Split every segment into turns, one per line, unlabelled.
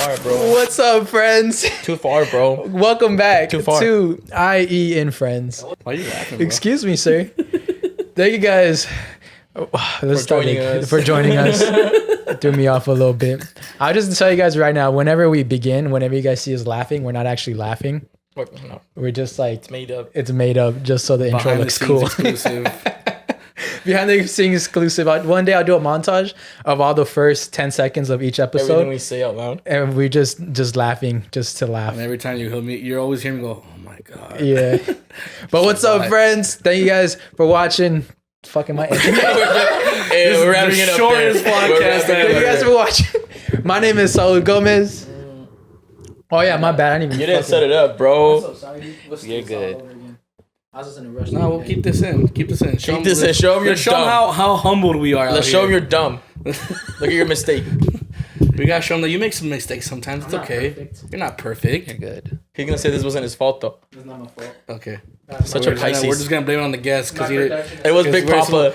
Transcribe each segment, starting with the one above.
far, bro.
What's up, friends?
Too far, bro.
Welcome back
Too far.
to I.E In Friends.
Why are you laughing, bro?
Excuse me, sir. Thank you guys for joining us. Threw me off a little bit. I'll just tell you guys right now, whenever we begin, whenever you guys see us laughing, we're not actually laughing.
No,
We're just like,
it's made up.
it's made up just so the intro
Behind the
looks
scenes
cool.
exclusive.
Behind the scenes exclusive. One day I'll do a montage of all the first 10 seconds of each
Everything
episode.
we say out loud.
And we just laughing just to laugh.
And every time you hear me, you're always hearing me go, "Oh my god."
Yeah. But what's up, friends? Thank you guys for watching. Fucking my intro.
Hey, we're wrapping it up.
Shortest podcast
Thank you guys
ever.
for watching. My name is Saul V Gomez. Oh yeah, my bad. I didn't even.
You didn't set it up, bro.
Sorry.
You're good.
I was just in a rush.
No, we'll keep this in. Keep this in. Show
Keep this in. Show them you're
Show them
dumb.
how humbled we are.
Let's show them you're dumb. Look at your mistake.
We gotta show them that you make some mistakes sometimes. It's okay.
Perfect.
You're not perfect.
You're good. He's gonna say this wasn't his fault though.
It's not my fault.
Okay.
Such
We're
a Pisces.
just gonna blame it on the guest because
It was Big
we're
Papa.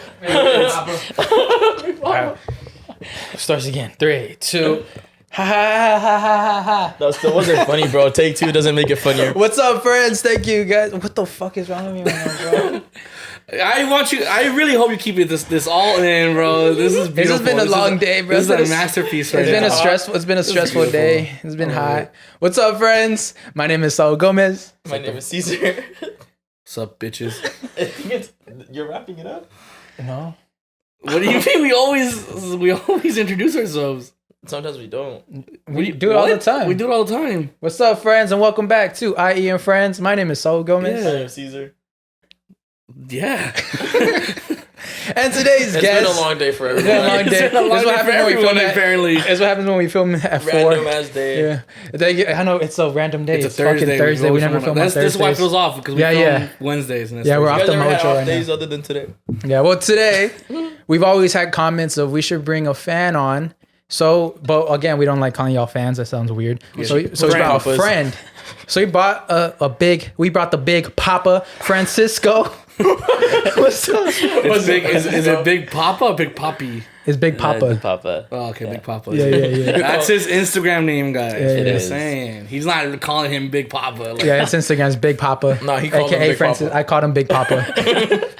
Starts again. 3, 2. Ha ha ha ha ha ha.
That still wasn't funny, bro. Take two doesn't make it funnier.
What's up, friends? Thank you, guys. What the fuck is wrong with me right now, bro?
I really hope you keep it this all in, bro. This is beautiful.
It's just been a long day, bro.
This is a masterpiece right
It's been
now.
It's been a stressful
beautiful.
day. It's been hot. What's up, friends? My name is Saul V Gomez.
My name is Cesar.
What's up, bitches?
You're wrapping it up?
No.
What do you mean? We always introduce ourselves.
Sometimes we don't.
We do it all the time.
We do it all the time.
What's up, friends, and welcome back to I.E In Friends. My name is Saul V Gomez.
My name is Cesar.
Yeah.
And today's
It's
guest.
been a long day for
It's been a long
everyone.
day.
It's been a long
This is what
day for
happens when we film
everyone,
at-
apparently.
It's what happens when we film at 4.
Random ass day.
Yeah. I know it's a random day.
It's a
fucking
Thursday.
Thursday. We never film on
This is why it
Thursdays.
feels off because we film Wednesdays. And it's
Yeah, we're
You
off
guys
the
ever had
mojo
off
right
days
now.
other than today?
Yeah, well, today we've always had comments of we should bring a fan on. So, but again, we don't like calling y'all fans. That sounds weird. So we brought a
Papas.
friend. So we brought we brought the big Papa Francisco. What's up?
Is it Big Papa or Big Poppy?
It's Big Papa.
Papa.
Oh, okay, Big Papa.
Yeah.
That's his Instagram name, guys.
it
I'm
is.
saying. He's not calling him Big Papa. Like,
Yeah, his Instagram's Big Papa.
No, he called him
AKA
Big
Francis.
Papa.
I called him Big Papa.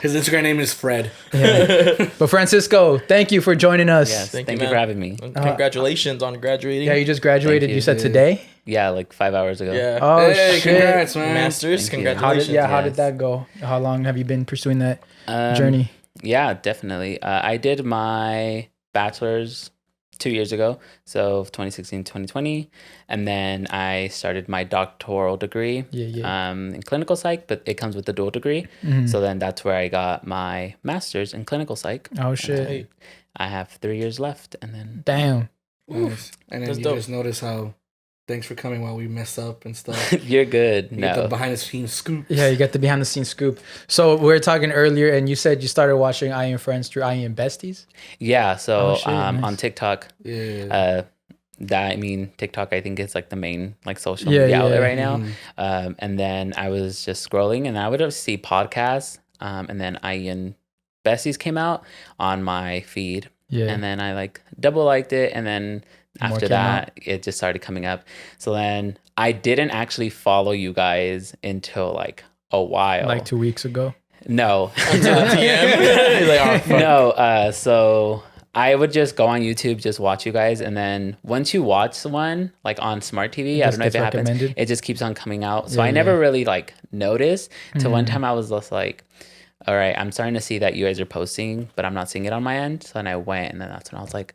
His Instagram name is Fred.
But Francisco, thank you for joining us.
Yes,
Thank
thank
you,
you for
man.
having me.
Congratulations on graduating.
Yeah, you just graduated.
Thank
You
you.
said today.
Yeah, like 5 hours ago.
Yeah.
Oh
Hey,
shit!
congrats, man.
Masters.
Thank you.
Congratulations.
How did
Yes.
that go? How long have you been pursuing that journey?
Yeah, definitely. I did my bachelor's 2 years ago, so 2016, 2020. And then I started my doctoral degree in clinical psych, but it comes with the dual degree. So then that's where I got my master's in clinical psych.
Oh shit!
Hey,
I have 3 years left, and then
Damn.
Nice. And then
That's
you
dope.
just notice how thanks for coming while we mess up and stuff.
you're good.
You get the
No.
behind the scenes scoop.
Yeah, you got the behind the scenes scoop. So we were talking earlier, and you said you started watching I.E In Friends through I.E In Besties.
Yeah, so
Oh, shit, nice.
on TikTok,
Yeah.
TikTok I think is like the main like social
Yeah,
media
yeah.
outlet right now. And then I was just scrolling and I would just see podcasts. And then I.E In Besties came out on my feed.
Yeah.
And then I like double liked it, and then
More
after
came
that it just started coming up. So then I didn't actually follow you guys until like a while.
Like 2 weeks ago.
No.
until the TM. He's like, oh, fuck.
No, so I would just go on YouTube, just watch you guys, and then once you watch one like on smart TV, I
just
don't know if
gets
it happens,
recommended?
it just keeps on coming out. So
Yeah,
I never
yeah.
really like noticed till one time I was just like, all right, I'm starting to see that you guys are posting, but I'm not seeing it on my end. So then I went, and then that's when I was like,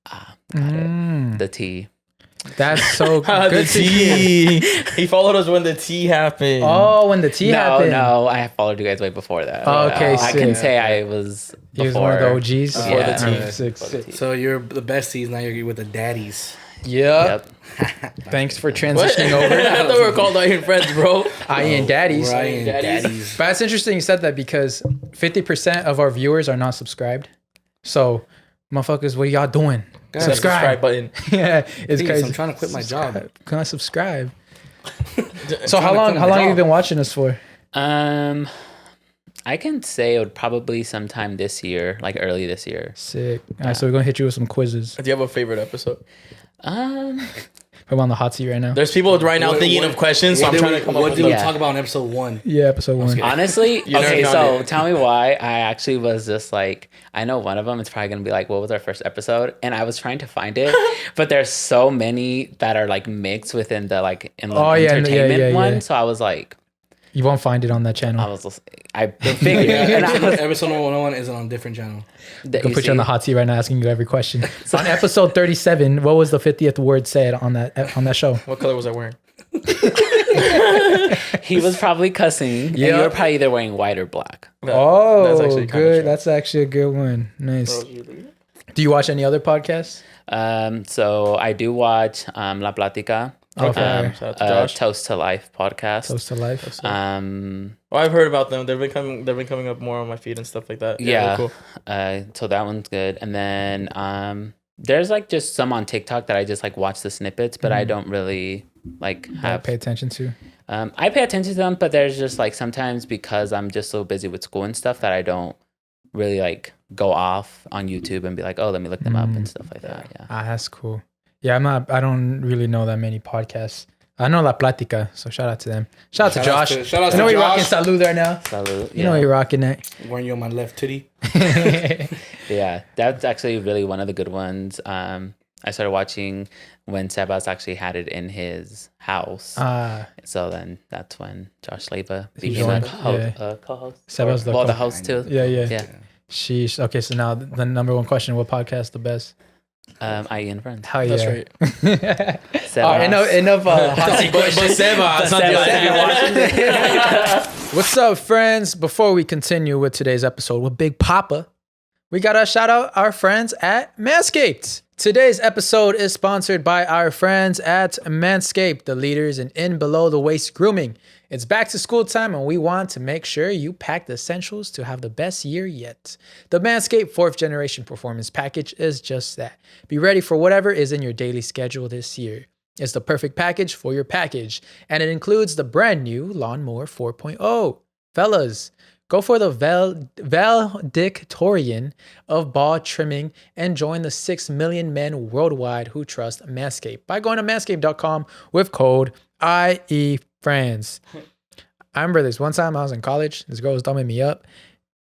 got it, the T.
That's so
The
good to
tea. He followed us when the tea happened.
Oh, when the tea happened.
No, I followed you guys way before that.
Oh, okay,
I can
sick.
say I was
He was
before.
one of the OGs.
Before
Yeah.
the tea.
Sick,
Before the
sick.
tea.
So you're the besties, now you're with the daddies.
Yep.
Yep.
Thanks for
What?
transitioning
I
over.
thought we were called I.E In Friends, bro.
I.E In Daddies.
Ryan
Daddies.
daddies.
But it's interesting you said that because 50% of our viewers are not subscribed. So, motherfuckers, what are y'all doing?
Guys,
Subscribe.
button.
Yeah, it's
Please,
crazy.
I'm trying to quit my job.
Can I subscribe? So
trying
how
to
long?
quit
How
my
long have you
job.
been watching us for?
I can say it would probably sometime this year, like early this year.
Sick. All right, so we're gonna hit you with some quizzes.
Do you have a favorite episode?
Um,
Put him on the hot seat right now.
There's people right now thinking of questions, so I'm trying to come up with
What did we
Yeah.
talk about in episode 1?
Yeah, episode 1.
Honestly,
You never
okay,
found
so
it.
tell me why I actually was just like, I know one of them is probably going to be like, what was our first episode? And I was trying to find it, but there's so many that are like mixed within the like entertainment one.
yeah.
So I was like,
You won't find it on that channel.
I figured. And I was,
Episode 101 is on a different channel.
I'll put you on the hot seat right now, asking you every question. So on episode 37, what was the 50th word said on that show?
What color was I wearing?
He was probably cussing. And you were probably either wearing white or black.
Oh,
That's actually kinda
good.
true.
That's actually a good one. Nice. Do you watch any other podcasts?
So I do watch La Platica.
Okay.
Shout out to Josh.
Toast to Life podcast.
Close to life.
Oh, I've heard about them. They've been coming up more on my feed and stuff like that.
Yeah.
Cool.
So that one's good. And then there's like just some on TikTok that I just like watch the snippets, but I don't really like have
Pay attention to.
I pay attention to them, but there's just like sometimes because I'm just so busy with school and stuff that I don't really like go off on YouTube and be like, oh, let me look them up and stuff like that. Yeah.
That's cool. Yeah, I don't really know that many podcasts. I know La Platica, so shout out to them. Shout out to Josh.
Shout out
I know
to
you're rocking
Josh.
Salud there now.
Salud.
You know you're rocking that.
Wearing you on my left titty.
Yeah, that's actually really one of the good ones. I started watching when Sebas actually had it in his house. So then that's when Josh Leva became a co-host.
Sebas the
the host too.
Yeah. Sheesh. Okay, so now the number one question: what podcast the best?
I.E In Friends.
Hell yeah.
That's right.
Sebas.
All right, enough hot seat questions. What's up, friends? Before we continue with today's episode with Big Papa, we gotta shout out our friends at Manscaped. Today's episode is sponsored by our friends at Manscaped, the leaders in below the waist grooming. It's back to school time and we want to make sure you pack the essentials to have the best year yet. The Manscaped 4th Generation Performance Package is just that. Be ready for whatever is in your daily schedule this year. It's the perfect package for your package, and it includes the brand new Lawnmower 4.0. Fellas, go for the valedictorian of ball trimming and join the 6 million men worldwide who trust Manscaped by going to manscaped.com with code I.E Friends. I remember this one time I was in college. This girl was dumbing me up.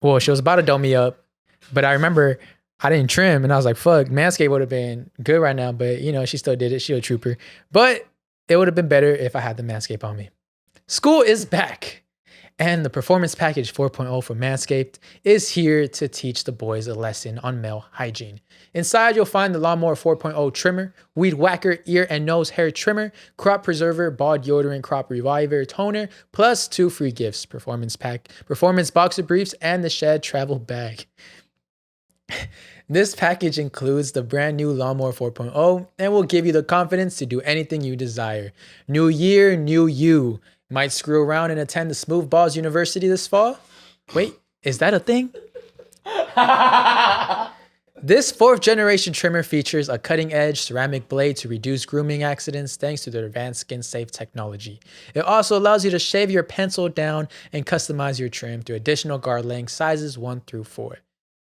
Well, she was about to dumb me up, but I remember I didn't trim, and I was like, "Fuck, Manscaped would have been good right now." But she still did it. She a trooper. But it would have been better if I had the Manscaped on me. School is back. And the Performance Package 4.0 from Manscaped is here to teach the boys a lesson on male hygiene. Inside, you'll find the Lawnmower 4.0 trimmer, Weed Whacker ear and nose hair trimmer, Crop Preserver, Ball Deodorant, Crop Reviver toner, plus 2 free gifts, Performance Boxer Briefs, and the Shed Travel Bag. This package includes the brand new Lawnmower 4.0 and will give you the confidence to do anything you desire. New year, new you. Might screw around and attend the Smooth Balls University this fall? Wait, is that a thing? This 4th generation trimmer features a cutting-edge ceramic blade to reduce grooming accidents thanks to their advanced skin-safe technology. It also allows you to shave your pencil down and customize your trim to additional guard length sizes 1 through 4.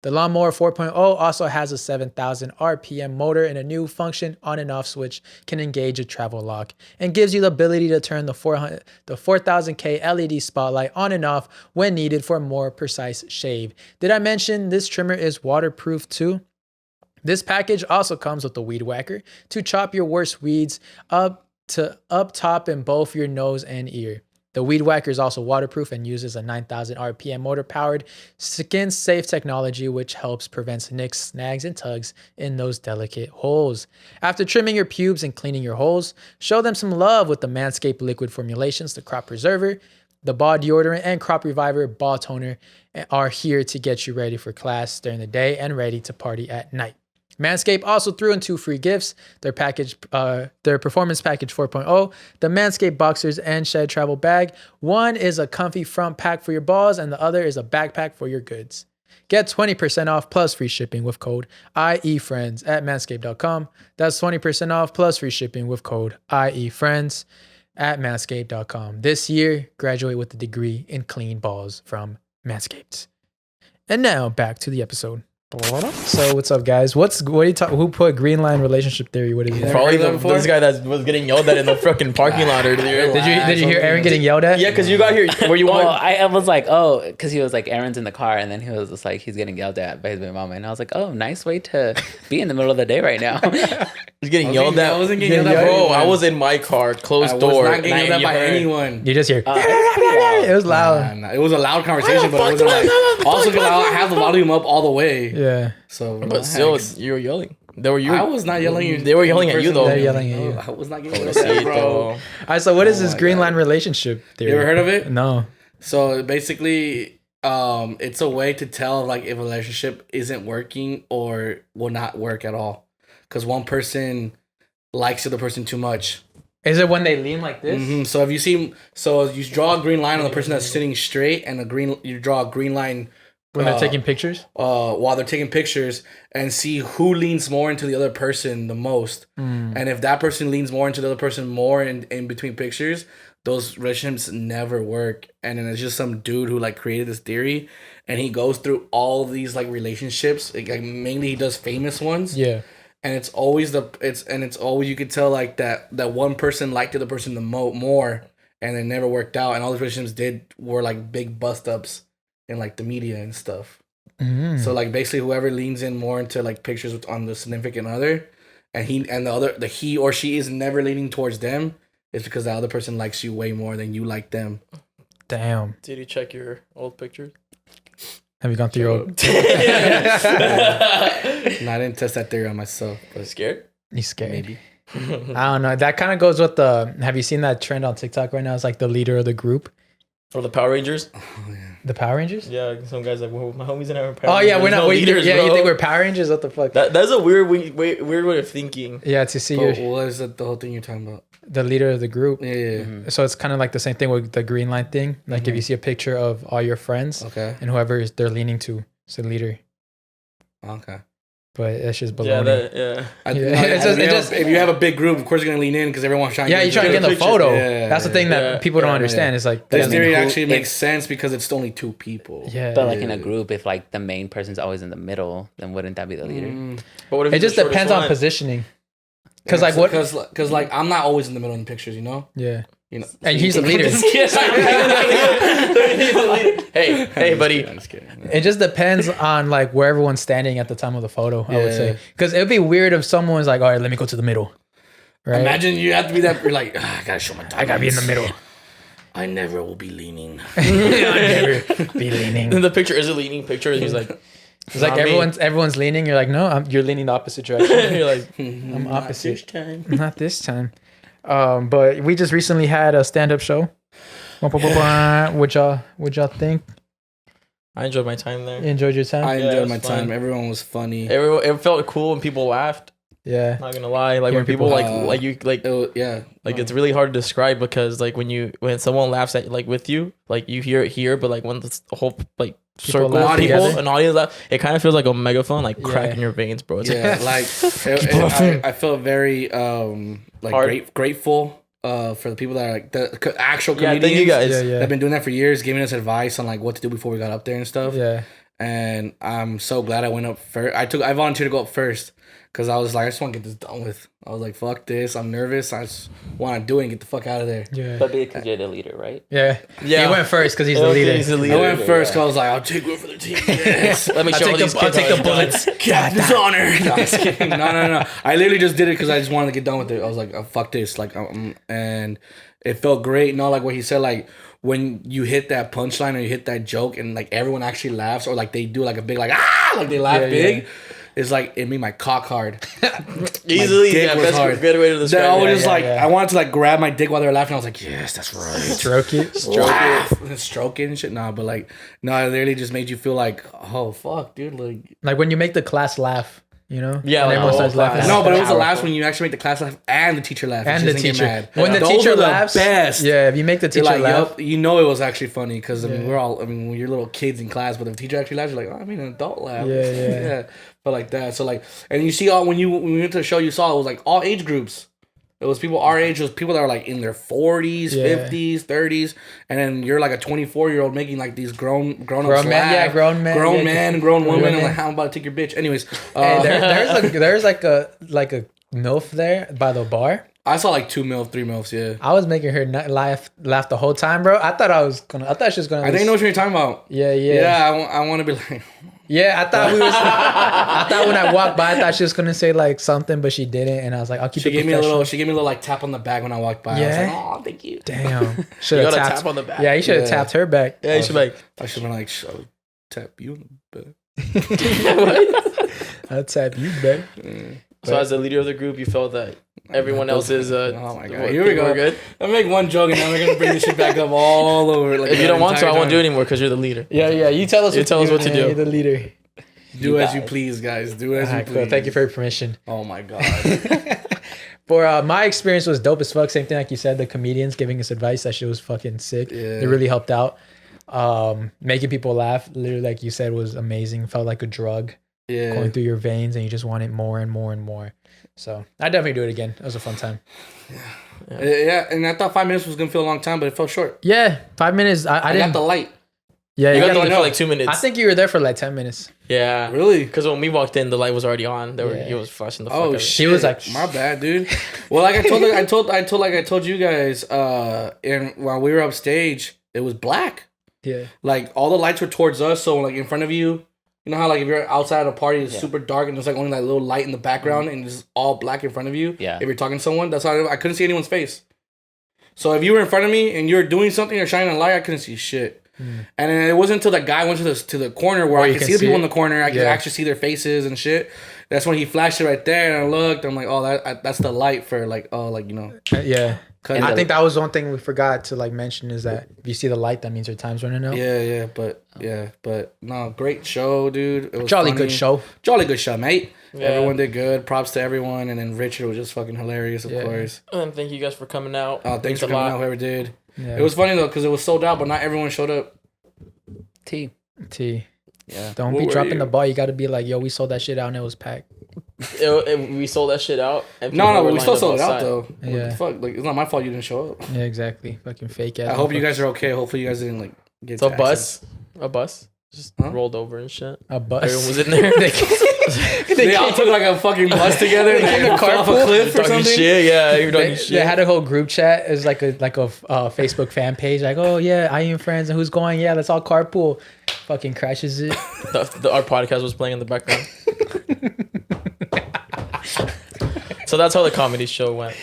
The Lawnmower 4.0 also has a 7,000 RPM motor, and a new function on and off switch can engage a travel lock and gives you the ability to turn the 4000K LED spotlight on and off when needed for a more precise shave. Did I mention this trimmer is waterproof too? This package also comes with the Weed Whacker to chop your worst weeds up top in both your nose and ear. The Weed Whacker is also waterproof and uses a 9,000 RPM motor-powered skin-safe technology, which helps prevent nicks, snags, and tugs in those delicate holes. After trimming your pubes and cleaning your holes, show them some love with the Manscaped liquid formulations. The Crop Preserver, the Ball Deodorant, and Crop Reviver Ball Toner are here to get you ready for class during the day and ready to party at night. Manscaped also threw in 2 free gifts, their Performance Package 4.0, the Manscaped Boxers and Shed Travel Bag. One is a comfy front pack for your balls, and the other is a backpack for your goods. Get 20% off plus free shipping with code I.E Friends at manscaped.com. That's 20% off plus free shipping with code I.E Friends at manscaped.com. This year, graduate with a degree in clean balls from Manscaped. And now back to the episode. So what's up, guys? What are you talking? Who put green line relationship theory? What is it?
Probably this guy that was getting yelled at in the fucking parking lot earlier.
Did you hear Aaron getting yelled at?
Yeah, because you got here. Where you want?
Well, I was like, oh, because he was like, Aaron's in the car, and then he was just like, he's getting yelled at by his baby mama, and I was like, oh, nice way to be in the middle of the day right now.
He's getting yelled at.
I wasn't getting yelled at,
bro. I was in my car, closed door.
I was not getting yelled at by anyone.
You just hear. It was loud.
It was a loud conversation, but it wasn't like. Also, because I have the volume up all the way.
Yeah.
So,
but still, you were yelling. They were you.
I was not yelling at you.
They were yelling at you though.
They're yelling at you.
I was not getting yelled at, bro.
All right. So what is this green line relationship theory?
You ever heard of it?
No.
So basically, it's a way to tell like if a relationship isn't working or will not work at all, because one person likes the other person too much.
Is it when they lean like this?
Mm-hmm. So if you see, you draw a green line on the person that's sitting straight, and you draw a green line
when they're taking pictures.
While they're taking pictures, and see who leans more into the other person the most. And if that person leans more into the other person more in between pictures, those relationships never work. And then it's just some dude who like created this theory, and he goes through all these like relationships. Like mainly he does famous ones.
Yeah.
And it's always you could tell like that one person liked the other person the more, and it never worked out. And all the relationships were like big bust ups in like the media and stuff. So like basically whoever leans in more into like pictures on the significant other, and he or she is never leaning towards them, is because the other person likes you way more than you like them.
Damn.
Did you check your old pictures?
Have you gone through your old?
No, I didn't test that theory on myself. But
Scared?
You scared?
Maybe.
I don't know. That kind of goes with the. Have you seen that trend on TikTok right now? It's like the leader of the group.
For the Power Rangers?
Oh, yeah.
The Power Rangers?
Yeah, some guys like, well, my homies and I are Power
Rangers. Oh yeah, we're not
leaders.
Yeah,
bro.
you think we're Power Rangers? What the fuck?
That's a weird way of thinking.
Yeah, to see
what is that the whole thing you're talking about?
The leader of the group.
Yeah. Mm-hmm.
So it's kind of like the same thing with the green line thing. Like if you see a picture of all your friends,
and
whoever they're leaning to, it's the leader.
Okay.
But that's just baloney.
If you have a big group, of course you're gonna lean in because everyone's trying.
Yeah, you're trying to get in the photo. That's the thing that people don't understand. It's like
this theory actually makes sense because it's only two people.
Yeah,
but like in a group, if like the main person's always in the middle, then wouldn't that be the leader?
But what if
it just depends on positioning.
Because like what? Because like I'm not always in the middle in pictures, you know.
Yeah.
You know,
and he's the leader.
Hey, buddy.
I'm just kidding.
It just depends on like where everyone's standing at the time of the photo. I would say because it would be weird if someone's like, "All right, let me go to the middle." Right?
Imagine you have to be that. You're like, I gotta show my diamonds.
I gotta be in the middle.
I never will be leaning.
I never be leaning.
And the picture is a leaning picture. And he's like,
it's like everyone's leaning. You're like, no, you're leaning the opposite direction.
You're like,
I'm opposite.
Not this time.
But we just recently had a stand-up show. What y'all think?
I enjoyed my time there.
You enjoyed your time?
I enjoyed my time. Everyone was funny.
It felt cool when people laughed.
Yeah.
Not gonna lie, like when people it's really hard to describe because like when someone laughs at like with you, like you hear it here, but like when the whole like circle of people, an audience laugh, it kind of feels like a megaphone like cracking your veins, bro. It's
I felt very grateful for the people that are like the actual comedians.
Thank you guys.
That have been doing that for years, giving us advice on like what to do before we got up there and stuff.
Yeah.
And I'm so glad I went up first. I volunteered to go up first because I was like, I just want to get this done with. I was like, fuck this. I'm nervous. I just want to do it and get the fuck out of there.
Yeah.
But because you're the leader, right?
Yeah. He went first because he's the leader.
I went first because I was like, I'll take one for the team. Yes.
Let me show you.
I'll take the bullets.
Captain's honor. No, I'm just kidding. No. I literally just did it because I just wanted to get done with it. I was like, oh, fuck this. Like, and it felt great. Not like what he said, like, when you hit that punchline or you hit that joke and like everyone actually laughs or like they do like a big like like they laugh big. Yeah. It's like it made my cock hard.
Easily, that's a good way to describe it.
I was just I wanted to like grab my dick while they were laughing. I was like, yes, that's right.
Stroke it.
Stroke it and shit. Nah, but like, no, it literally just made you feel like, oh fuck, dude,
like when you make the class laugh. You know?
Yeah, like
everyone starts laughing.
No, but it was the last when you actually make the class laugh and the teacher laugh.
And the teacher.
Mad.
When the teacher laughs,
best.
Yeah, if you make the teacher laugh.
Yep, you know it was actually funny because I mean when you're little kids in class, but if the teacher actually laughs, you're like, oh, I mean an adult laugh. Yeah. But like that. So like, and you see when we went to the show, you saw it was like all age groups. It was people our age. It was people that were like in their 40s, 50s, 30s, and then you're like a 24-year-old making like these grown man, grown woman. And like, how I'm about to take your bitch. Anyways,
hey, there's like a MILF there by the bar.
I saw like 2 MILF, 3 MILFs. Yeah,
I was making her laugh the whole time, bro. I thought she was gonna.
I didn't know what you were talking about. Yeah. I want to be like.
Yeah, I thought when I walked by, I thought she was gonna say like something, but she didn't, and I was like, "I'll keep." She gave me a
little like tap on the back when I walked by. Yeah. I was like, "Oh, thank you."
Damn. Should have tapped
tap on the back.
Yeah, you should have tapped her back.
Yeah, you should like.
I should have been like, tap you on the
back. I'll tap you back.
So as the leader of the group, you felt that everyone else is.
Oh my god! Here we go. Good. I make one joke and now we're gonna bring this shit back up all over. Like,
if you don't want to, I won't do it anymore because you're the leader.
Yeah. You tell us.
You tell us what to do.
You're the leader.
Do as you please, guys. Do as you please.
Cool. Thank you for your permission.
Oh my god.
For my experience was dope as fuck. Same thing like you said. The comedians giving us advice. That shit was fucking sick. Yeah. It really helped out. Making people laugh, literally like you said, was amazing. Felt like a drug. Yeah. Going through your veins, and you just want it more and more and more. So I definitely do it again. It was a fun time.
Yeah. And I thought 5 minutes was gonna feel a long time, but it felt short.
Yeah, 5 minutes. I didn't.
Got the light.
Yeah,
you got the light for like 2 minutes.
I think you were there for like 10 minutes.
Yeah,
really?
Because when we walked in, the light was already on. He was flashing the fuck out.
Oh shit! He was like, "My bad, dude." Well, like I told you guys, and while we were upstage, it was black.
Yeah. Like
all the lights were towards us, so like in front of you. You know how like if you're outside at a party, it's super dark and there's like only like little light in the background and it's all black in front of you.
Yeah.
If you're talking to someone, that's how I couldn't see anyone's face. So if you were in front of me and you were doing something or shining a light, I couldn't see shit. And then it wasn't until that guy went to the corner where I could see the people in the corner. I could actually see their faces and shit. That's when he flashed it right there and I looked. I'm like, oh, that's the light for like, oh, like, you know.
Yeah. And I think that was one thing we forgot to like mention is that if you see the light, that means your time's running out.
But no, great show, dude. It was
Jolly
funny.
good show,
mate.
Yeah.
Everyone did good. Props to everyone, and then Richard was just fucking hilarious, of course.
And thank you guys for coming out.
Thanks for coming out, whoever did. Yeah. It was funny though because it was sold out, but not everyone showed up.
T. Yeah. Don't be dropping the ball. You got to be like, yo, we sold that shit out and it was packed.
We sold that shit out.
And no, we still sold it out though.
Yeah.
Fuck, like it's not my fault you didn't show up.
Yeah, exactly. Fucking fake ass.
I hope you guys are okay. Hopefully you guys didn't like get.
So a bus just rolled over and shit.
A bus.
Everyone was in there.
They all took like a fucking bus together. They came to fell off a cliff or something.
Shit, yeah, you're talking shit.
They had a whole group chat. It was like a Facebook fan page. Like, oh yeah, I.E In Friends, and who's going? Yeah, let's all carpool. Fucking crashes it.
Our podcast was playing in the background. So that's how the comedy show went.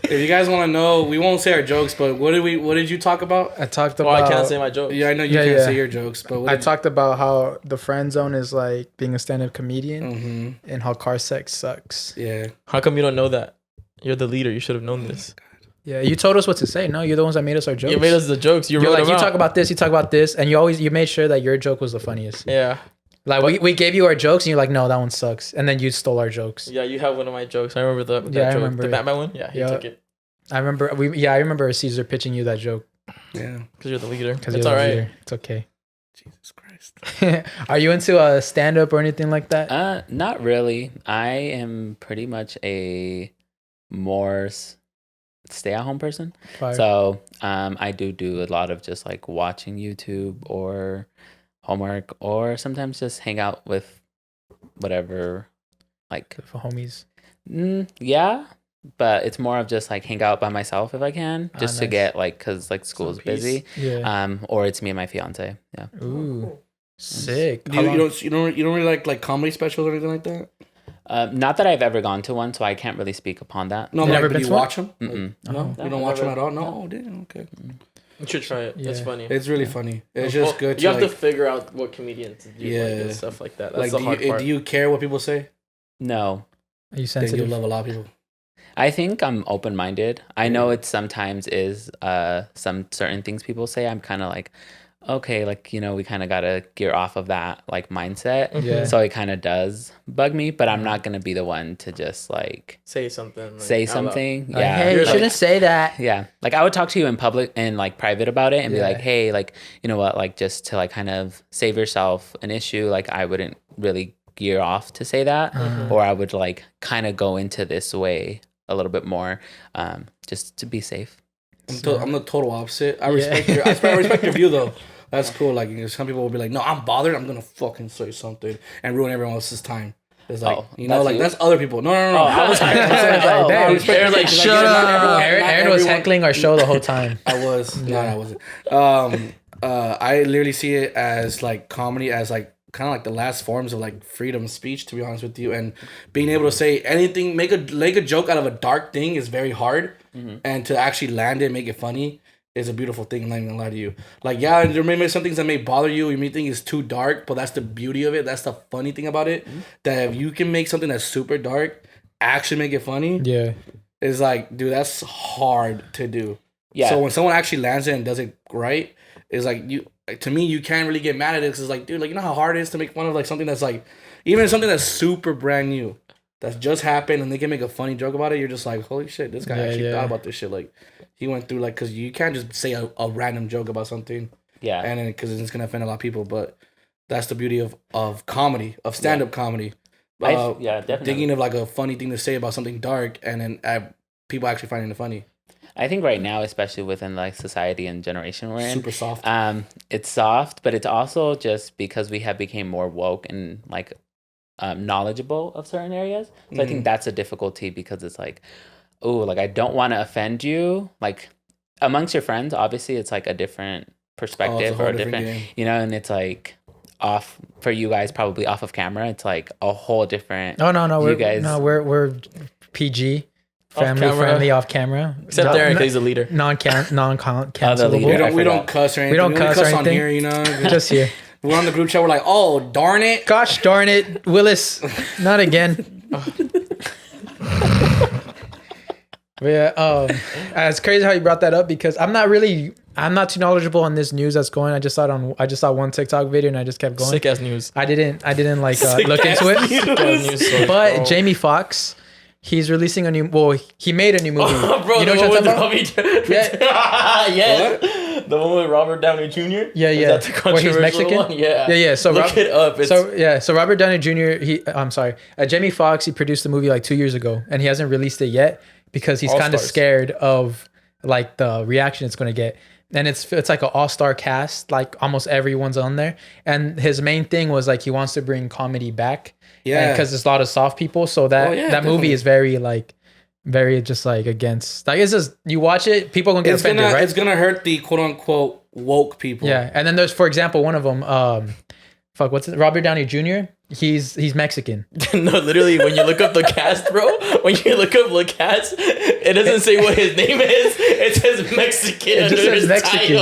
If you guys want to know, we won't say our jokes, but what did you talk about?
I talked about.
I can't say my jokes.
Yeah, I know you can't say your jokes, but
I talked about how the friend zone is like being a stand-up comedian, and how car sex sucks.
Yeah.
How come you don't know that? You're the leader. You should have known this.
Yeah, you told us what to say. No, you're the ones that made us our jokes.
You made us the jokes.
You're like, you talk about this, you talk about this, and you made sure that your joke was the funniest.
Yeah.
Like we gave you our jokes, and you're like, no, that one sucks, and then you stole our jokes.
Yeah, you have one of my jokes. I remember that joke. Remember the Batman one. Yeah, he took it.
I remember Cesar pitching you that joke.
Yeah,
because you're the leader.
It's all right. Leader. It's okay. Jesus Christ. Are you into a stand-up or anything like that?
Not really. I am pretty much a more stay-at-home person. Fire. So I do a lot of just like watching YouTube or homework, or sometimes just hang out with whatever, like
for homies.
Yeah, but it's more of just like hang out by myself if I can, just to get like, cause like school's busy. Yeah. Or it's me and my fiance. Yeah.
Ooh, sick.
You don't really like comedy specials or anything like that?
Not that I've ever gone to one, so I can't really speak upon that.
No, never been. You watch them?
Mm-mm.
No, you don't watch them at all. No, oh, damn. Okay.
You should try it. Yeah. It's funny.
It's really funny. It's just good.
You have to figure out what comedians do and stuff like that. That's the hard part.
Do you care what people say?
No.
Are you sensitive?
Then you love a lot of people.
I think I'm open-minded. I know it sometimes is some certain things people say. I'm kind of like, okay, like, you know, we kind of got to gear off of that like mindset.
Yeah.
So it kind of does bug me, but I'm not going to be the one to just like
say something.
Yeah.
Hey, you shouldn't say that.
Yeah. Like I would talk to you in public and like private about it and be like, hey, like, you know what, like just to like kind of save yourself an issue. Like I wouldn't really gear off to say that, or I would like kind of go into this way a little bit more, just to be safe.
I'm the total opposite. I respect your view though. That's cool. Like some people will be like, no, I'm bothered. I'm gonna fucking say something and ruin everyone else's time. It's like that's other people. No. I was
Aaron like shut up. Aaron was heckling our show the whole time.
I was. No, I wasn't. I literally see it as like comedy, as like kind of like the last forms of like freedom of speech, to be honest with you, and being able to say anything, make a joke out of a dark thing is very hard, and to actually land it, make it funny, is a beautiful thing. I'm not even gonna lie to you. Like, yeah, there may be some things that may bother you. You may think it's too dark, but that's the beauty of it. That's the funny thing about it. That if you can make something that's super dark, actually make it funny.
Yeah,
it's like, dude, that's hard to do.
Yeah.
So when someone actually lands it and does it right, it's like to me, you can't really get mad at it because it's like, dude, like, you know how hard it is to make fun of like something that's like, even something that's super brand new, that's just happened, and they can make a funny joke about it. You're just like, holy shit, this guy actually thought about this shit. Like, he went through, like, because you can't just say a random joke about something.
Yeah.
And then because it's gonna offend a lot of people. But that's the beauty of comedy, of stand-up comedy.
Definitely.
Thinking of like a funny thing to say about something dark, and then people actually finding it funny.
I think right now, especially within like society and generation we're in,
super soft.
It's soft, but it's also just because we have become more woke and like knowledgeable of certain areas. So I think that's a difficulty, because it's like, oh, like I don't want to offend you. Like amongst your friends, obviously it's like a different perspective or a different game. You know, and it's like off for you guys, probably off of camera. It's like a whole different.
No, we're PG. Family friendly off camera.
Except Derek, because he's the leader.
Non-cancelable.
We don't cuss or anything.
We don't cuss or anything.
On here, you know.
Just here.
We're on the group chat. We're like, oh, darn it.
Gosh darn it, Willis. Not again. But yeah, it's crazy how you brought that up, because I'm not too knowledgeable on this news that's going. I just saw one TikTok video and I just kept going.
Sick ass news.
I didn't like look into it. But Jamie Foxx, he's releasing a new. Well, he made a new movie.
Oh, bro,
you know what I'm talking about?
Yeah. The one with Robert Downy Jr.
Yeah.
Is that the
where he's Mexican.
One? Yeah.
Yeah. So
look it up.
So Robert Downy Jr. Jamie Foxx. He produced the movie like 2 years ago, and he hasn't released it yet because he's kind of scared of like the reaction it's going to get. And it's like an all-star cast, like almost everyone's on there. And his main thing was like he wants to bring comedy back. Yeah. Because there's a lot of soft people. So that movie is very just like against, like, it's just, you watch it, people are gonna get offended, right?
It's gonna hurt the quote-unquote woke people.
Yeah. And then there's, for example, one of them, Robert Downy Jr. He's Mexican.
No, literally, when you look up the cast, bro, it doesn't say what his name is. It says Mexican.
It just says Mexican.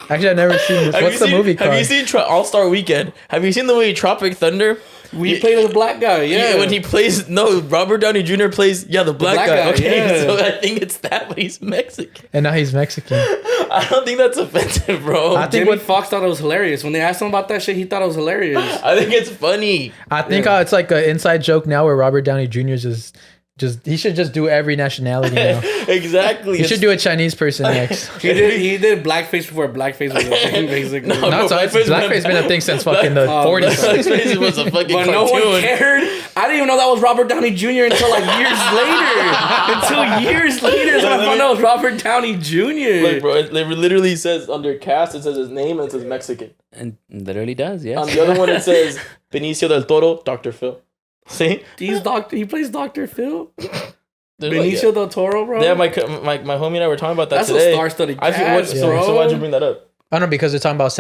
Actually, I've never seen this. What's the movie called?
Have you seen All-Star Weekend? Have you seen the movie Tropic Thunder?
We played as a black guy, yeah.
When he plays, Robert Downy Jr. plays, the black guy. Okay, so I think it's that, but he's Mexican.
And now he's Mexican.
I don't think that's offensive, bro.
I think Jamie Foxx thought it was hilarious. When they asked him about that shit, he thought it was hilarious.
I think it's funny.
I think it's like an inside joke now where Robert Downy Jr. he should just do every nationality now.
Exactly.
He should do a Chinese person next.
he did blackface before blackface was a thing, basically.
Blackface been a thing since fucking the 40s.
Blackface was a fucking cartoon.
No one cared. I didn't even know that was Robert Downy Jr. until like years later. Until I found out it was Robert Downey Jr.
Like, bro, it literally says under cast, it says his name and it says Mexican.
And literally does, yes.
On the other one, it says Benicio del Toro, Dr. Phil. See?
He plays Dr. Phil? Benicio del Toro, bro?
Yeah, my homie and I were talking about that today.
That's a star-studded cast, bro.
So why'd you bring that up?
I don't know, because they're talking about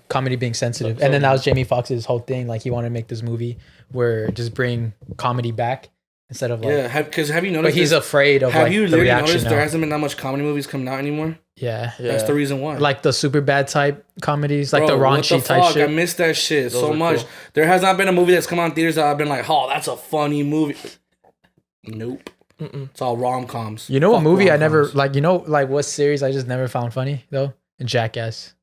comedy being sensitive. And then that was Jamie Foxx's whole thing. Like, he wanted to make this movie where just bring comedy back instead of like...
Yeah, because have you noticed...
But he's afraid of like the reaction. Have you literally noticed
there hasn't been that much comedy movies coming out anymore?
Yeah.
That's the reason why.
Like the super bad type comedies, like the raunchy type shit.
I missed that shit so much. Cool. There has not been a movie that's come out in theaters that I've been like, oh, that's a funny movie. Nope. It's all rom-coms.
You know, a movie rom-coms. I never, like, what series I just never found funny, though? Jackass.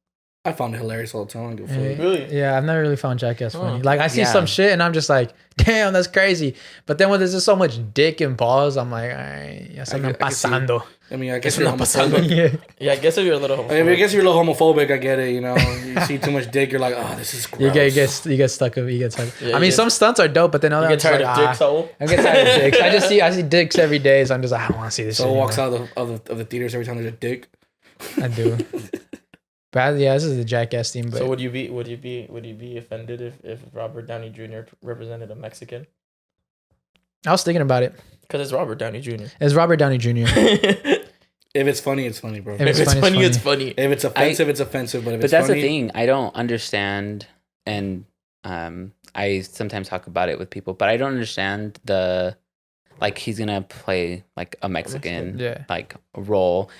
I found it hilarious all the time.
Really?
Yeah, I've never really found Jackass funny. Like, I see some shit and I'm just like, damn, that's crazy. But then when there's just so much dick and balls, I'm like, ay, ya se me pasando.
I mean, I guess you're homophobic.
Yeah, I guess if you're a little homophobic.
I mean, I guess you're a little homophobic. I get it. You know, you see too much dick, you're like, oh, this is gross.
You get stuck of. You get tired. Yeah, I mean, some stunts are dope, but then other.
You get tired of dicks.
I get tired of dicks. I see dicks every day, so I'm just like, I don't want to see this.
So walks out of the theaters every time there's a dick.
I do. But yeah, this is the Jackass theme. But
so would you be offended if Robert Downey Jr. represented a Mexican?
I was thinking about it.
Because it's Robert Downey Jr.
It's Robert Downey Jr.
If it's funny, it's funny, bro.
If it's funny, it's funny.
If it's offensive, it's offensive. But
that's funny, the thing. I don't understand, and I sometimes talk about it with people, but I don't understand he's gonna play like a Mexican like role.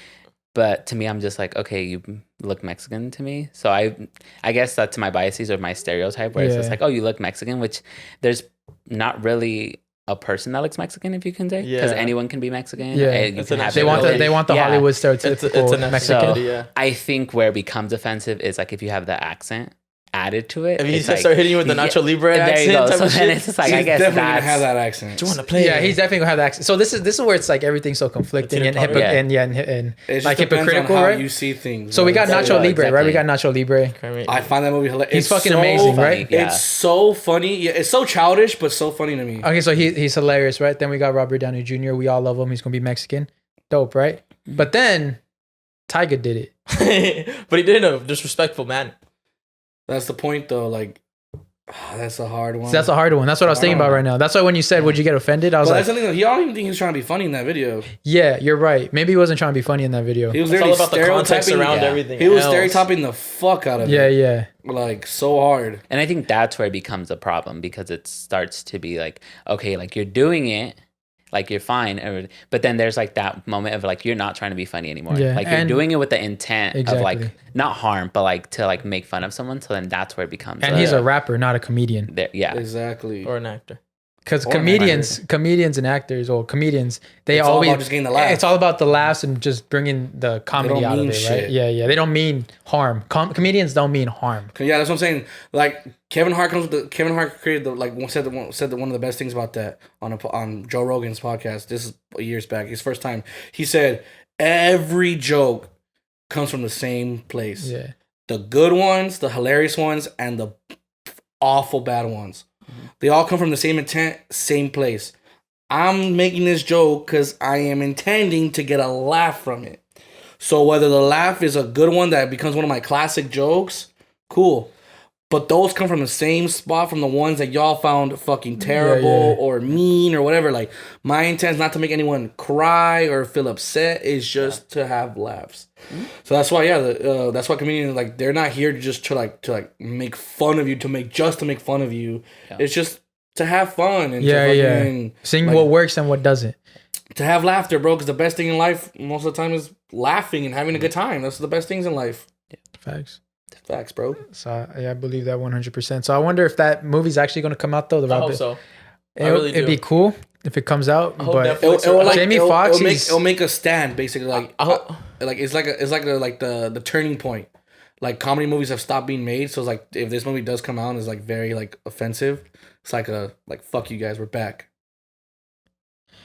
But to me, I'm just like, okay, you look Mexican to me. So I guess that's my biases or my stereotype where it's just like, oh, you look Mexican, which there's not really a person that looks Mexican, if you can say, because anyone can be Mexican.
Yeah, they want the Hollywood stereotypical
it's
Mexican.
So I think where it becomes offensive is like if you have the accent added to it.
If you start hitting you with the Nacho Libre accent,
there you go. So then it's just like, I guess
definitely gonna have that accent.
Do you want to play?
Yeah, he's definitely gonna have the accent. So this is where it's like everything's so conflicting and like hypocritical,
on how
right?
you see things.
So we got Nacho Libre,
exactly.
right? We got Nacho Libre.
I find that movie hilarious.
He's fucking amazing, right?
Yeah.
It's so funny. Yeah, it's so childish, but so funny to me.
Okay, so he's hilarious, right? Then we got Robert Downey Jr. We all love him. He's gonna be Mexican. Dope, right? Mm-hmm. But then Tiger did
it. But he did it in a disrespectful manner.
That's the point, though. Like, that's a hard one.
So that's a hard one. That's what I was thinking about right now. That's why when you said, "Would you get offended?" I was like,
"That's something that he don't even think he was trying to be funny in that video."
Yeah, you're right. Maybe he wasn't trying to be funny in that video.
He was
all about the context around everything.
He was stereotyping the fuck out of it.
Yeah.
Like so hard.
And I think that's where it becomes a problem because it starts to be like, okay, like you're doing it. Like you're fine, but then there's like that moment of like you're not trying to be funny anymore.
Yeah,
like you're doing it with the intent of like not harm, but like to like make fun of someone. So then that's where it becomes.
And he's a rapper, not a comedian.
Yeah,
exactly.
Or an actor.
Because comedians and actors or comedians, it's
all about just getting the laughs.
It's all about the laughs and just bringing the comedy out of it,
shit.
right? Yeah. They don't mean harm. Comedians don't mean harm.
Yeah, that's what I'm saying. Like Kevin Hart created said one of the best things about that on Joe Rogan's podcast. This is years back, his first time. He said every joke comes from the same place.
Yeah,
the good ones, the hilarious ones, and the awful bad ones. They all come from the same intent, same place. I'm making this joke because I am intending to get a laugh from it. So whether the laugh is a good one that becomes one of my classic jokes, cool. But those come from the same spot from the ones that y'all found fucking terrible or mean or whatever. Like, my intent is not to make anyone cry or feel upset. It's just to have laughs. Mm-hmm. So that's why, that's why comedians, like, they're not here to make fun of you, to make fun of you. Yeah. It's just to have fun. And
seeing like, what works and what doesn't.
To have laughter, bro, because the best thing in life most of the time is laughing and having a good time. That's the best things in life.
Yeah.
Facts, bro.
So I believe that 100%. So I wonder if that movie's actually going to come out though.
I hope so.
It'd be cool if it comes out. But
Jamie Foxx, it'll make a stand basically. Like it's like the turning point. Like comedy movies have stopped being made, so it's like if this movie does come out and is like very like offensive, it's like fuck you guys, we're back.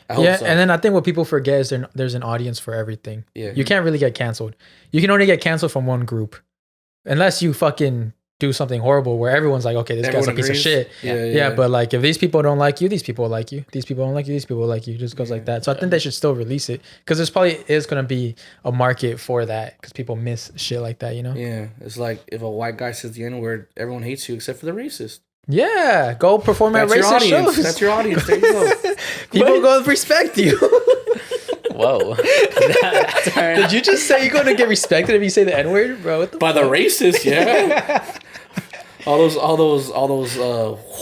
I hope so.
And then I think what people forget is there's an audience for everything.
Yeah,
you can't really get canceled. You can only get canceled from one group. Unless you fucking do something horrible where everyone's like, okay, this guy's a piece of shit. Yeah, but like if these people don't like you, these people like you. These people don't like you, these people like you. It just goes like that. So I think they should still release it because there's probably is going to be a market for that because people miss shit like that, you know?
Yeah, it's like if a white guy says the N-word, everyone hates you except for the racist.
Yeah, go perform at racist shows.
That's your audience. There you go.
People go respect you.
Whoa.
Did you just say you're going to get respected if you say the N-word, bro?
By the racist, yeah. all those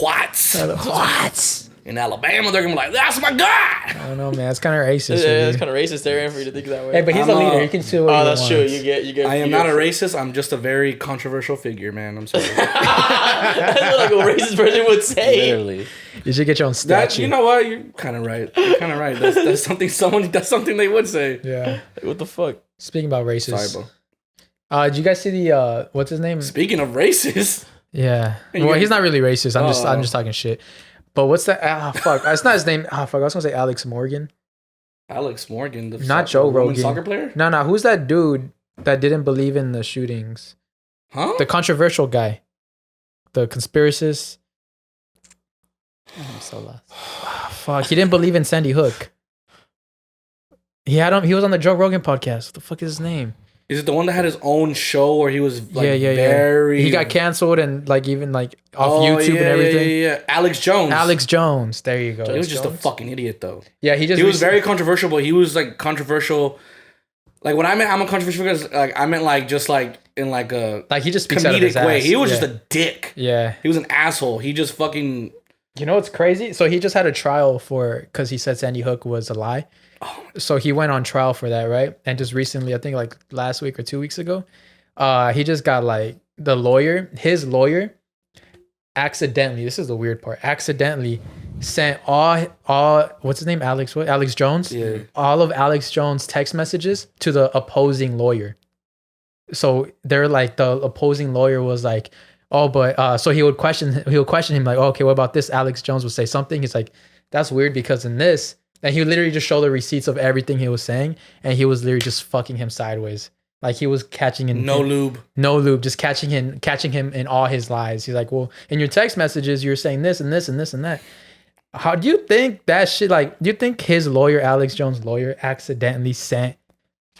whats.
Whats.
In Alabama, they're going to be like, that's my guy.
I don't know, man. It's kind of racist.
Yeah, it's kind of racist there for you to think that way.
Hey, but he's a leader. He can do what he wants.
That's true. You get.
I am not a racist. I'm just a very controversial figure, man. I'm sorry.
That's what like a racist person would say.
Literally.
You should get your own statue.
You know what? You're kind of right. That's something they would say.
Yeah.
Like, what the fuck?
Speaking about racist.
Sorry, bro.
Did you guys see the what's his name?
Speaking of racist.
Yeah. Well, he's not really racist. I'm just talking shit. But what's that? Fuck. It's not his name. Fuck. I was gonna say Alex Morgan.
Alex Morgan,
not Joe Rogan,
soccer player.
No, who's that dude that didn't believe in the shootings?
Huh?
The controversial guy, the conspiracist.
I'm so lost.
Fuck, he didn't believe in Sandy Hook. He was on the Joe Rogan podcast. What the fuck is his name?
Is it the one that had his own show where he was like
He got canceled and like even like off YouTube and everything.
Yeah. Alex Jones.
There you go.
He was just a fucking idiot though.
Yeah, he
was very controversial, but he was like controversial. Like when I meant I'm a controversial because like I meant like just like in like a
he just speaks out of his
way.
ass.
He was just a dick.
Yeah.
He was an asshole. He just fucking.
You know what's crazy? So he just had a trial because he said Sandy Hook was a lie. So he went on trial for that, right? And just recently, I think like last week or 2 weeks ago, he just got like his lawyer accidentally, this is the weird part, accidentally sent all what's his name? Alex Jones?
Yeah.
All of Alex Jones' text messages to the opposing lawyer. So they're like, the opposing lawyer was like, oh, but so he would question him like, oh, okay, what about this? Alex Jones would say something. He's like, that's weird because in this, and he would literally just show the receipts of everything he was saying, and he was literally just fucking him sideways. Like he was catching him.
No lube,
just catching him in all his lies. He's like, well, in your text messages, you're saying this and this and this and that. How do you think that shit? Like, do you think his lawyer, Alex Jones' lawyer, accidentally sent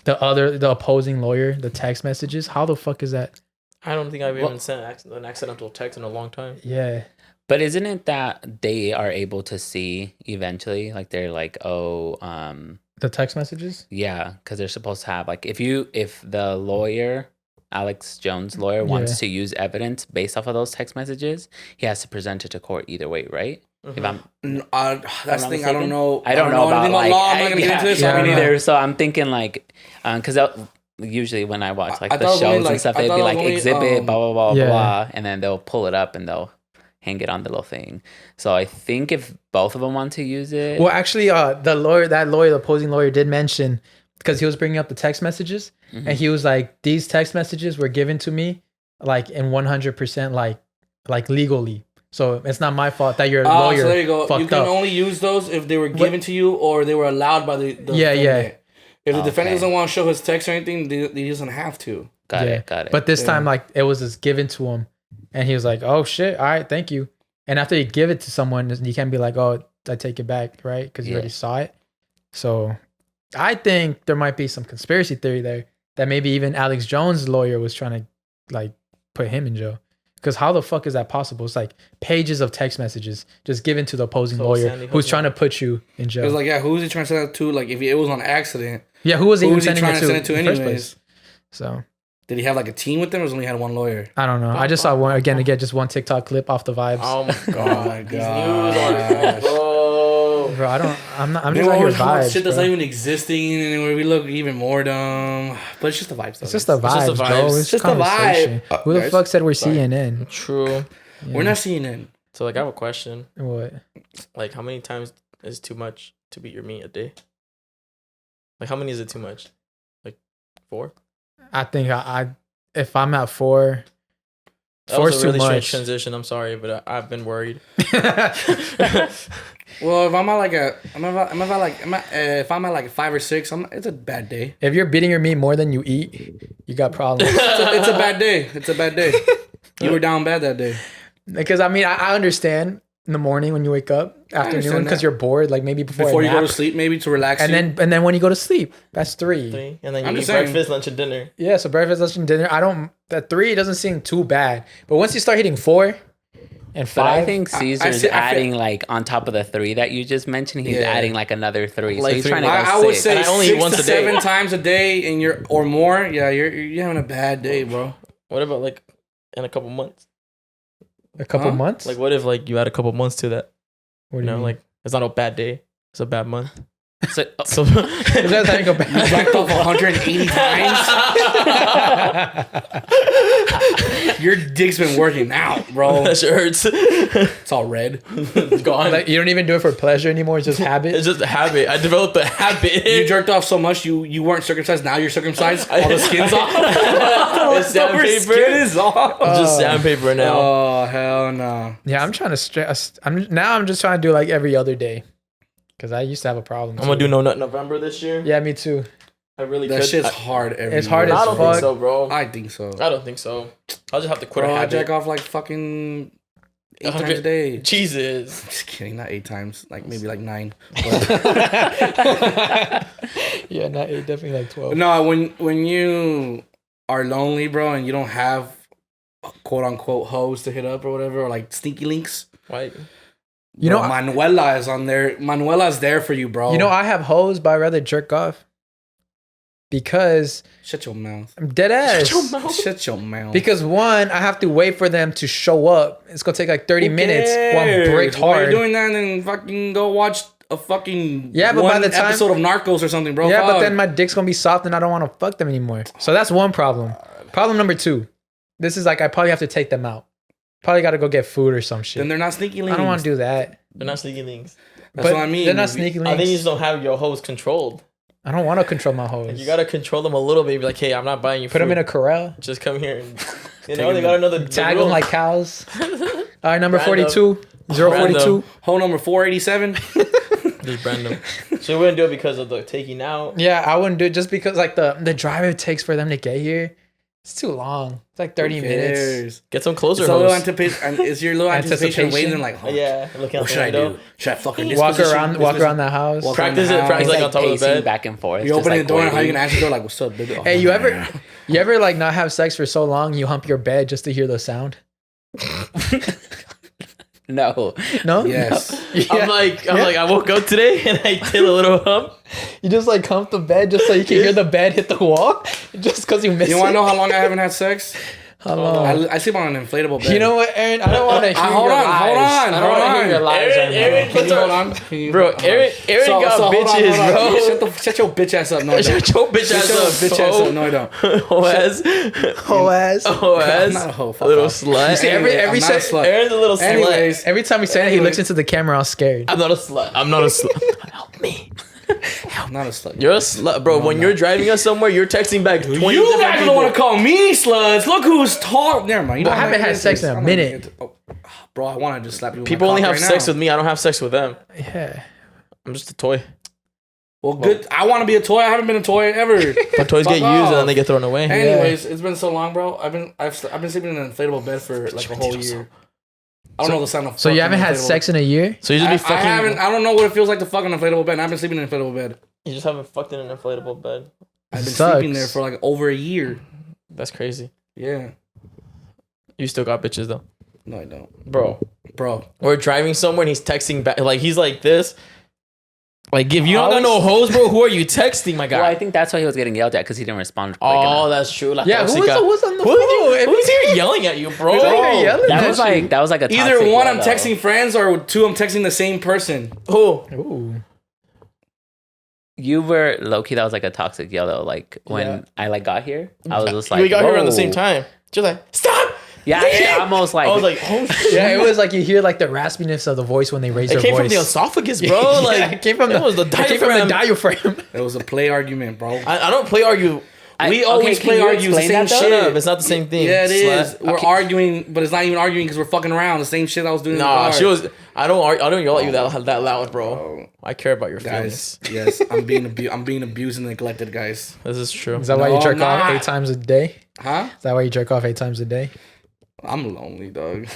the opposing lawyer the text messages? How the fuck is that?
I don't think I've even sent an accidental text in a long time.
Yeah.
But isn't it that they are able to see eventually? Like they're like,
the text messages?
Yeah, because they're supposed to have like if the lawyer, Alex Jones' lawyer, wants to use evidence based off of those text messages, he has to present it to court either way, right?
Mm-hmm.
If I'm
that's the thing. I don't know.
I don't know about
anything about law. I'm not gonna get into this.
Yeah, me neither. So I'm thinking like, because usually when I watch like the shows and stuff, they'd be like exhibit blah blah blah blah, and then they'll pull it up and they'll hang it on the little thing. So I think if both of them want to use it,
well, actually, the opposing lawyer, did mention, because he was bringing up the text messages, and he was like, these text messages were given to me like in 100% like legally. So it's not my fault that your lawyer. So there you go.
You can only use those if they were given to you or they were allowed by the defendant. If the defendant doesn't want to show his text or anything, he doesn't have to.
Got it.
But this time, like, it was just given to him. And he was like, oh, shit. All right, thank you. And after you give it to someone, you can't be like, oh, I take it back, right? Because you already saw it. So I think there might be some conspiracy theory there that maybe even Alex Jones' lawyer was trying to, like, put him in jail. Because how the fuck is that possible? It's like pages of text messages just given to the opposing lawyer who's trying to put you in jail.
It's like, yeah, who was he trying to send it to? Like, if it was on accident.
Yeah, who was he trying to send it to
in the first place?
So,
did he have like a team with them, or only had one lawyer?
I don't know. I just saw one again, just one TikTok clip off the vibes.
Oh my god, these news on
bro. I'm just out here vibes.
Shit that's not even existing, and where we look even more dumb. But it's just the vibes.
It's just the vibes, bro. It's
just the vibe.
Who the fuck said we're CNN?
True.
Yeah.
We're not CNN.
So like, I have a question.
What?
Like, how many times is too much to beat your meat a day? Like, how many is it too much? Like 4?
I think if I'm at 4,
that was a really strange transition. I'm sorry, but I've been worried.
Well, if I'm at like 5 or 6, it's a bad day.
If you're beating your meat more than you eat, you got problems.
It's a bad day. It's a bad day. You were down bad that day.
Because I mean, I understand in the morning when you wake up, afternoon because you're bored, like maybe before
you go to sleep, maybe to relax.
And then when you go to sleep, that's 3.
And then you eat breakfast, lunch, and dinner.
Yeah, so breakfast, lunch, and dinner. That 3 doesn't seem too bad, but once you start hitting 4 and 5,
but I think Cesar's adding like on top of the 3 that you just mentioned, he's adding like another 3.
Like
so he's trying to go
I would say
I only
6
once
to
a day.
7 times a day, or more. Yeah, you're having a bad day, bro.
What about like in a couple months?
A couple months?
Like, what if like you add a couple months to that?
What do you mean?
Like, it's not a bad day. It's a bad month.
So
that's how you go back.
You jacked off 180 times. Your dick's been working out, bro.
That shit hurts.
It's all red.
It's gone.
Like, you don't even do it for pleasure anymore. It's just habit.
It's just a habit. I developed a habit.
You jerked off so much you weren't circumcised. Now you're circumcised. All the skin's off.
It's sandpaper.
Skin is off.
Just sandpaper now.
Oh hell no.
Yeah, I'm trying to stress. I'm just trying to do like every other day. Because I used to have a problem.
I'm gonna do No Nut November this year.
Yeah, me too.
I really
that
could.
shit's hard every
It's hard
year.
as
I don't
fuck.
think so, bro.
I think so.
I don't think so. I'll just have to quit
Bro,
a
I
habit.
jack off like fucking 8 times
100
a day.
Jesus.
Just kidding, not 8 times. Like maybe like 9.
Yeah, not 8, definitely like 12.
No, when you are lonely, bro, and you don't have quote unquote hoes to hit up or whatever, or like sneaky links.
Right.
You know,
Manuela is on there. Manuela's there for you, bro.
You know, I have hoes, but I rather jerk off because
shut your mouth.
I'm dead ass.
Shut your mouth.
Because one, I have to wait for them to show up. It's gonna take like 30 minutes while I'm bricked
Why are
hard.
you doing that? And fucking go watch a fucking
but by the time
episode of Narcos or something, bro.
Yeah,
Fuck.
but then my dick's gonna be soft and I don't want to fuck them anymore. So that's one problem. Problem number 2. This is like I probably have to take them out. Probably got to go get food or some shit.
Then they're not sneaky links.
I don't want to do that.
They're not sneaky links.
That's what I mean.
They're not sneaky links.
I think you just don't have your hoes controlled.
I don't want to control my hoes.
You gotta control them a little bit. Be like, hey, I'm not buying you food.
Put them in a corral.
Just come here and they gotta know the
Tag them like cows. All right, number
Random.
42. 042.
Hole number 487.
Just random. So we wouldn't do it because of the taking out.
Yeah, I wouldn't do it just because like the drive it takes for them to get here. It's too long. It's like 30 minutes.
Get some closer.
So is your little anticipation waiting like,
yeah, looking out
what
the
should I
window.
do? Should I fucking
Walk around the house.
Practice it like on top of the bed.
Back and forth.
You open the door and how you gonna answer the door like, what's up, baby?
Hey, you ever like not have sex for so long you hump your bed just to hear the sound?
No.
Yes.
Yeah.
I'm like, I woke up today and I did a little hump.
You just like hump the bed just so you can hear the bed hit the wall, just because you miss it.
You wanna know how long I haven't had sex?
How long?
I sleep on an inflatable bed.
You know what, Aaron? I don't want to hear
hold
your
on,
lies.
hold on,
I don't want to hear your lies.
Aaron,
Can you hold on?
Bro, Aaron got bitches, bro.
Shut your bitch ass up. No, I don't.
Shut your bitch ass up.
Bitch ass up. No, I don't.
Hoe-ass.
I'm not a hoe. Fuck
Little
off.
slut.
See, every
I'm not a slut.
Aaron's a little slut.
Anyways,
Every time he said it, he looks into the camera all scared.
I'm not a slut. Help me.
I'm not a slut.
You're a slut, bro. When you're driving us somewhere, you're texting back 20
You
different
guys
people.
don't want to call me sluts. Look who's tall. Never mind. You
I haven't had sex in a minute.
Bro, I want to just slap you.
People only have sex with me. I don't have sex with them.
Yeah.
I'm just a toy.
Well, good. I want to be a toy. I haven't been a toy ever.
But toys get used and then they get thrown away.
Anyways, it's been so long, bro. I've been sleeping in an inflatable bed for like a whole year. I don't know the sound of.
So you haven't had sex in a year?
So you just be fucking.
I don't know what it feels like to fuck in an inflatable bed. And I've been sleeping in an inflatable bed.
You just haven't fucked in an inflatable bed.
I've been sleeping there for like over a year.
That's crazy.
Yeah.
You still got bitches though.
No, I don't.
Bro.
Bro.
We're driving somewhere and he's texting back. Like he's like this. Like if you don't got no hoes, bro, who are you texting, my guy?
Well, I think that's why he was getting yelled at because he didn't respond quick
Oh,
enough.
that's true. La
Yeah, who's
tóxica.
on the phone?
Who's here yelling at you, bro?
That was like a toxic
Either one,
yell,
I'm
though.
texting friends, or two, I'm texting the same person.
Who?
Ooh.
You were low key. That was like a toxic yell though. Like when I like got here, I was just like,
we got here around the
whoa.
same time. Just like stop.
Yeah, actually, almost like
I was like, oh shit.
Yeah, it was like you hear like the raspiness of the voice when they raise
It
their
came
voice.
from the esophagus, bro.
Yeah,
Like
it came from the diaphragm.
It was a play argument, bro.
I don't play argue.
We always play argue the same
Shut
shit.
up. It's not the same thing.
Yeah, it is.
Slut.
We're arguing, but it's not even arguing because we're fucking around. The same shit I was doing.
Nah,
in the
she
car.
was. I don't yell at you that loud, bro. I care about your feelings.
Guys, yes, I'm being abused and neglected, guys.
This is true.
Is that why you jerk off 8 times a day?
Huh?
Is that why you jerk off 8 times a day?
I'm lonely, dog.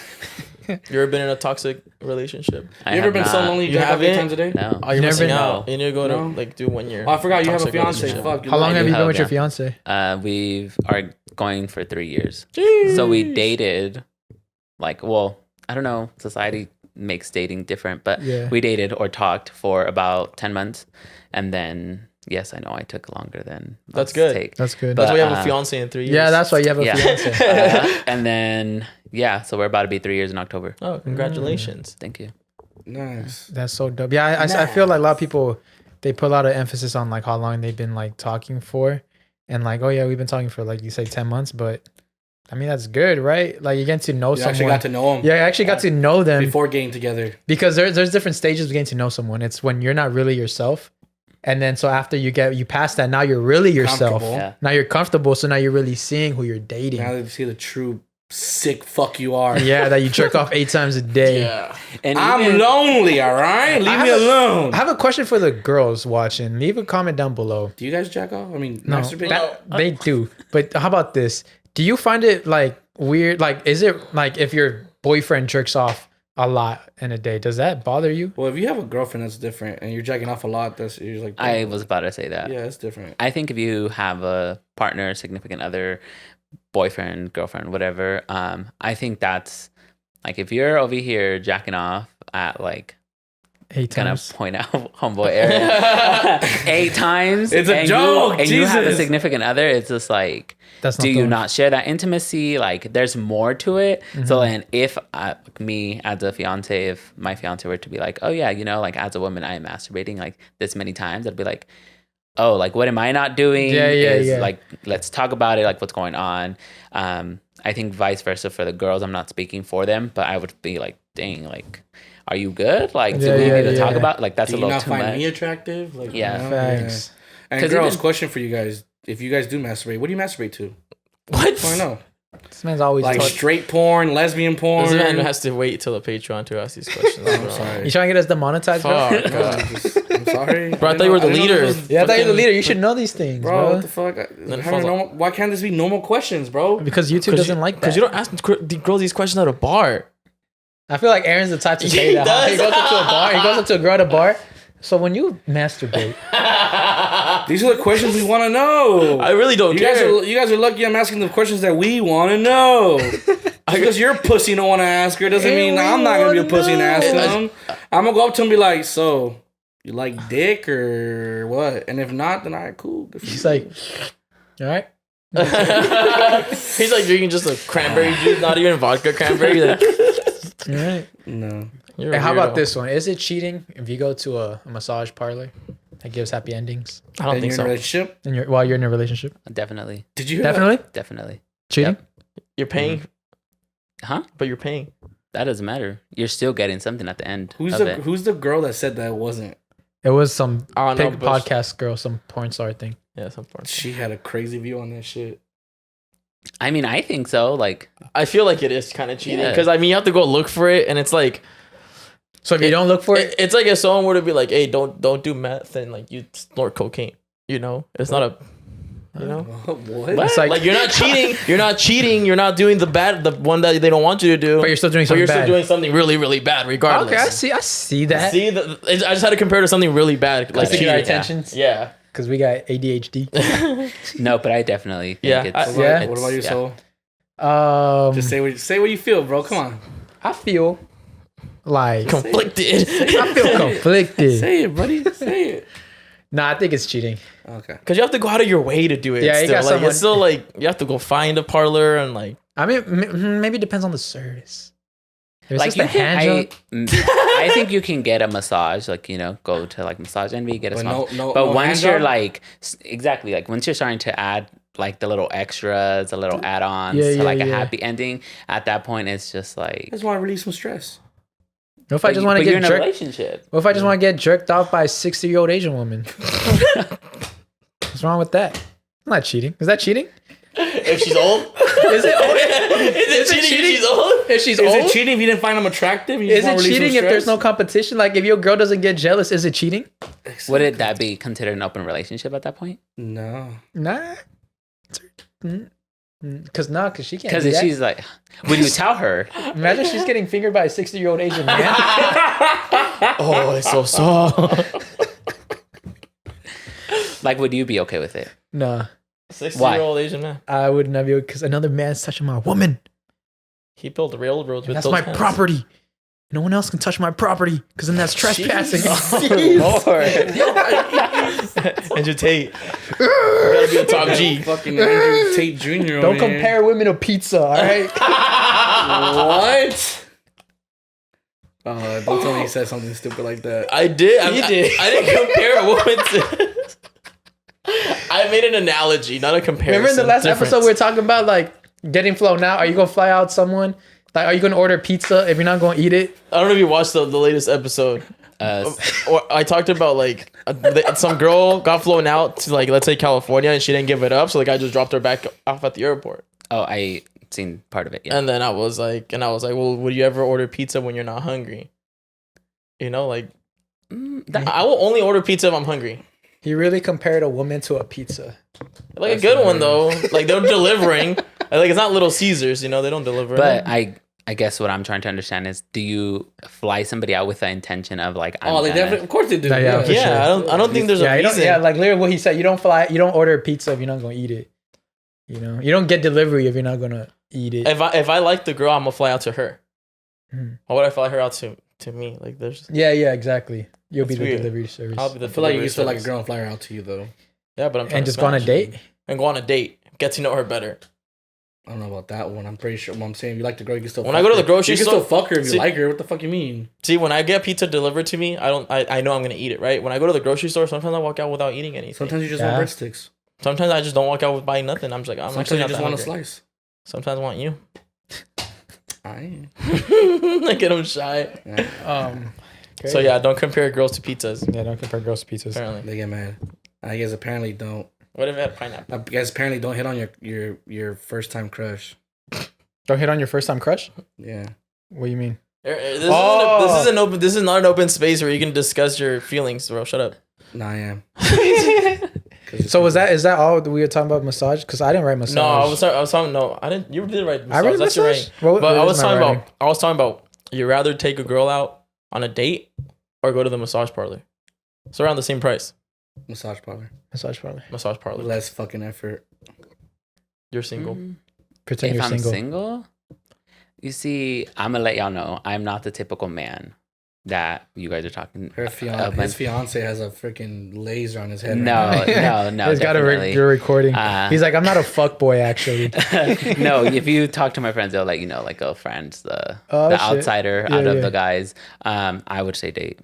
You ever been in a toxic relationship?
You ever been so lonely?
You
You have 8
haven't?
times a day?
No.
Oh, you're
Never
missing
been.
out. You need to go
No.
to like do 1 year.
Oh, I forgot you have a
toxic
fiance.
relationship.
Fuck.
How long
I
have
do
you been
have,
with your
yeah.
fiance?
We are going for 3 years.
Jeez.
So we dated, like, well, I don't know. Society makes dating different, but
Yeah.
we dated or talked for about 10 months, and then yes, I know I took longer than
That's
most
good.
Take.
That's good.
That's
But,
why you have a fiance in 3 years.
Yeah, that's why you have a
Yeah.
fiance.
And then so we're about to be 3 years in October.
Oh, congratulations.
Thank you.
Nice.
That's so dope. Yeah, I feel like a lot of people, they put a lot of emphasis on like how long they've been like talking for, and like, oh yeah, we've been talking for like you say 10 months, but I mean that's good, right? Like you get to know
You
someone.
actually got to know them.
Yeah, I actually got to know them
before getting together.
because there's different stages of getting to know someone. It's when you're not really yourself, and then so after you pass that, now you're really yourself.
Comfortable.
Yeah.
Now you're comfortable, so now you're really seeing who you're dating.
Now that you see the true sick fuck you are.
Yeah, that you jerk off 8 times a day.
Yeah.
And
I'm lonely, all right? Leave me alone.
I have a question for the girls watching. Leave a comment down below.
Do you guys jack off? I mean,
No,
masturbate?
they do. But how about this? Do you find it like weird? Like, is it like if your boyfriend jerks off a lot in a day, does that bother you?
Well, if you have a girlfriend, that's different. And you're jacking off a lot, that's you're like...
I was about to say that.
Yeah, it's different.
I think if you have a partner, significant other, boyfriend, girlfriend, whatever, I think that's like if you're over here jacking off at like
8 times.
Gonna point out homeboy area 8 times.
It's a joke.
And you have a significant other. It's just like,
That's
do you not share that intimacy? Like, there's more to it. So then, if me as a fiance, if my fiance were to be like, oh yeah, you know, like as a woman, I am masturbating like this many times, I'd be like, oh, like what am I not doing? Yeah. Like, let's talk about it. Like, what's going on? I think vice versa for the girls. I'm not speaking for them, but I would be like, dang, like, are you good? Like, do we need to talk about? Like, that's a little too much. Do you not find
me attractive? Like,
yeah.
Thanks.
Yeah. And girls, question for you guys: if you guys do masturbate, what do you masturbate to?
What?
I know.
This man's always
like straight porn, lesbian porn.
This man has to wait till the Patreon to ask these questions.
I'm sorry.
You trying to get us demonetized, bro?
I'm sorry.
Bro, I thought you were the leader.
Yeah, I thought you were the leader. You should know these things, bro.
What the fuck? Why can't this be normal questions, bro?
Because YouTube doesn't like that.
Because you don't ask girls these questions at a bar.
I feel like Aaron's the type to say that. He goes up to a bar. He goes up to a girl at a bar. So when you masturbate,
these are the questions we want to know.
I really don't care.
You guys are lucky I'm asking the questions that we want to know. Because your pussy don't want to ask her doesn't mean I'm not going to be a pussy and ask them. I'm going to go up to him and be like, so, you like dick or what? And if not, then all right, cool.
He's like, all right.
He's like drinking just a cranberry juice, not even vodka cranberry. Like,
all right.
No.
Hey, how about this one? Is it cheating if you go to a massage parlor that gives happy endings?
I don't think so. In a relationship?
While you're in a relationship?
Definitely.
Did you hear
Definitely?
that?
Definitely.
Cheating?
Yep.
You're paying.
Huh?
But you're paying.
That doesn't matter. You're still getting something at the end.
Who's the girl that said that it wasn't?
It was some podcast girl, some porn star thing.
Yeah, some porn star.
She had a crazy view on that shit.
I mean, I think so. Like,
I feel like it is kind of cheating because I mean, you have to go look for it, and it's like,
so if you don't look for it,
it's like if someone were to be like, "Hey, don't do meth," and like you snort cocaine. You know, it's not a, you know,
what?
It's like you're not cheating. You're not cheating. You're not doing the one that they don't want you to do.
But you're still doing something bad.
Still doing something really, really bad, regardless.
Okay, I see that.
I just had to compare to something really bad, like
cheating. Our attentions.
Yeah.
Because we got ADHD.
No, but I definitely think it's...
What about you, Soul? Just say what you feel, bro. Come on.
I feel like
conflicted.
I feel conflicted.
Say it, buddy. Say it.
Nah, I think it's cheating.
Okay.
Because you have to go out of your way to do it.
Yeah, you got someone.
It's still like you have to go find a parlor and like.
I mean, maybe it depends on the service.
Like I think you can get a massage, like, you know, go to like Massage Envy, get a massage. But once you're like, exactly, like once you're starting to add like the little extras, the little add-ons to like a happy ending, at that point it's just like.
I just want to release some stress.
What if I just want to get
in a relationship?
What if I just want to get jerked off by a 60-year-old Asian woman? What's wrong with that? I'm not cheating. Is that cheating?
If she's old?
Is it cheating if she's old? If she's old?
Is it cheating if you didn't find them attractive?
Is it cheating if there's no competition? Like if your girl doesn't get jealous, is it cheating?
Exactly. Would that be considered an open relationship at that point?
No.
Nah. Because she can't.
Because she's like, would you tell her?
Imagine she's getting fingered by a 60-year-old Asian man.
Oh, it's so soft.
Like, would you be okay with it?
Nah.
60-year-old Asian man.
I would not be because another man's touching my woman.
He built railroads with
that's my
hands.
property. No one else can touch my property because then that's trespassing.
Lord. Andrew Tate. You gotta be a top G.
Fucking Andrew Tate Jr.
Don't compare women to pizza, all right?
What? Don't tell me you said something stupid like that.
I did.
You did.
I didn't compare a woman to... I made an analogy, not a comparison.
Remember in the last episode we were talking about like getting flown out? Are you gonna fly out someone? Like, are you gonna order pizza if you're not gonna eat it?
I don't know if you watched the latest episode. I talked about like some girl got flown out to like, let's say California, and she didn't give it up, so the guy just dropped her back off at the airport.
Oh, seen part of it. Yeah.
And then I was like, well, would you ever order pizza when you're not hungry? You know, like I will only order pizza if I'm hungry.
He really compared a woman to a pizza.
Like that's a good one though. Like they're delivering. Like it's not Little Caesars, you know, they don't deliver.
But I guess what I'm trying to understand is, do you fly somebody out with the intention of like?
They definitely, of course they do.
Yeah,
sure. I don't think there's a reason.
Like literally what he said. You don't order pizza if you're not gonna eat it. You know, you don't get delivery if you're not gonna eat it.
If I like the girl, I'm gonna fly out to her. Why would I fly her out to me? Like there's.
Yeah, exactly. You'll
be
the delivery service.
I'll be the.
I feel like you used to like a girl and fly her out to you though.
Yeah, but I'm trying
and just go on a date.
And go on a date. Get to know her better.
I don't know about that one. I'm pretty sure. What I'm saying, if you like the girl, you can still.
When I go to the grocery store,
you can still fuck her if you like her. What the fuck you mean?
See, when I get pizza delivered to me, I know I'm gonna eat it, right? When I go to the grocery store, sometimes I walk out without eating anything.
Sometimes you just want breadsticks.
Sometimes I just don't walk out with buying nothing. I'm just like,
sometimes you just want a slice.
Sometimes I want you.
I
get them shy.
Yeah.
So yeah, don't compare girls to pizzas.
Yeah, don't compare girls to pizzas.
Apparently,
they get mad. I guess apparently don't.
What if it had pineapple?
I guess apparently don't hit on your first time crush.
Don't hit on your first time crush?
Yeah.
What do you mean?
This is not an open space where you can discuss your feelings, bro. Shut up.
No, I am.
So is that all we were talking about massage? Because I didn't write massage.
No, I was talking. No, I didn't. You did write massage.
I read
That's
massage.
But I was talking about. You rather take a girl out on a date or go to the massage parlor. It's around the same price.
Massage parlor. Less fucking effort.
You're single.
Pretend
if
you're
I'm
single.
single. You see, I'm gonna let y'all know I'm not the typical man that you guys are talking.
His fiance has a freaking laser on his head.
No.
He's got a recording. He's like, I'm not a fuck boy, actually.
No, if you talk to my friends, they'll let you know, like, friend's the outsider out of the guys. I would say date.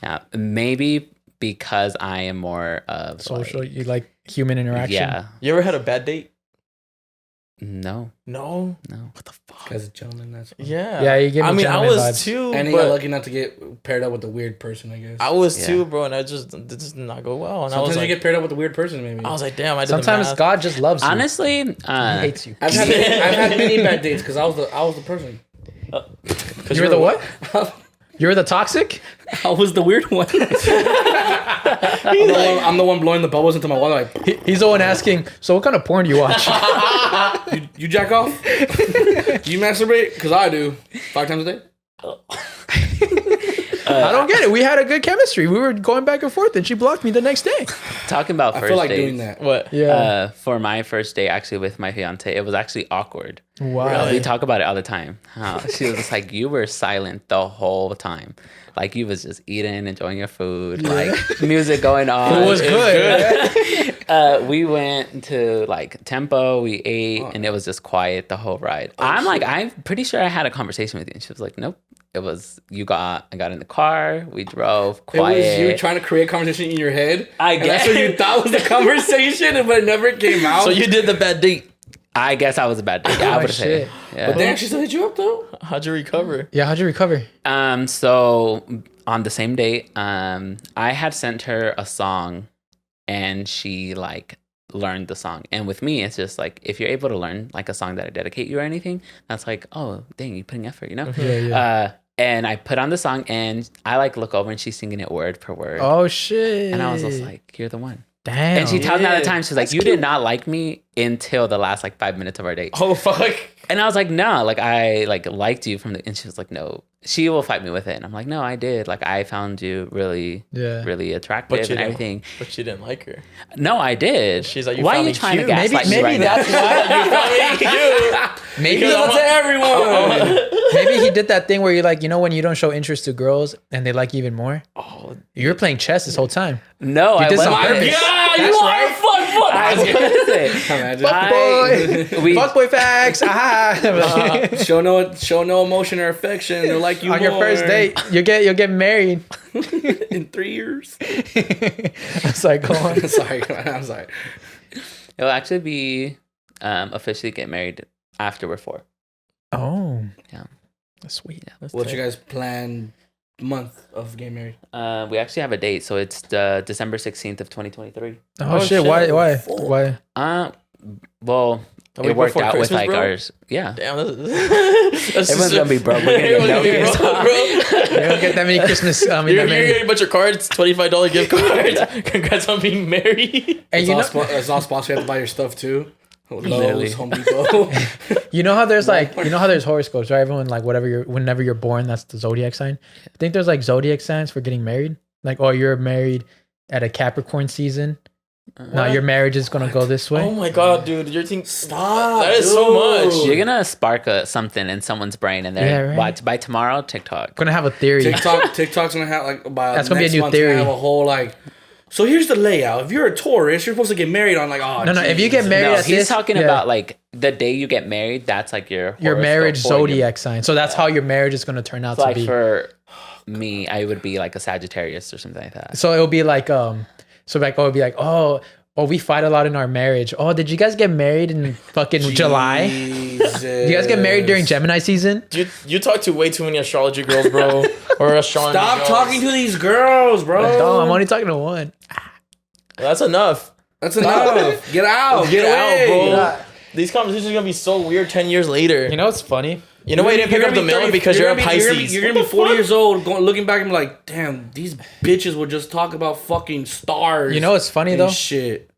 Yeah, maybe because I am more of
social. You like human interaction.
Yeah.
You ever had a bad date?
No.
What the fuck?
As a gentleman, that's fine.
Yeah. You give me
I was
vibes.
too,
and he got lucky not to get paired up with a weird person. I guess
I was too, bro, and this did not go well. And
sometimes
I was
you get paired up with a weird person. Maybe
I was like, damn.
Sometimes God just loves you.
Honestly,
he hates you.
I've had many bad dates because I was the person.
You were the what? You were the toxic?
I was the weird one. I'm the one blowing the bubbles into my water. Like,
he's the one asking, so what kind of porn do you watch?
you jack off? Do you masturbate? Because I do. 5 times a day.
I don't get it. We had a good chemistry. We were going back and forth, and she blocked me the next day.
Talking about first
I feel like
dates,
doing that.
What?
Yeah.
For my first date, actually with my fiance, it was actually awkward.
Wow.
Really?
We talk about it all the time. She was just like, you were silent the whole time. Like you was just eating, enjoying your food, like music going on.
It was good.
We went to like Tempo, we ate, and it was just quiet the whole ride. I'm pretty sure I had a conversation with you. And she was like, nope. It was I got in the car, we drove quiet.
It was you trying to create conversation in your head.
I guess.
That's what you thought was the conversation, but it never came out.
So you did the bad date.
I guess I was a bad date. Yeah, I would say. Yeah.
But then she still hit you up though.
How'd you recover?
Yeah, how'd you recover?
So on the same date, I had sent her a song and she like learned the song. And with me, it's just like, if you're able to learn like a song that I dedicate you or anything, that's like, oh, dang, you're putting effort, you know?
Yeah.
And I put on the song and I like look over and she's singing it word for word.
Oh, shit.
And I was just like, you're the one.
Damn.
And she tells me all the time, she's like, you did not like me until the last like 5 minutes of our date.
Oh, fuck.
And I was like, no, like I like liked you from the, and she was like, no, she will fight me with it. And I'm like, no, I did. Like I found you really, really attractive and everything.
But you didn't like her.
No, I did.
She's like,
why are you trying to gaslight me right now?
Maybe that's why. Maybe
that's to everyone.
Maybe he did that thing where you're like, you know, when you don't show interest to girls and they like you even more.
Oh,
you were playing chess this whole time.
No,
I
wasn't.
my
God, you are
fuck boy facts.
Show no emotion or affection. They're like you
on your first date. You'll get married
in 3 years.
It's like, go on.
I'm sorry.
It'll actually be officially get married after we're 4.
Oh,
yeah,
that's sweet.
Yeah,
What's your guys' planned month of getting married?
We actually have a date, so it's December 16th of 2023.
Oh shit! Why?
Well,
It worked out Christmas, with like bro? Ours. Yeah.
Damn,
that's everyone's gonna be broke. We're gonna get no
bro. You don't get that many Christmas.
You're getting a bunch of cards, $25 gift cards. Congrats on being married.
And it's all sponsored. You have to buy your stuff too. Lowe's, Home Depot.
You know how there's there's horoscopes, right? Everyone like whenever you're born, that's the zodiac sign. I think there's like zodiac signs for getting married. Like, oh, you're married at a Capricorn season. Now your marriage is gonna go this way.
Oh my god, dude! You're thinking.
Stop.
That is so much.
You're gonna spark something in someone's brain, and they're by tomorrow, TikTok.
Gonna have a theory.
TikTok's gonna have like by
that's gonna be a new theory.
Have a whole like. So here's the layout. If you're a Taurus, you're supposed to get married on like
no. If you get married,
he's talking about like the day you get married. That's like your
marriage zodiac sign. So that's how your marriage is gonna turn out to be.
For me, I would be like a Sagittarius or something like that.
So it'll be like we fight a lot in our marriage. Oh, did you guys get married in fucking July? Did you guys get married during Gemini season?
You talk to way too many astrology girls, bro. Or astrology
Stop
girls.
Talking to these girls, bro.
No, I'm only talking to one.
That's enough.
Get out. Get out,
bro. Yeah. These conversations are gonna be so weird 10 years later.
You know what's funny?
You know why you didn't pick up the mail? Because you're a Pisces.
You're gonna be 40 years old, looking back and be like, damn, these bitches would just talk about fucking stars.
You know what's funny though?
Shit.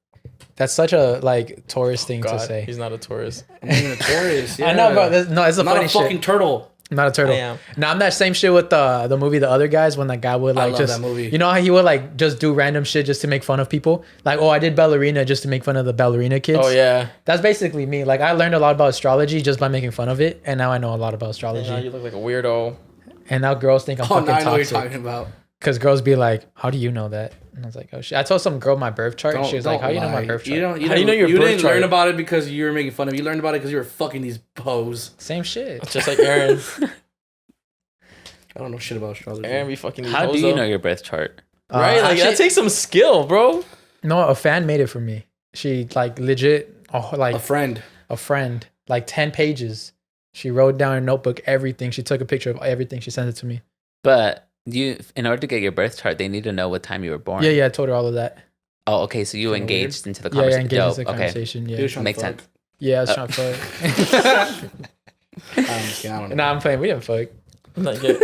That's such a like Taurus thing to say.
He's not a Taurus.
I'm even a Taurus. Yeah.
I know, bro. It's a funny shit.
Not a fucking turtle.
I'm not a turtle.
I am.
Now I'm that same shit with the movie The Other Guys when that guy would like
that movie.
You know how he would like just do random shit just to make fun of people? Like, oh, I did ballerina just to make fun of the ballerina kids.
Oh yeah.
That's basically me. Like I learned a lot about astrology just by making fun of it, and now I know a lot about astrology.
And now you look like a weirdo.
And now girls think I'm fucking toxic. I know what you're
talking about.
Because girls be like, how do you know that? And I was like, oh shit. I told some girl my birth chart and she was like, how do you know my birth chart?
How do you know your birth chart? You didn't learn about it because you were making fun of it. You learned about it because you were fucking these hoes.
Same shit.
Just like Aaron.
I don't know shit about astrology.
Aaron be fucking these
How
hoes
do you know your birth chart?
Right? Like that takes some skill, bro.
No, a fan made it for me. She like legit, like
a friend,
like 10 pages. She wrote down in a notebook everything. She took a picture of everything. She sent it to me.
But in order to get your birth chart, they need to know what time you were born.
Yeah, I told her all of that.
Oh, okay. So you engaged into the conversation.
Yeah, engaged into the conversation.
Okay.
Yeah,
makes sense.
Yeah, I was trying to fuck. I don't know. I'm playing. We didn't fuck.
Not yet.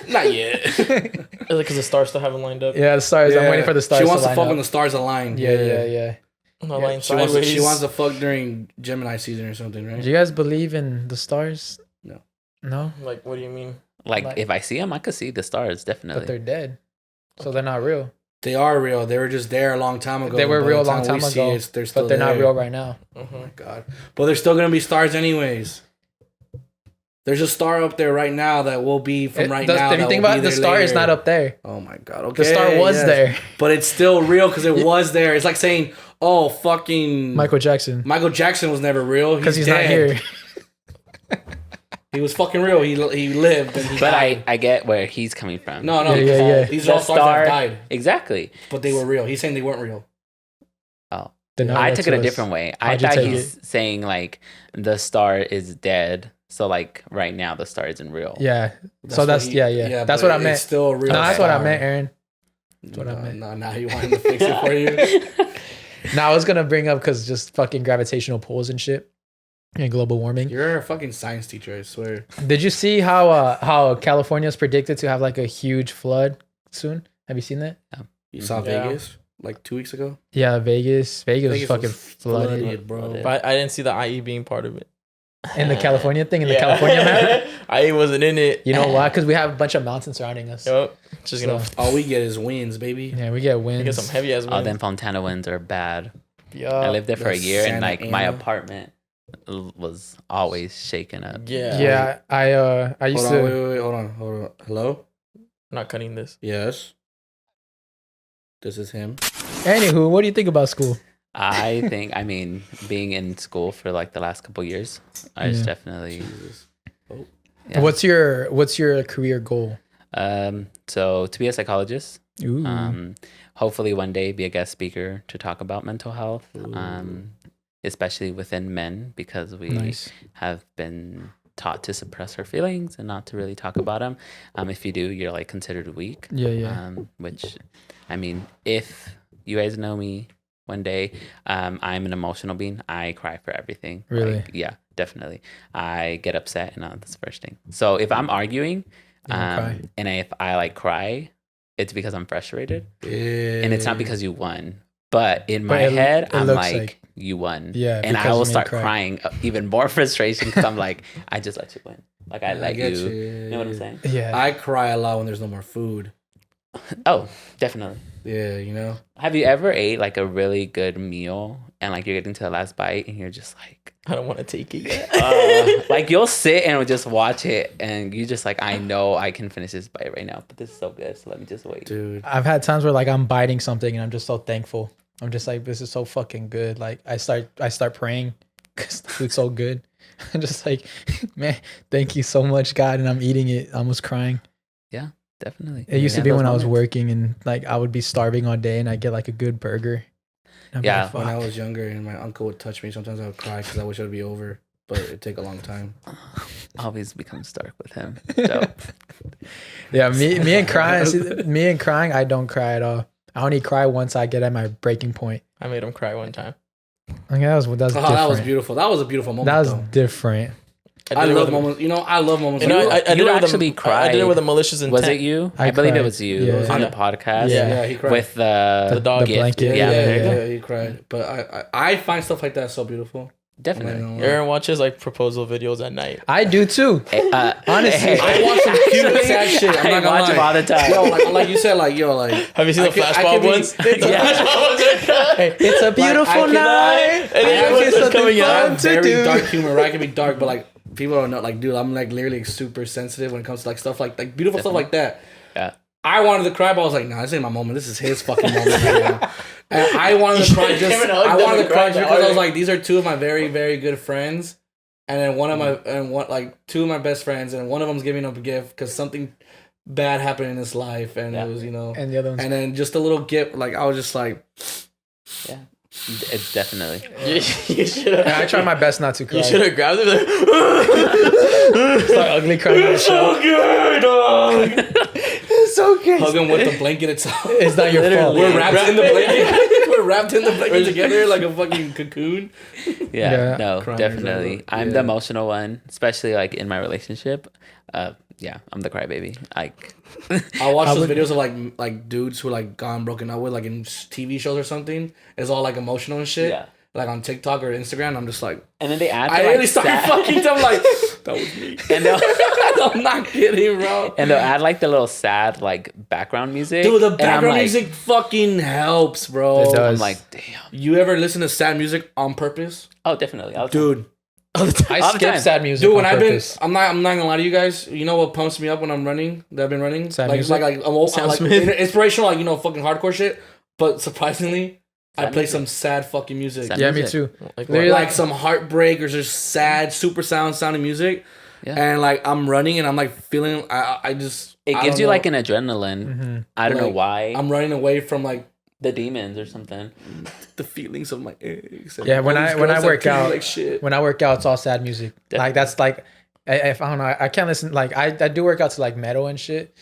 Not yet.
Is it because the stars still haven't lined up?
Yeah, the stars. Yeah. I'm waiting for the stars.
She wants to fuck when the stars align.
Yeah.
She wants to fuck during Gemini season or something, right?
Do you guys believe in the stars? No.
Like, what do you mean?
Like if I see them, I could see the stars definitely.
But they're dead, so they're not real.
They are real. They were just there a long time ago.
They were real a long time ago. But they're not real right now.
Oh my god! But they're still gonna be stars anyways. There's a star up there right now that will be from right now.
If you think about it, the star is not up there.
Oh my god! Okay,
the star was there,
but it's still real because it was there. It's like saying, "Oh, fucking
Michael Jackson."
Michael Jackson was never real
because he's not here.
He was fucking real. He lived. And
but I get where he's coming from.
No.
Yeah.
These are all stars that died.
Exactly.
But they were real. He's saying they weren't real.
Oh. I took it a different way. I thought he's saying like the star is dead. So like right now the star isn't real.
Yeah. So that's yeah. That's what I meant.
It's still real.
No, that's what I meant, Aaron. That's what I meant.
No, now you want him to fix it for you.
Now I was gonna bring up because just fucking gravitational pulls and shit. And global warming.
You're a fucking science teacher, I swear.
Did you see how California is predicted to have like a huge flood soon? Have you seen that?
No. You saw Vegas like 2 weeks ago?
Yeah, Vegas was fucking flooded,
bro.
But I didn't see the IE being part of it.
In the California thing, in the California map?
IE wasn't in it.
You know why? Because we have a bunch of mountains surrounding us.
Yep. Just
all we get is winds, baby.
Yeah, we get winds.
We get some heavy ass winds.
Oh, them Fontana winds are bad.
Yeah.
I lived there for a year and like my apartment was always shaking up.
Yeah. I used to.
Wait, hold on. Hello?
I'm not cutting this.
Yes. This is him.
Anywho, what do you think about school?
I mean, being in school for like the last couple years, I was definitely.
Yeah. What's your career goal?
So to be a psychologist.
Ooh.
Hopefully one day be a guest speaker to talk about mental health. Especially within men, because we have been taught to suppress our feelings and not to really talk about them. If you do, you're like considered weak.
Yeah.
Which, I mean, if you guys know me, one day. I'm an emotional being. I cry for everything.
Really?
Like, yeah, definitely. I get upset, and that's the first thing. So if I'm arguing, and if I like cry, it's because I'm frustrated, and it's not because you won. But in my head, I'm like, you won.
Yeah.
And I will start crying even more frustration because I'm like, I just let you win. Like, I let you. You know what I'm saying?
Yeah. I cry a lot when there's no more food.
Oh, definitely.
Yeah, you know?
Have you ever ate like a really good meal and like you're getting to the last bite and you're just like,
I don't want to take it yet.
like you'll sit and just watch it and you just like, I know I can finish this bite right now, but this is so good. So let me just wait.
Dude.
I've had times where like I'm biting something and I'm just so thankful. I'm just like, this is so fucking good. Like I start praying because the food's so good. I'm just like, man, thank you so much, God. And I'm eating it, almost crying.
Yeah, definitely.
It used to be when I was working and like I would be starving all day and I get like a good burger.
Yeah.
Like, when I was younger and my uncle would touch me, sometimes I would cry because I wish it would be over, but it'd take a long time.
Always becomes dark with him. So.
Yeah, me and crying, I don't cry at all. I only cry once I get at my breaking point.
I made him cry one time.
Okay, that was different.
That was beautiful. That was a beautiful moment.
That was different.
I love moments. You know, I love moments.
You know, I did
actually cried.
I did it with a malicious intent.
Was it you? I believe it was you.
Yeah.
It was on the podcast.
Yeah, he cried.
With the
dog
the
gift.
blanket.
Yeah, he cried. But I find stuff like that so beautiful.
Definitely.
Aaron watches like proposal videos at night.
I do too. Honestly,
I watch some cute sad shit. I'm not gonna
watch
lie.
them all the time.
Yo, like you said, like
have you seen the flashbulb ones?
It's a beautiful night.
And it's something
coming out.
to
Very
do.
dark humor. Right? I can be dark, but like people don't know. Like, dude, I'm like literally super sensitive when it comes to like stuff like beautiful stuff like that.
Yeah.
I wanted to cry, but I was like, nah, this ain't my moment. This is his fucking moment right now. And I wanted to cry because I was like, these are two of my very, very good friends. And then two of my best friends, and one of them's giving up a gift because something bad happened in his life, and it was,
and the other one's...
and then just a little gift. Like I was just like,
yeah, it's definitely.
You should have.
I try my best not to cry.
You should have grabbed him. Like,
it's like ugly crying on the show.
So good, dog. It's so good.
Hug him with the blanket itself.
It's not your fault.
We're wrapped in the blanket. We're wrapped in the blanket together like a fucking cocoon.
Yeah. No,
Crying
definitely. I'm the emotional one, especially like in my relationship. Yeah, I'm the crybaby. Like,
I watch those videos of like dudes who like gone broken up with, like in TV shows or something. It's all like emotional and shit.
Yeah.
Like on TikTok or Instagram, I'm just like,
and then they add.
I really started fucking. I'm like, that was me.
And
I'm not kidding, bro.
And they'll add like the little sad like background music.
Dude, the background music fucking helps, bro.
It does.
I'm like, damn.
You ever listen to sad music on purpose?
Oh, definitely.
Dude.
I skip sad music.
Dude, when
on purpose.
I'm not gonna lie to you guys. You know what pumps me up when I'm running? That I've been running.
Sad
like
music?
like inspirational, like fucking hardcore shit. But surprisingly, I play some sad fucking music.
Sad
Yeah,
music.
me too.
Like some heartbreak or just sad, super sounding music.
Yeah.
And like I'm running and I'm like feeling.
It gives you like an adrenaline.
Mm-hmm.
I don't know why.
I'm running away from like
the demons or something.
The feelings of my ex.
Yeah, when I work out,
like shit.
when I work out, it's all sad music.
Definitely.
Like that's like, if I don't know, I can't listen. Like I do work out to like metal and shit,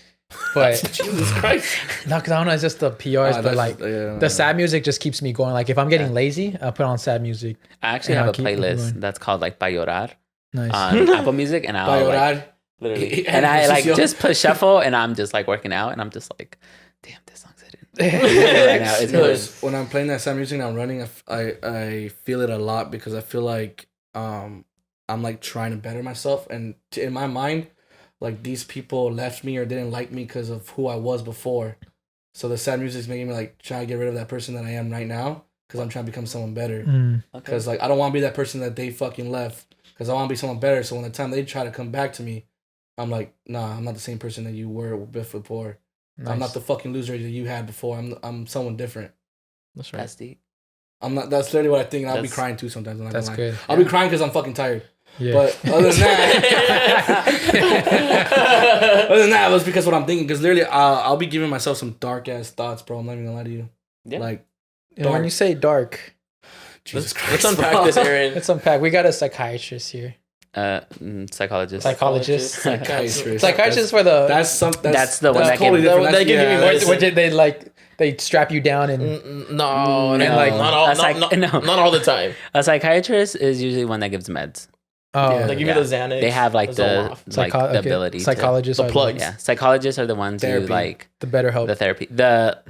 but
Jesus Christ.
no, because I don't know, it's just the PRs. But like the sad music just keeps me going. Like if I'm getting lazy, I'll put on sad music.
I actually have a playlist that's called like Pa Llorar
Nice.
on Apple Music, and I'll like, literally, and I like just push shuffle, and I'm just like working out, and I'm just like, damn, this song's hitting. Right now, it's
when I'm playing that sad music and I'm running, I feel it a lot because I feel like I'm like trying to better myself, and in my mind, like these people left me or didn't like me because of who I was before. So the sad music is making me like try to get rid of that person that I am right now because I'm trying to become someone better. Because like I don't want to be that person that they fucking left. Because I want to be someone better. So when the time they try to come back to me, I'm like, nah, I'm not the same person that you were before. Nice. I'm not the fucking loser that you had before. I'm someone different.
That's right.
That's deep.
I'm not. That's literally what I think. And I'll be crying too sometimes.
That's good.
I'll be crying because I'm fucking tired.
Yeah.
But other than that, it was because what I'm thinking. Because literally, I'll be giving myself some dark ass thoughts, bro. I'm not even gonna lie to you.
Yeah.
Like,
when you say dark,
Jesus Christ,
let's unpack this, Aaron.
Let's unpack. We got a psychiatrist here.
Psychologist.
Psychiatrist
for the.
That's the one that
totally
can
different.
What did they like? They strap you down and
no,
and like
not all the time.
A psychiatrist is usually one that gives meds.
Oh,
they give you the Xanax.
They have like the ability.
Psychologists,
the plugs.
Yeah, psychologists are the ones who like
the better help.
The therapy. The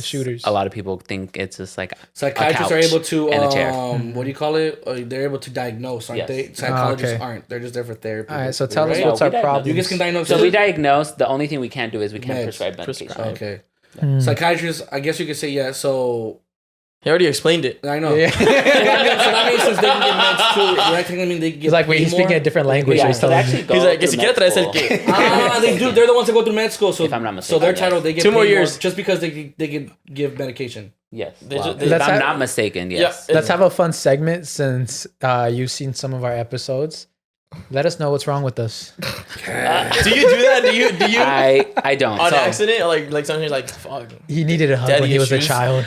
shooters.
A lot of people think it's just like
psychiatrists are able to
and a chair.
What do you call it? They're able to diagnose, aren't they? Psychologists aren't. They're just there for therapy.
All right, so tell us what's our problem.
You guys can diagnose.
So we diagnose. The only thing we can't do is we can't prescribe medication.
Okay. Psychiatrists, I guess you could say so.
He already explained it.
I know. Yeah. so that means since they can get meds too, I mean they get.
It's like he's speaking a different language.
Yeah, so he's like,
"Que si quieres traes el qué?"
They do. They're the ones that go through med school. So
if I'm not mistaken,
so their title they get
2 more years
just because they can give medication.
Yes.
If
I'm not mistaken, yes.
Let's have a fun segment since you've seen some of our episodes. Let us know what's wrong with us.
Do you do that? Do you?
I don't.
On accident? Or like sometimes like fuck.
He needed a hug when he was a child.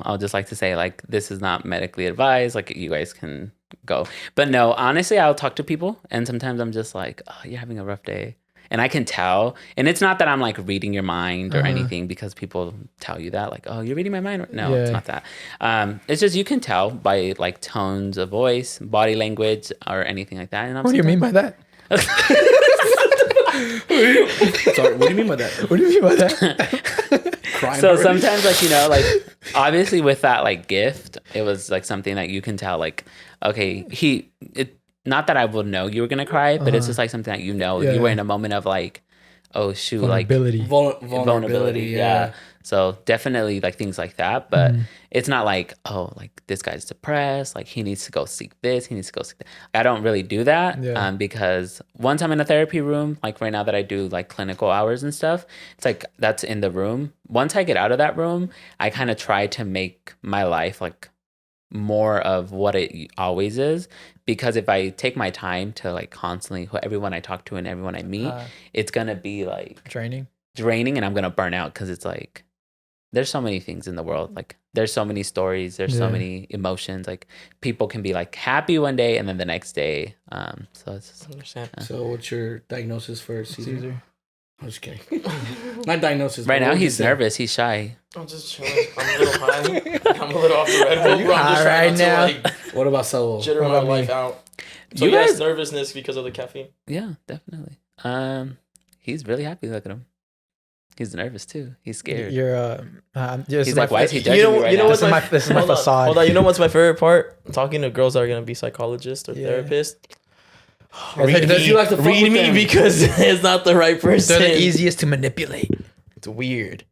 I'll just like to say like this is not medically advised. Like you guys can go. But no, honestly, I'll talk to people and sometimes I'm just like, oh, you're having a rough day. And I can tell, and it's not that I'm like reading your mind or anything because people tell you that like, oh, you're reading my mind. No, it's not that. It's just you can tell by like tones of voice, body language, or anything like that. And
what do you mean by that?
Sorry, what do you mean by that?
What do you mean by that?
So sometimes like obviously with that like gift, it was like something that you can tell like, okay, not that I will know you were gonna cry, but it's just like something that you were in a moment of like, oh shoot,
vulnerability.
like vulnerability, yeah. So definitely like things like that, but it's not like, oh, like this guy's depressed, like he needs to go seek this, he needs to go seek that. I don't really do that because once I'm in a therapy room, like right now that I do like clinical hours and stuff, it's like that's in the room. Once I get out of that room, I kind of try to make my life like more of what it always is, because if I take my time to like constantly everyone I talk to and everyone I meet, it's gonna be like draining and I'm gonna burn out because it's like there's so many things in the world, like there's so many stories, there's so many emotions, like people can be like happy one day and then the next day so it's
So what's your diagnosis for Cesar? I'm just kidding. Not diagnosis.
Right now he's nervous. He's shy.
I'm just chilling. I'm a little high. I'm a little off the Red Bull.
I'm just right now.
What about Saul?
Jitter my life out. So you guys nervousness because of the caffeine?
Yeah, definitely. He's really happy. Look at him. He's nervous too. He's scared.
He's
like, why is he judging me right now?
This is my facade.
Hold on. You know what's my favorite part? Talking to girls that are gonna be psychologists or therapists. Read me because it's not the right person.
They're the easiest to manipulate.
It's weird.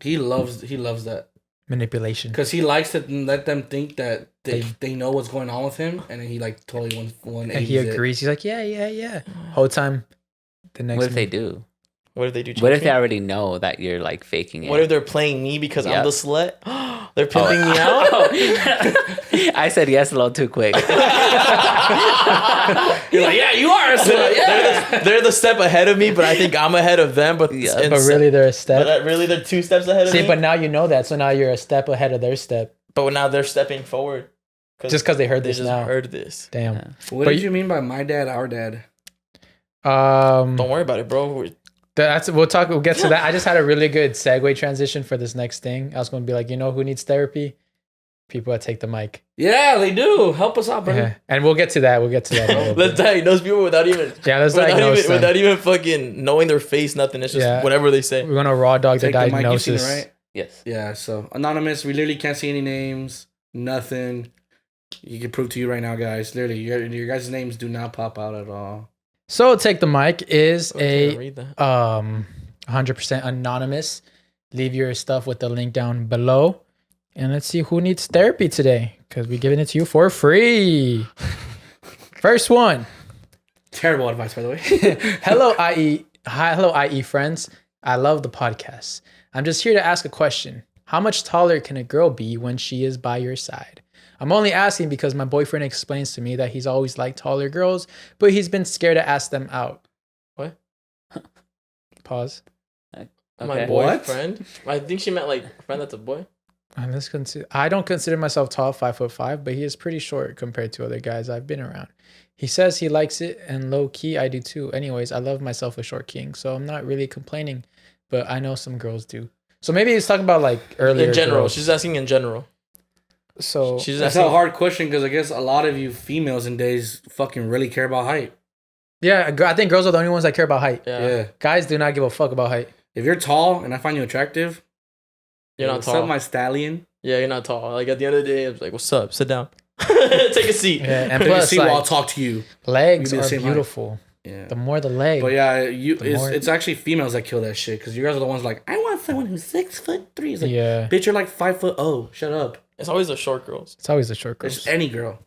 He loves that
manipulation
because he likes to let them think that they know what's going on with him, and then he like totally one. And he
agrees. He's like, yeah. Whole time, the next.
What if they do?
What if they do?
What if they already know that you're like faking it?
What if they're playing me because I'm the slut? They're pimping me out.
I said yes a little too quick.
You're like, yeah, you are a slut. Yeah.
They're the step ahead of me, but I think I'm ahead of them. But
really, they're a step.
But really, they're 2 steps ahead of me.
See, but now you know that, so now you're a step ahead of their step.
But now they're stepping forward.
Just because they heard this now.
Heard this.
Damn.
Yeah. What did you mean by my dad, our dad?
Don't worry about it, bro.
We'll get to that. I just had a really good segue transition for this next thing. I was going to be like, who needs therapy? People that take the mic.
Yeah, they do. Help us out, brother.
Yeah. And we'll get to that.
Let's diagnose people without even.
Yeah, let's diagnose them.
Without even fucking knowing their face, nothing. It's just whatever they say.
We're going to raw dog the diagnosis.
Mic, right?
Yes.
Yeah, so anonymous. We literally can't see any names. Nothing. You can prove to you right now, guys. Literally, your guys' names do not pop out at all.
So Take the Mic is 100% anonymous. Leave your stuff with the link down below. And let's see who needs therapy today, because we're giving it to you for free. First one.
Terrible advice, by the way.
Hello, I.E. Hello, I.E. Friends. I love the podcast. I'm just here to ask a question. How much taller can a girl be when she is by your side? I'm only asking because my boyfriend explains to me that he's always liked taller girls, but he's been scared to ask them out.
What?
Pause.
Okay. My boyfriend? I think she meant like a friend that's a boy.
I don't consider myself tall, 5'5", but he is pretty short compared to other guys I've been around. He says he likes it, and low key, I do too. Anyways, I love myself a short king, so I'm not really complaining, but I know some girls do. So maybe he's talking about like earlier.
In general,
girls.
she's asking in general.
So
that's a hard question because I guess a lot of you females in days fucking really care about height.
Yeah, I think girls are the only ones that care about height.
Yeah.
Guys do not give a fuck about height.
If you're tall and I find you attractive,
you're not tall.
What's up, my stallion?
Yeah, you're not tall. Like at the end of the day, it's like, what's up? Sit down. Take a seat.
Yeah, and plus,
like, while I'll talk to you.
Legs are beautiful. Height. Yeah. The more the leg.
But yeah, it's actually females that kill that shit because you guys are the ones like, I want someone who's 6'3". It's like, bitch, you're like 5'0". Oh, shut up.
It's always the short girls.
It's always the short girls.
It's any girl.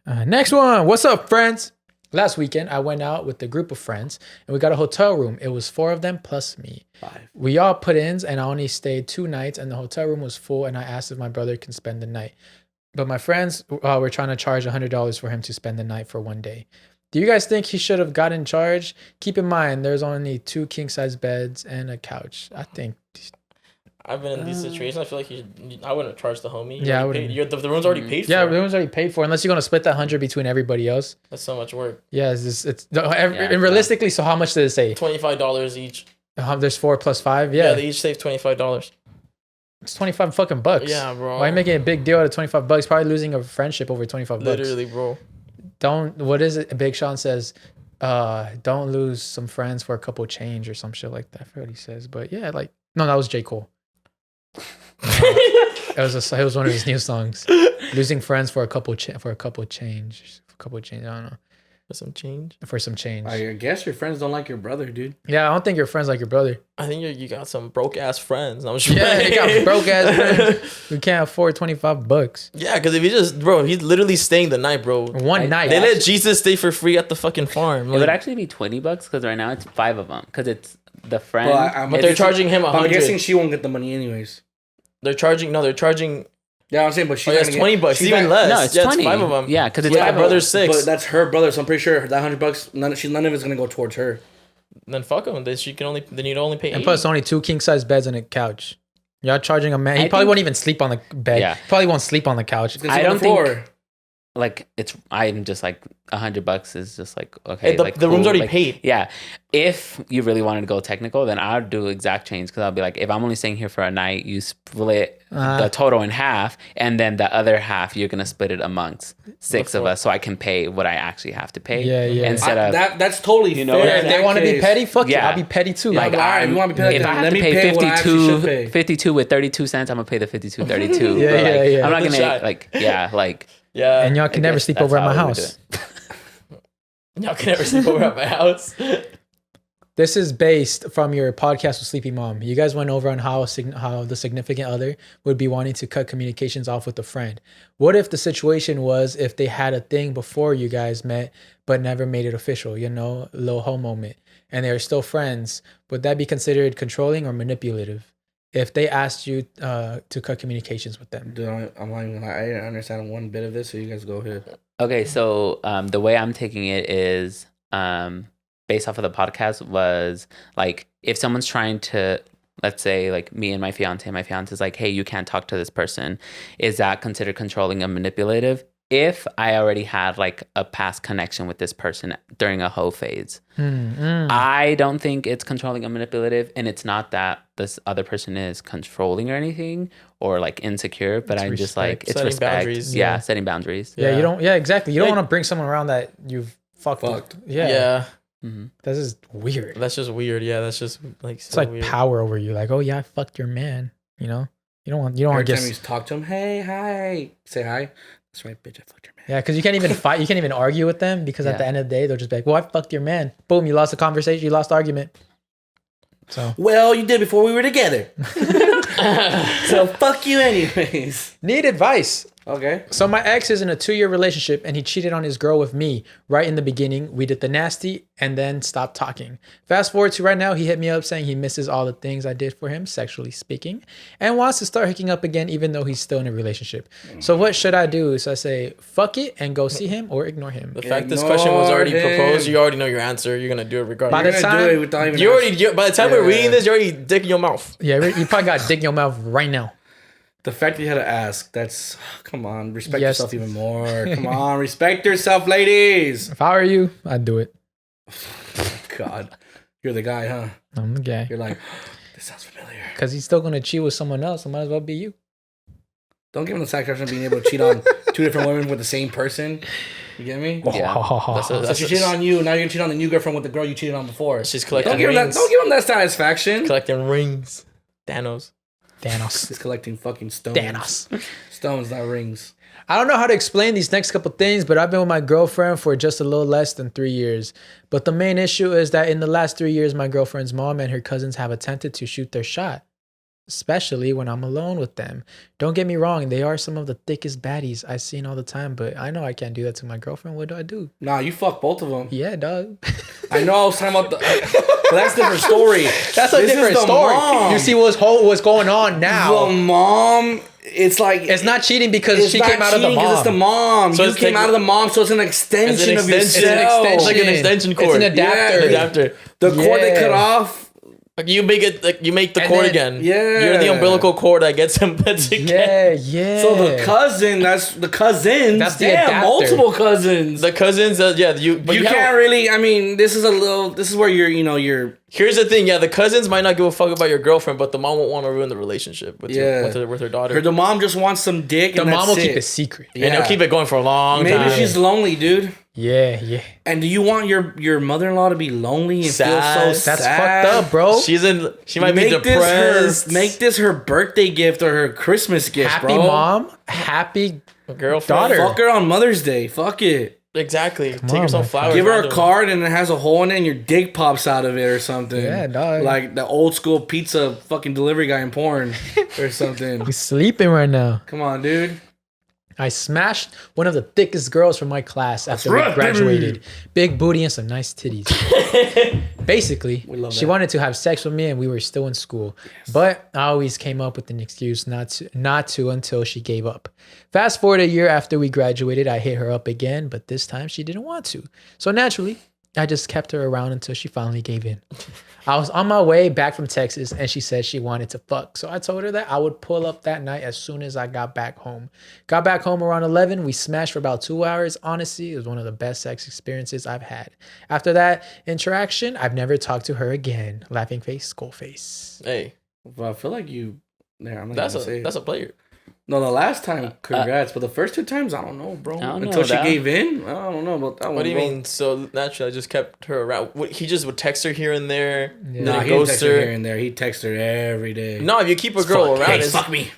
Next one. What's up, friends? Last weekend, I went out with a group of friends and we got a hotel room. It was 4 of them plus me.
5.
We all put ins and I only stayed 2 nights and the hotel room was full and I asked if my brother can spend the night. But my friends were trying to charge $100 for him to spend the night for one day. Do you guys think he should have gotten charged? Keep in mind, there's only 2 king-size beds and a couch. I think...
I've been in these situations. I feel like I wouldn't charge the homie.
I wouldn't.
The room's already paid for.
Yeah, the room's already paid for. Unless you're going to split that 100 between everybody else.
That's so much work.
Yeah, and realistically, so how much did it say?
$25 each.
There's 4 plus 5? Yeah,
they each save $25.
It's 25 fucking bucks.
Yeah, bro.
Why are you making a big deal out of $25? Probably losing a friendship over $25.
Literally, bro.
What is it? Big Sean says, don't lose some friends for a couple change or some shit like that. I forget what he says. But yeah, like, no, that was J. Cole. It was one of his new songs. Losing friends for a couple change. I don't know. For some change.
I guess your friends don't like your brother, dude.
Yeah, I don't think your friends like your brother.
I think you got some broke ass friends.
You got broke ass friends. We can't afford $25.
Yeah, because if he's literally staying the night, bro.
One night.
They let Jesus stay for free at the fucking farm.
It would actually be $20 because right now it's 5 of them because it's the friend.
But they're charging him $100.
I'm guessing she won't get the money anyways.
They're charging.
Yeah, I'm saying, but she's
it's $20. Even less.
No, it's 20.
It's 5 of them.
Yeah, because it's
my brother's 6.
But that's her brother, so I'm pretty sure that $100, none of it's gonna go towards her.
Then fuck him. Then you'd only pay.
And plus, only 2 king size beds and a couch. Y'all charging a man. He probably won't even sleep on the bed.
Yeah.
Probably won't sleep on the couch.
I don't think. Like I'm just like $100 is just like okay.
The room's already paid.
Yeah, if you really wanted to go technical, then I'd do exact change because I'll be like, if I'm only staying here for a night, you split the total in half, and then the other half you're gonna split it amongst 6 of us, so I can pay what I actually have to pay.
Yeah.
Instead of
that's totally fair.
If they want to be petty, fuck yeah, I'll be petty too.
Like,
if you want to be petty,
if I have to pay 52 with 32 cents, I'm gonna pay the 52.32.
Yeah.
I'm not gonna
Yeah, and y'all can never sleep over at my house.
Y'all can never sleep over at my house.
This is based from your podcast with Sleepy Mom. You guys went over on how the significant other would be wanting to cut communications off with a friend. What if the situation was if they had a thing before you guys met, but never made it official, low home moment, and they're still friends? Would that be considered controlling or manipulative? If they asked you to cut communications with them.
Dude, I'm not even I didn't understand one bit of this, so you guys go ahead.
Okay, so the way I'm taking it is based off of the podcast was like if someone's trying to, let's say like me and my fiance's like, hey, you can't talk to this person. Is that considered controlling and manipulative? If I already had like a past connection with this person during a hoe phase, I don't think it's controlling and manipulative. And it's not that this other person is controlling or anything or like insecure, but I'm just like, it's
setting
respect.
Boundaries.
Yeah, setting boundaries.
Yeah, you don't. Yeah, exactly. You don't want to bring someone around that you've fucked. Yeah.
Mm-hmm.
This is weird.
That's just weird. Yeah, that's just like
it's like weird. Power over you. Like, oh yeah, I fucked your man. You don't want to
Every time you talk to him, hey, hi, say hi. That's right, bitch. I fucked your man.
Yeah, because you can't even fight. You can't even argue with them because at the end of the day, they'll just be like, well, I fucked your man. Boom, you lost the conversation. You lost the argument. So.
Well, you did before we were together. So fuck you anyways.
Need advice.
Okay.
So my ex is in a 2-year relationship and he cheated on his girl with me. Right in the beginning, we did the nasty and then stopped talking. Fast forward to right now, he hit me up saying he misses all the things I did for him, sexually speaking, and wants to start hooking up again even though he's still in a relationship. So what should I do? So I say, fuck it and go see him or ignore him.
The fact this question was already proposed, you already know your answer. You're going to do it regardless.
By the time
by the time we're reading this, you're already dick in your mouth.
Yeah, you probably got dick in your mouth right now.
The fact that you had to ask, that's... Come on, respect yourself even more. Come on, respect yourself, ladies.
If I were you, I'd do it.
God. You're the guy, huh?
I'm the guy.
You're like, this sounds familiar.
Because he's still going to cheat with someone else. So might as well be you.
Don't give him the satisfaction of being able to cheat on 2 different women with the same person. You get me?
Yeah.
So she cheated on you. Now you're going to cheat on the new girlfriend with the girl you cheated on before.
She's collecting
rings. Don't give him that satisfaction.
Collecting rings. Thanos.
He's collecting fucking stones. Stones, not rings.
I don't know how to explain these next couple things, but I've been with my girlfriend for just a little less than 3 years. But the main issue is that in the last 3 years, my girlfriend's mom and her cousins have attempted to shoot their shot, especially when I'm alone with them. Don't get me wrong, they are some of the thickest baddies I've seen all the time, but I know I can't do that to my girlfriend. What do I do?
Nah, you fuck both of them.
Yeah, dog.
I know I was talking about the... but that's a different story.
That's a different story. Mom. You see what's going on now.
The mom... It's like...
It's not cheating because she came out of the mom.
It's the mom. So you came out of the mom, so it's an extension of yourself.
It's like an extension cord.
It's an adapter.
The cord they cut off...
Like you make it, like you make the cord again.
Yeah,
you're the umbilical cord that gets them again.
Yeah.
So the cousin, that's the cousins. That's the adapter. Multiple cousins.
The cousins, you
can't really. I mean, this is where you're.
Here's the thing, the cousins might not give a fuck about your girlfriend, but the mom won't want to ruin the relationship with her daughter.
The mom just wants some dick.
The mom will keep it secret,
and they'll keep it going for a long time.
Maybe she's lonely, dude.
Yeah.
And do you want your mother-in-law to be lonely and
sad.
feel so sad?
That's fucked up, bro.
She might be depressed.
Make this her birthday gift or her Christmas gift,
happy
bro.
Mom, happy
girlfriend,
daughter.
Fuck her on Mother's Day. Fuck it.
Exactly. Take her some flowers.
Give her a card and it has a hole in it and your dick pops out of it or something.
Yeah, dog.
Like the old school pizza fucking delivery guy in porn or something.
He's sleeping right now.
Come on, dude.
I smashed one of the thickest girls from my class after we graduated. Big booty and some nice titties. Basically, she wanted to have sex with me and we were still in school. Yes. But I always came up with an excuse not to until she gave up. Fast forward a year after we graduated, I hit her up again, but this time she didn't want to. So naturally, I just kept her around until she finally gave in. I was on my way back from Texas and she said she wanted to fuck. So I told her that I would pull up that night as soon as I got back home. Got back home around 11. We smashed for about 2 hours. Honestly, it was one of the best sex experiences I've had. After that interaction, I've never talked to her again. Laughing face, skull face.
Hey.
Well, I feel like you... I'm not
that's
gonna say
that's a player.
No, the last time, congrats. But the first 2 times, I don't know, bro. Until she gave in, I don't know about that one.
What do you mean? So naturally, I just kept her around. He just would text her here and there.
Yeah. No, he didn't text her here and there. He texts her every day.
No, if you keep a girl around,
fuck me.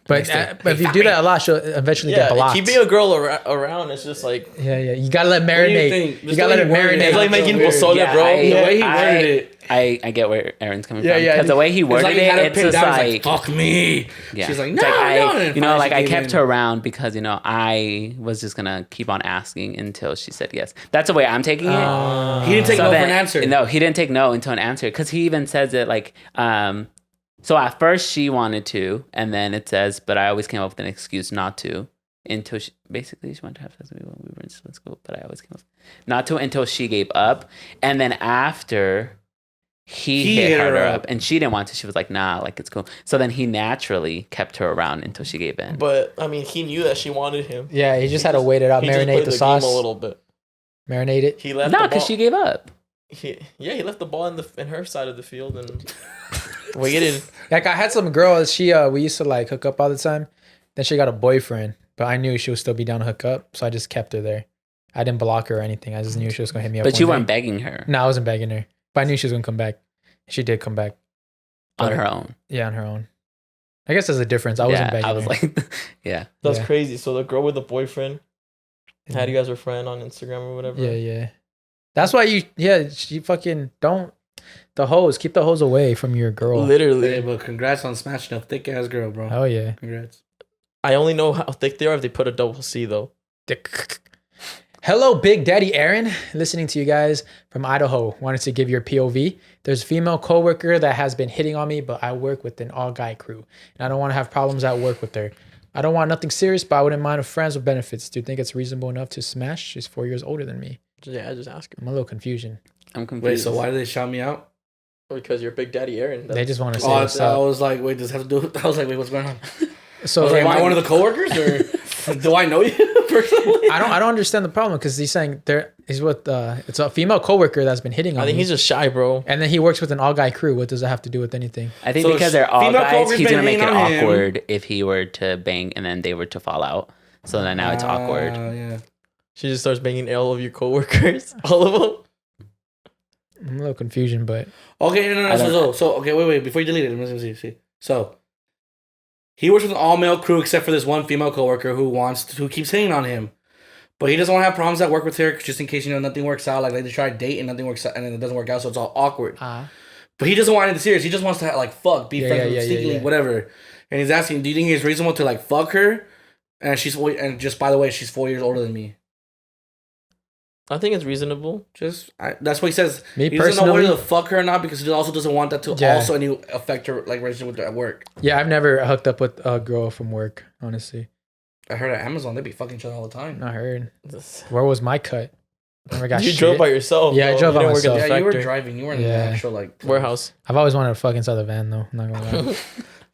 But if you do that a lot, she'll eventually get blocked.
Keeping a girl around, it's just like...
Yeah. You gotta let it marinate. You gotta let it marinate.
It's like making pozole, bro.
The way he worded it.
I get where Aaron's coming from. Because the way he worded it's just like...
Fuck me.
Yeah.
She's like, no,
I kept her around because, I was just going to keep on asking until she said yes. That's the way I'm taking it.
He didn't take no for an answer.
No, he didn't take no until an answer. Because he even says it like... So at first she wanted to, and then it says, but I always came up with an excuse not to until she wanted to have sex with me when we were in school, but I always came up not to until she gave up. And then after he hit her up and she didn't want to, she was like, nah, like it's cool. So then he naturally kept her around until she gave in.
But I mean, he knew that she wanted him.
Yeah, he just had to wait it out, marinate the sauce
a little bit.
Marinate it.
He left
because she gave up.
He left the ball in her side of the field and waited.
Like I had some girl, we used to like hook up all the time. Then she got a boyfriend, but I knew she would still be down to hook up, so I just kept her there. I didn't block her or anything. I just knew she was gonna hit me up.
But you weren't begging her.
No, I wasn't begging her. But I knew she was gonna come back. She did come back.
On her own.
Yeah, on her own. I guess there's a difference. I wasn't begging her.
I was like, yeah.
That's crazy. So the girl with the boyfriend had you guys a friend on Instagram or whatever.
Yeah. That's why she fucking don't. The hoes, keep the hoes away from your girl.
Literally.
Hey, but congrats on smashing a thick ass girl, bro.
Oh yeah.
Congrats.
I only know how thick they are if they put a double C though.
Hello, Big Daddy Aaron. Listening to you guys from Idaho. Wanted to give your POV. There's a female coworker that has been hitting on me, but I work with an all-guy crew. And I don't want to have problems at work with her. I don't want nothing serious, but I wouldn't mind a friends with benefits. Do you think it's reasonable enough to smash? She's 4 years older than me.
Yeah, just ask her.
I'm a little confused.
I'm confused.
Wait, so why did they shout me out?
Because you're Big Daddy Aaron.
They just want to say
I was like, wait, does this have to do with... I was like, wait, what's going on?
So
am I one of the coworkers or do I know you personally?
I don't understand the problem because he's saying he's with it's a female coworker that's been hitting on.
I think he's just shy, bro.
And then he works with an all guy crew. What does it have to do with anything?
I think because they're all guys, he's gonna make it awkward if he were to bang and then they were to fall out. So then now it's awkward.
Yeah.
She just starts banging all of your coworkers, all of them.
I'm a little confusion, but
okay, no. So okay, wait. Before you delete it, let me see. So he works with an all-male crew except for this one female coworker who keeps hitting on him, but he doesn't want to have problems at work with her just in case nothing works out. Like they try to date and nothing works out, and then it doesn't work out, so it's all awkward. But he doesn't want anything serious. He just wants to fuck, be friends with sneakily, whatever. And he's asking, do you think it's reasonable to fuck her? And just by the way, she's 4 years older than me.
I think it's reasonable.
That's what he says.
Me
he
personally,
doesn't know whether to fuck her or not because he also doesn't want that to also affect her relationship with her at work.
Yeah, I've never hooked up with a girl from work. Honestly,
I heard at Amazon they be fucking each other all the time.
I heard. Where was my cut? Never got
you drove by yourself.
Yeah, I drove by myself.
Yeah, you were driving. You were in the actual
warehouse.
I've always wanted to fuck inside the van though. I'm not gonna lie.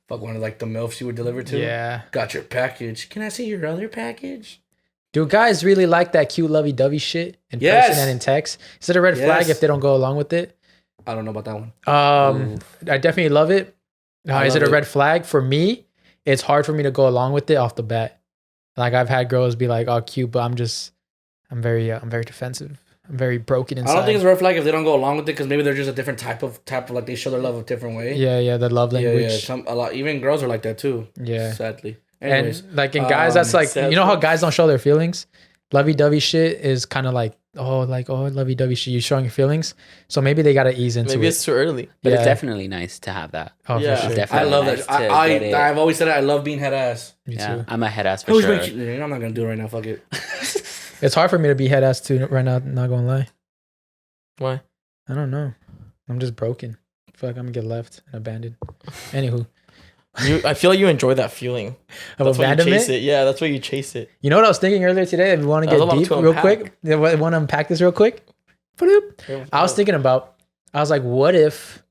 Fuck one of the MILFs you would deliver to.
Yeah.
Got your package. Can I see your other package?
Do guys really like that cute lovey-dovey shit in person and in text? Is it a red flag if they don't go along with it?
I don't know about that one.
I definitely love it. Is it a red flag? For me, it's hard for me to go along with it off the bat. Like I've had girls be like, "Oh, cute," but I'm very defensive. I'm very broken inside.
I don't think it's a red flag if they don't go along with it because maybe they're just a different type of like they show their love a different way.
Yeah, the love language.
Yeah, even girls are like that too.
Yeah,
sadly. Anyways,
and like in guys, that's like you know how guys don't show their feelings. Lovey-dovey shit is kind of like lovey-dovey shit. You showing your feelings, so maybe they gotta ease into it.
Maybe it's too early,
but it's definitely nice to have that.
Oh, yeah, for sure.
I love that. I've always said it. I love being head ass.
Me too.
I'm a head ass for sure.
I'm not gonna do it right now. Fuck it.
It's hard for me to be head ass too right now. Not gonna lie.
Why?
I don't know. I'm just broken. Fuck, I'm gonna get left and abandoned. Anywho.
I feel like you enjoy that feeling
of abandonment.
Chase it. Yeah, that's why you chase it.
You know what I was thinking earlier today? If you want to get deep real quick, I want to unpack this real quick. I was thinking about, I was like, what if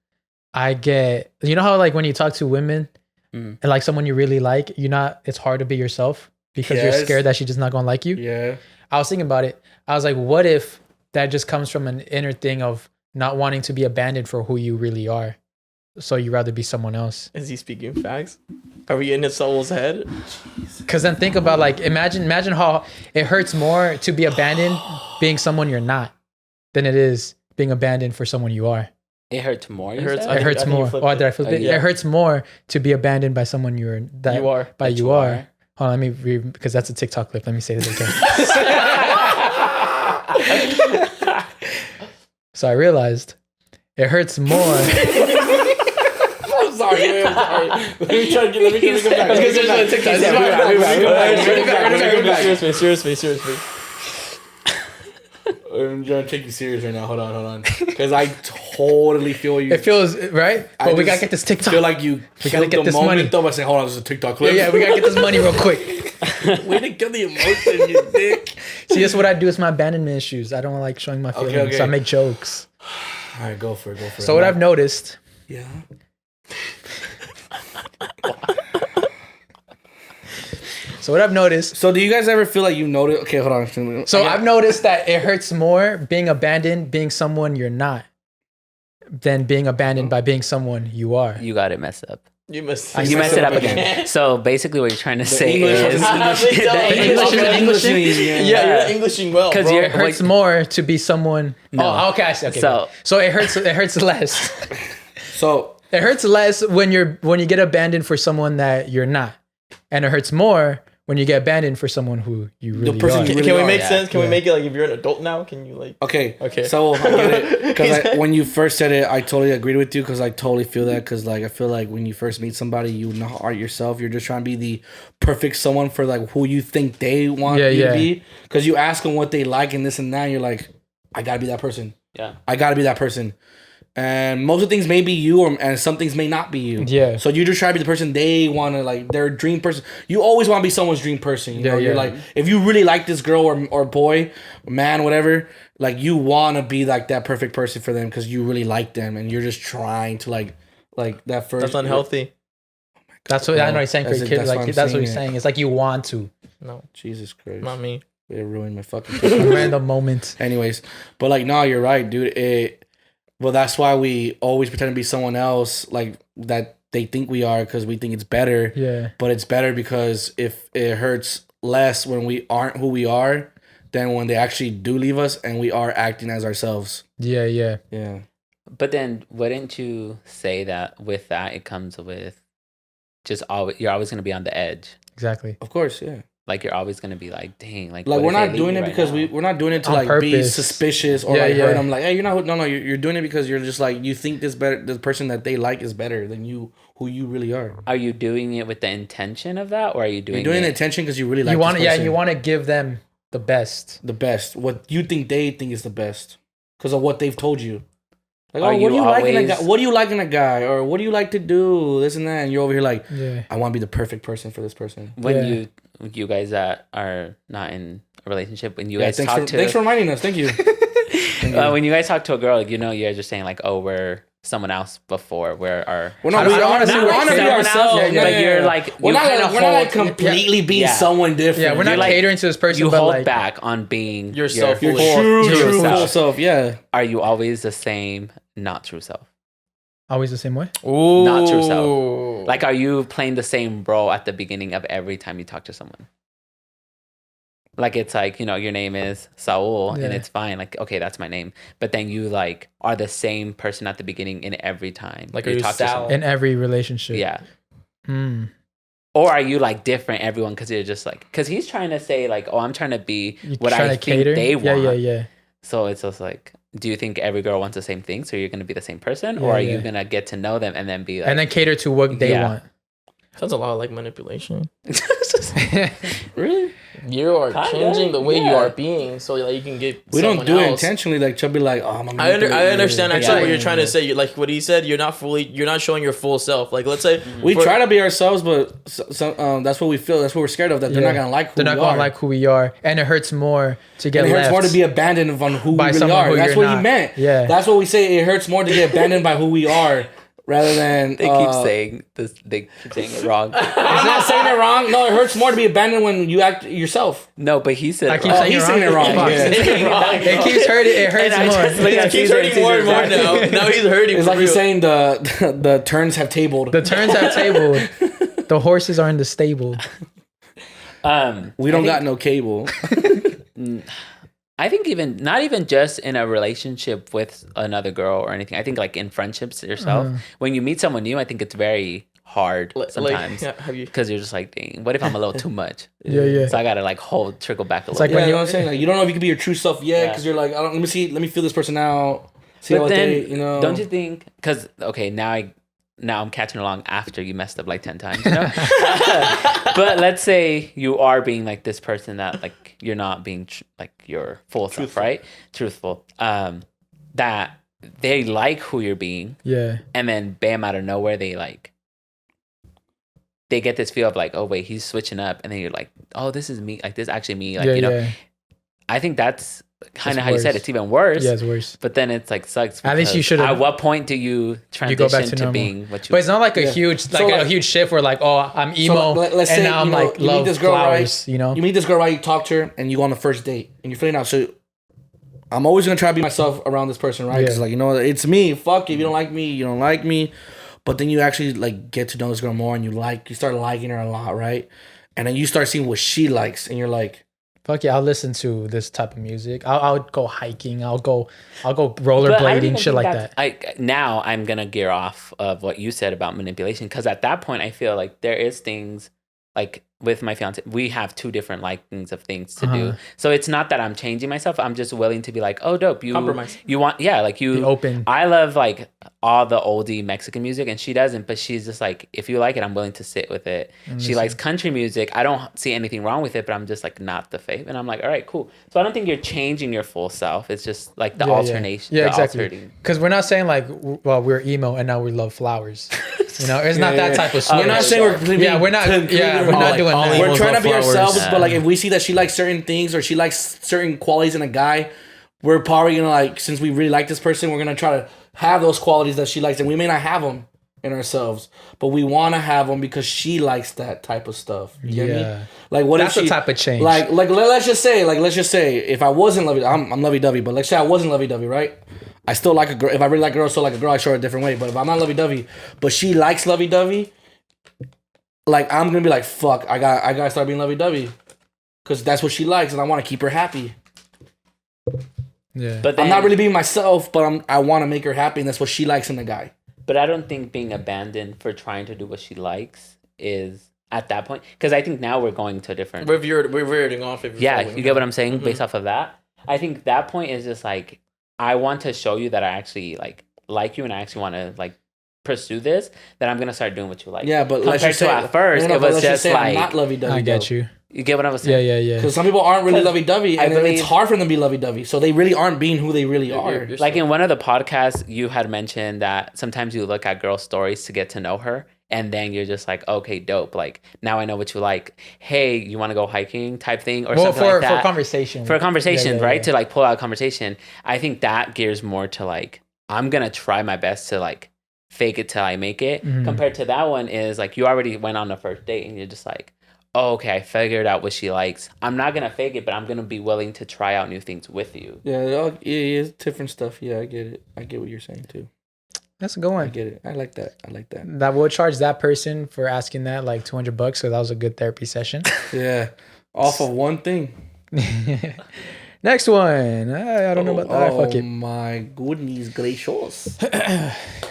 I get, you know how like when you talk to women and like someone you really like, it's hard to be yourself because you're scared that she's just not going to like you.
Yeah.
I was thinking about it. I was like, what if that just comes from an inner thing of not wanting to be abandoned for who you really are? So you'd rather be someone else.
Is he speaking facts? Are we in his soul's head?
Because then think about like, imagine how it hurts more to be abandoned being someone you're not than it is being abandoned for someone you are.
It hurts more.
It hurts more. Oh, did I flip it? Yeah. It hurts more to be abandoned by someone you are. Hold on, let me read because that's a TikTok clip. Let me say this again. So I realized it hurts more.
I'm sorry. Let me get back. Seriously. I'm trying to take you serious right now. Hold on. Because I totally feel you.
It feels right, but we gotta get this TikTok.
I feel like we gotta get this money. Though by saying, hold on, this is a TikTok clip.
Yeah, we gotta get this money real quick.
Way to kill the emotion, you dick.
See, that's what I do. It's my abandonment issues. I don't like showing my feelings, okay. So I make jokes.
All right, go for it.
So what I've noticed.
Yeah.
So what I've noticed.
So do you guys ever feel like you notice? Okay, hold on.
So I've noticed that it hurts more being abandoned, being someone you're not, than being abandoned by being someone you are.
You got it messed up.
You messed
it up again. So basically, what you're trying to say is
the Englishing.
Yeah, you're Englishing well.
Because it hurts more to be someone. No. Oh, okay. I see. Okay. So it hurts. It hurts less.
So
it hurts less when you get abandoned for someone that you're not, and it hurts more when you get abandoned for someone who you really are.
Can we make sense? Can we make it like if you're an adult now? Can you like?
Okay. So I get it because when you first said it, I totally agreed with you because I totally feel that because like I feel like when you first meet somebody, you not art yourself. You're just trying to be the perfect someone for like who you think they want you to be. Because you ask them what they like and this and that, and you're like, I gotta be that person.
Yeah.
I gotta be that person. And most of the things may be you, and some things may not be you.
Yeah. So
you just try to be the person they want to, like, their dream person. You always want to be someone's dream person. You know, you're like, if you really like this girl or boy, man, whatever, like, you want to be like that perfect person for them because you really like them, and you're just trying to like that first.
That's unhealthy.
Oh my
That's what I know. He's saying for kids. Like that's what he's saying. It's like you want to.
No,
Jesus Christ,
not me.
It ruined my fucking
random moment.
Anyways, but like, no, you're right, dude. Well, that's why we always pretend to be someone else, like that they think we are, because we think it's better.
Yeah.
But it's better because if it hurts less when we aren't who we are than when they actually do leave us and we are acting as ourselves.
Yeah, yeah.
Yeah.
But then wouldn't you say that with that it comes with just always, you're always going to be on the edge?
Exactly.
Of course, yeah.
Like you're always going to be like, dang, like
we're not doing it because we're not doing it to like purpose. Be suspicious or hurt them. Like, hey, you're not. No, you're doing it because you're just like you think the person that they like is better than you, who you really are.
Are you doing it with the intention of that, or are you doing?
You're doing the intention because you really like.
You want, you want to give them the best.
The best. What you think they think is the best because of what they've told you. Like,
what
do you like in a guy? What do you like in a guy? Or what do you like to do? This and that. And you're over here like, I want to be the perfect person for this person.
When you guys that are not in a relationship, when you guys talk to...
Thanks for reminding us. Thank you.
When you guys talk to a girl, you know, you're just saying like, oh, we're someone else before. We're our...
we want to be ourselves.
But you're like...
We're not like completely being someone different.
Yeah, we're not catering to this person,
you hold back on being
yourself.
Your true self, yeah.
Are you always the same, not true self?
Always the same way?
Ooh.
Not true self. Like, are you playing the same role at the beginning of every time you talk to someone? Like, it's like, you know, your name is Saul and it's fine. Like, okay, that's my name. But then you like are the same person at the beginning in every time.
Like,
you
talk to someone.
In every relationship.
Yeah. Or are you like different everyone because you're just like, because he's trying to say like, oh, I'm trying to be what I think they want.
Yeah. So
it's just like, do you think every girl wants the same thing? So you're going to be the same person? Or are you going to get to know them and then be like...
And then cater to what they want.
Sounds a lot like manipulation.
Really?
You are changing the way you are being so like you can get
we don't do it intentionally like Chubby like, oh, I'm
I understand actually what you're trying to say. Like what he said, you're not showing your full self. Like let's say
we try to be ourselves, but that's what we feel. That's what we're scared of, that they're not going to like who we are. They're not going to like
who we are. And it hurts more to get left.
It hurts more to be abandoned on who we really are. That's what he meant.
Yeah.
That's what we say. It hurts more to get abandoned by who we are. Rather than
they keep saying this, they keep saying it wrong.
I'm not saying it wrong. No, it hurts more to be abandoned when you act yourself.
No, but he said
I keep saying it wrong.
It keeps hurting. It hurts more.
It keeps hurting more and more now. Now he's hurting.
It's like he's saying the turns have tabled.
The turns have tabled. The horses are in the stable.
We don't got no cable.
I think not even just in a relationship with another girl or anything. I think like in friendships yourself, when you meet someone new, I think it's very hard sometimes because you're just like, dang, what if I'm a little too much?
Yeah.
So I gotta like trickle back a little.
Like when you know what I'm saying, like you don't know if you can be your true self yet because you're like, let me let me feel this person out. See
but then, don't you think? Because okay, now I'm catching along after you messed up like 10 times, you know? But let's say you are being like this person that like you're not being like your full self, right? Truthful. That they like who you're being.
Yeah.
And then bam, out of nowhere, they get this feel of like, oh wait, he's switching up. And then you're like, oh, this is me. Like this is actually me. Like, you know, I think that's kind of how you said it's even worse.
Yeah, it's worse.
But then it's like sucks.
At least you should.
At what point do you transition
go back to
being what you?
But it's not like a huge a huge shift where like, oh, I'm emo, let's say, now I'm like love this girl, flowers.
Right?
You know,
you meet this girl, right? You talk to her, and you go on the first date, and you're feeling out. So I'm always gonna try to be myself around this person, right? Because like it's me. Fuck if you don't like me, you don't like me. But then you actually like get to know this girl more, and you start liking her a lot, right? And then you start seeing what she likes, and you're like,
fuck yeah, I'll listen to this type of music. I'll go hiking. I'll go rollerblading, shit like that.
Now I'm gonna gear off of what you said about manipulation because at that point I feel like there is things like with my fiance, we have two different likings of things to do. So it's not that I'm changing myself. I'm just willing to be like, oh, dope. You compromise. You want, like you
be open.
I love like all the oldie Mexican music, and she doesn't. But she's just like, if you like it, I'm willing to sit with it. She likes country music. I don't see anything wrong with it, but I'm just like not the fave. And I'm like, all right, cool. So I don't think you're changing your full self. It's just like the alternation.
Yeah, exactly. Because we're not saying like, well, we're emo and now we love flowers. You know, it's not that type of switch.
We're not saying we're completely.
We're not doing that.
We're trying to be ourselves, but like if we see that she likes certain things or she likes certain qualities in a guy, we're probably gonna like, since we really like this person, we're gonna try to have those qualities that she likes, and we may not have them. in ourselves, but we want to have them because she likes that type of stuff. You get me? Like, what
that's
if she,
the type of change.
Like let's just say, if I wasn't I'm lovey-dovey, but let's say I wasn't lovey-dovey, right? I still like a girl. If I really like a girl, I still like a girl. I show her a different way. But if I'm not lovey-dovey, but she likes lovey-dovey, like, I'm gonna be like, fuck, I gotta start being lovey-dovey, because that's what she likes, and I want to keep her happy.
Yeah,
but then,
I'm not really being myself, but I want to make her happy, and that's what she likes in the guy.
But I don't think being abandoned for trying to do what she likes is at that point, because I think now we're going to a different.
We're veering off.
Yeah, you get what I'm saying. Based off of that, I think that point is just like, I want to show you that I actually like you, and I actually want to like pursue this. That I'm gonna start doing what you like.
Yeah, but
compared to at first, it was just like,
I'm not lovey-dovey.
I get you.
You get what I was saying?
Yeah.
Because some people aren't really lovey-dovey, and it's hard for them to be lovey-dovey. So they really aren't being who they really are.
Like in one of the podcasts, you had mentioned that sometimes you look at girls' stories to get to know her, and then you're just like, okay, dope. Like, now I know what you like. Hey, you want to go hiking type thing or something like that.
For conversation.
For a conversation, right? To like pull out a conversation. I think that gears more to like, I'm going to try my best to like fake it till I make it. Compared to that one is like, you already went on the first date and you're just like, oh, okay, I figured out what she likes. I'm not going to fake it, but I'm going to be willing to try out new things with you.
Yeah, it's different stuff. Yeah, I get it. I get what you're saying, too.
That's a good one.
I get it. I like that.
That will charge that person for asking that like $200, so that was a good therapy session.
Yeah, off of one thing.
Next one. I don't know about that. Fuck it.
Oh, my goodness gracious.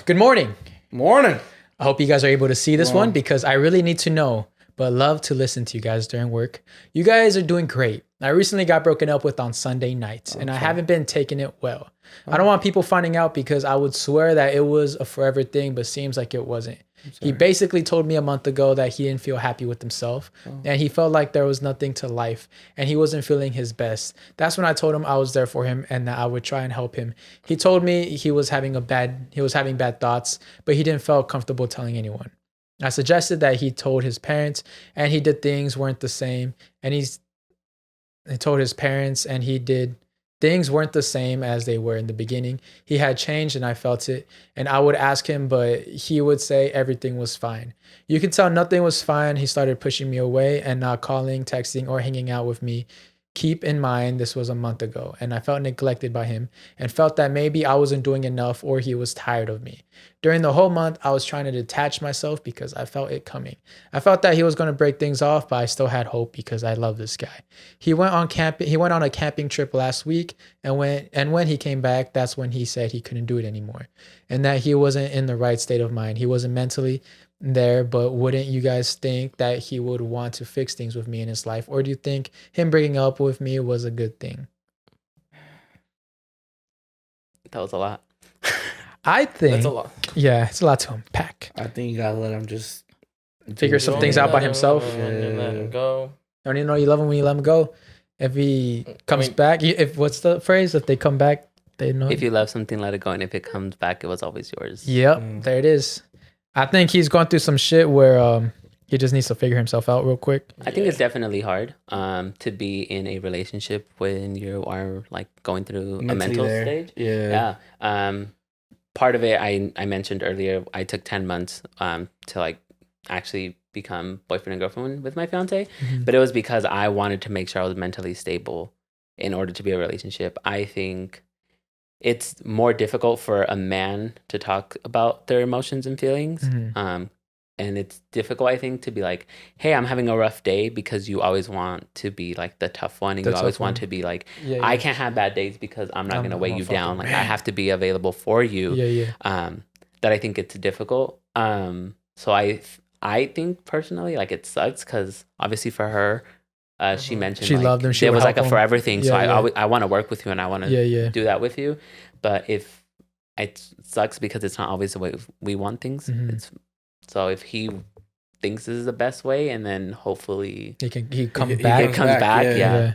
Good morning.
Morning.
I hope you guys are able to see this one, because I really need to know, but love to listen to you guys during work. You guys are doing great. I recently got broken up with on Sunday night, and I haven't been taking it well. I don't want people finding out, because I would swear that it was a forever thing, but seems like it wasn't. He basically told me a month ago that he didn't feel happy with himself, and he felt like there was nothing to life, and he wasn't feeling his best. That's when I told him I was there for him and that I would try and help him. He told me he was having bad thoughts, but he didn't feel comfortable telling anyone. I suggested that he told his parents, and he did things weren't the same, and he told his parents, and he did things weren't the same as they were in the beginning. He had changed, and I felt it. And I would ask him, but he would say everything was fine. You could tell nothing was fine. He started pushing me away and not calling, texting, or hanging out with me. Keep in mind, this was a month ago, and I felt neglected by him and felt that maybe I wasn't doing enough or he was tired of me. During the whole month, I was trying to detach myself because I felt it coming. I felt that he was going to break things off, but I still had hope because I love this guy. He went on a camping trip last week, and when he came back, that's when he said he couldn't do it anymore and that he wasn't in the right state of mind. He wasn't mentally there, but wouldn't you guys think that he would want to fix things with me in his life? Or do you think him breaking up with me was a good thing?
That was a lot.
I think
that's a lot.
Yeah, it's a lot to unpack.
I think you gotta let him just
figure some things out by himself.
Let him go.
Don't you know you love him when you let him go? If he comes back, what's the phrase? If they come back, they know.
If you love something, let it go, and if it comes back, it was always yours.
Yep, there it is. I think he's going through some shit where he just needs to figure himself out real quick.
I think it's definitely hard to be in a relationship when you are like going through a mental stage.
Yeah.
Part of it, I mentioned earlier, I took 10 months to like actually become boyfriend and girlfriend with my fiance, but it was because I wanted to make sure I was mentally stable in order to be a relationship. I think it's more difficult for a man to talk about their emotions and feelings. And it's difficult, I think, to be like, hey, I'm having a rough day, because you always want to be like the tough one. And you always want to be like, I can't have bad days because I'm not going to weigh you down. Like, I have to be available for you. That I think it's difficult. So I think personally, like, it sucks because obviously for her, she mentioned
she
like,
loved him.
It was like a forever thing. So I want to work with you and I want to do that with you. But if it sucks because it's not always the way we want things. So if he thinks this is the best way, and then hopefully
he comes back.
Yeah.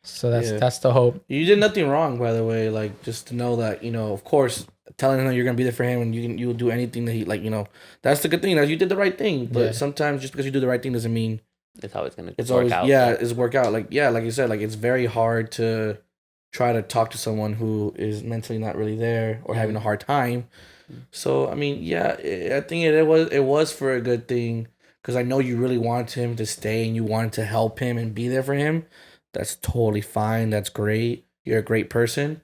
So that's the hope.
You did nothing wrong, by the way. Like, just to know that, you know, of course, telling him you're gonna be there for him and you'll do anything that he, like, you know, that's the good thing. That you did the right thing. But sometimes just because you do the right thing doesn't mean
it's always gonna
work out. Yeah, it's work out. Like you said, like, it's very hard to try to talk to someone who is mentally not really there or having a hard time. So I mean, yeah, I think it was for a good thing because I know you really wanted him to stay and you wanted to help him and be there for him. That's totally fine. That's great. You're a great person.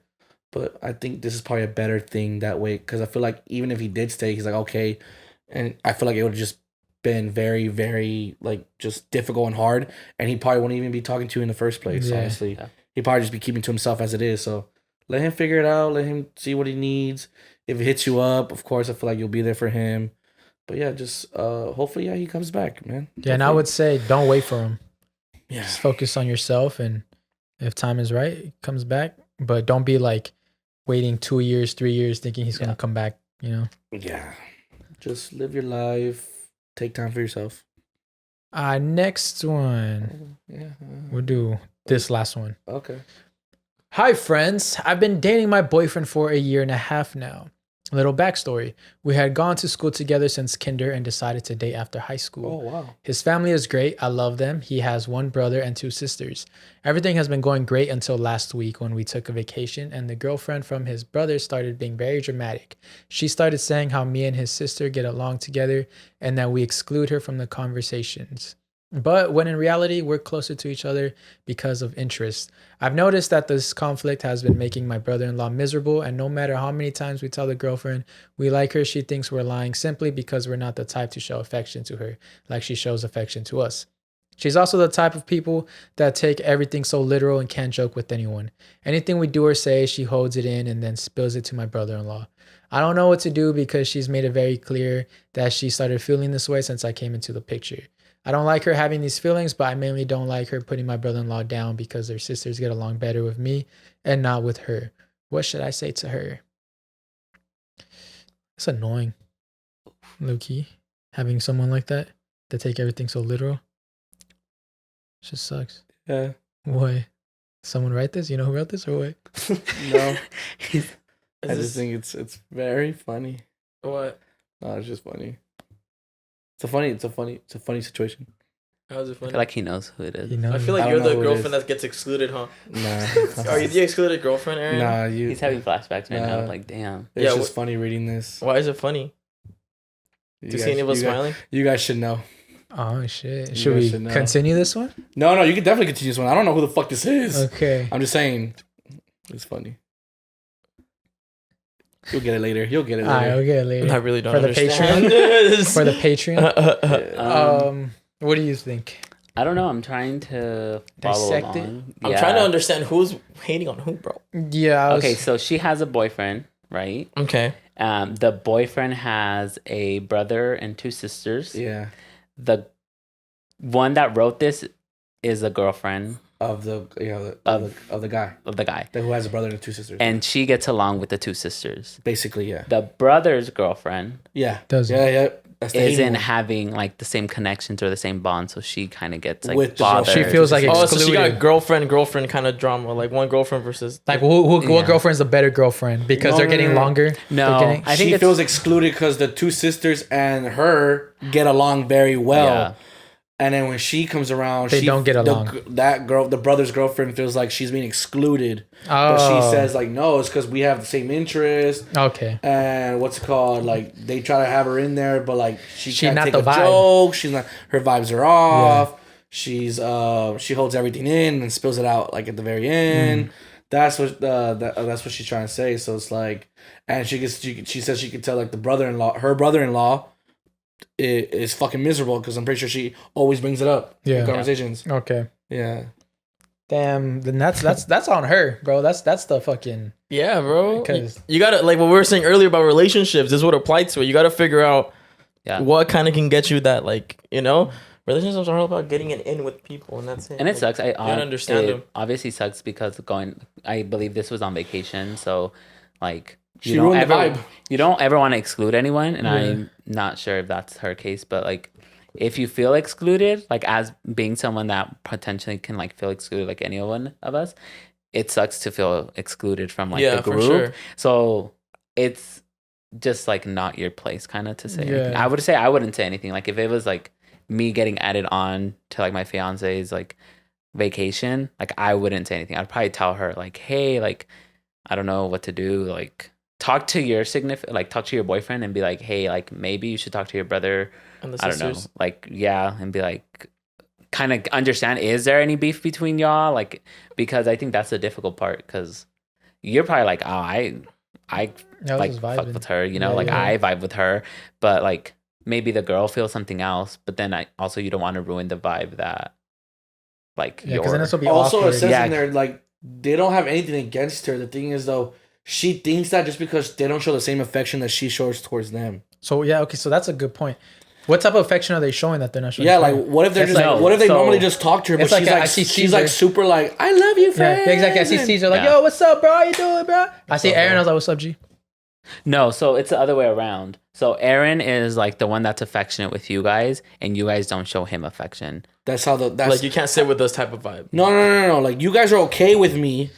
But I think this is probably a better thing that way because I feel like even if he did stay, he's like, okay. And I feel like it would have just been very, very, like, just difficult and hard. And he probably wouldn't even be talking to you in the first place, honestly. Yeah. He'd probably just be keeping to himself as it is. So let him figure it out. Let him see what he needs. If it hits you up, of course, I feel like you'll be there for him. But yeah, just hopefully, yeah, he comes back, man.
Yeah, and I would say don't wait for him.
Yeah.
Just focus on yourself. And if time is right, he comes back. But don't be like, waiting 2 years, 3 years, thinking he's gonna come back. You know.
Yeah. Just live your life. Take time for yourself.
Next one.
Yeah.
We'll do this last one.
Okay.
Hi, friends. I've been dating my boyfriend for 1.5 years now. A little backstory. We had gone to school together since kinder and decided to date after high school.
Oh, wow.
His family is great. I love them. He has 1 brother and 2 sisters. Everything has been going great until last week when we took a vacation and the girlfriend from his brother started being very dramatic. She started saying how me and his sister get along together and that we exclude her from the conversations. But when in reality, we're closer to each other because of interest. I've noticed that this conflict has been making my brother-in-law miserable, and no matter how many times we tell the girlfriend we like her, she thinks we're lying simply because we're not the type to show affection to her like she shows affection to us. She's also the type of people that take everything so literal and can't joke with anyone. Anything we do or say, she holds it in and then spills it to my brother-in-law. I don't know what to do because she's made it very clear that she started feeling this way since I came into the picture. I don't like her having these feelings, but I mainly don't like her putting my brother-in-law down because their sisters get along better with me and not with her. What should I say to her? It's annoying, low-key, having someone like that take everything so literal. It just sucks.
Yeah.
Why? Someone write this? You know who wrote this or what?
No. I just think it's very funny.
What?
No, it's just funny. It's a funny situation.
How is it funny?
I feel like he knows who it is.
I feel like you're the girlfriend that gets excluded, huh?
Nah.
Are you the excluded girlfriend, Aaron?
Nah,
he's having flashbacks right now. Like, damn.
It's just funny reading this.
Why is it funny? To see any of us smiling?
You guys should know.
Oh, shit. Should we continue this one?
No, you can definitely continue this one. I don't know who the fuck this is.
Okay.
I'm just saying. It's funny. You'll get it later.
I'll get it later.
I really don't
For the Patreon. For the Patreon. What do you think?
I don't know. I'm trying to follow along.
I'm trying to understand who's hating on who, bro.
Yeah.
Okay, so she has a boyfriend, right?
Okay.
The boyfriend has a brother and 2 sisters.
Yeah.
The one that wrote this is a girlfriend
of the guy who has a brother and 2 sisters,
and she gets along with the 2 sisters.
Basically, yeah.
The brother's girlfriend,
isn't
having like the same connections or the same bond, so she kind of gets like
with
bothered.
She feels like excluded.
So she got girlfriend kind of drama, like one girlfriend versus
like what girlfriend's the better girlfriend because they're getting longer.
No,
I think she feels excluded because the 2 sisters and her get along very well. Yeah. And then when she comes around,
they don't get along.
The brother's girlfriend feels like she's being excluded. Oh. But she says like, no, it's because we have the same interest.
Okay.
And what's it called? Like they try to have her in there, but like she can't
not
take
the
a
vibe.
joke. She's not. Her vibes are off. Yeah. She's she holds everything in and spills it out like at the very end. That's what that's what she's trying to say. So it's like, and she says she could tell like her brother-in-law. It is fucking miserable because I'm pretty sure she always brings it up in conversations.
Okay.
Yeah.
Damn. Then that's on her, bro. That's the fucking
bro. Because you gotta like what we were saying earlier about relationships. This would apply to it. You gotta figure out what kind of can get you that relationships are all about getting it in with people, and that's it.
And it sucks. I
don't understand them.
Obviously sucks because I believe this was on vacation, so like.
You don't
ever want to exclude anyone, and I'm not sure if that's her case, but like if you feel excluded, like as being someone that potentially can like feel excluded, like any one of us, it sucks to feel excluded from like the group. For sure. So it's just like not your place kind of to say.
Yeah.
I would say I wouldn't say anything. Like if it was like me getting added on to like my fiance's like vacation, like I wouldn't say anything. I'd probably tell her like, hey, like I don't know what to do, like talk to your talk to your boyfriend and be like, hey, like maybe you should talk to your brother.
And the
I don't know,
sisters.
like and be like, kind of understand, is there any beef between y'all? Like, because I think that's the difficult part, because you're probably like, oh, I like fuck with her, you know, I vibe with her, but like maybe the girl feels something else, but then you don't want to ruin the vibe that like
because then this will be also awkward. It says in there like they don't have anything against her. The thing is though, she thinks that just because they don't show the same affection that she shows towards them.
So so that's a good point. What type of affection are they showing that they're not showing?
Yeah, like what if they're just what if they normally just talk to her, but she's like super like, I love you, friend.
Yeah, exactly. I see Cesar like, yo, what's up, bro? How you doing, bro? I see Aaron. I was like, what's up, G?
No, so it's the other way around. So Aaron is like the one that's affectionate with you guys, and you guys don't show him affection.
That's how that's
like you can't sit with this type of vibe.
No. Like you guys are okay with me.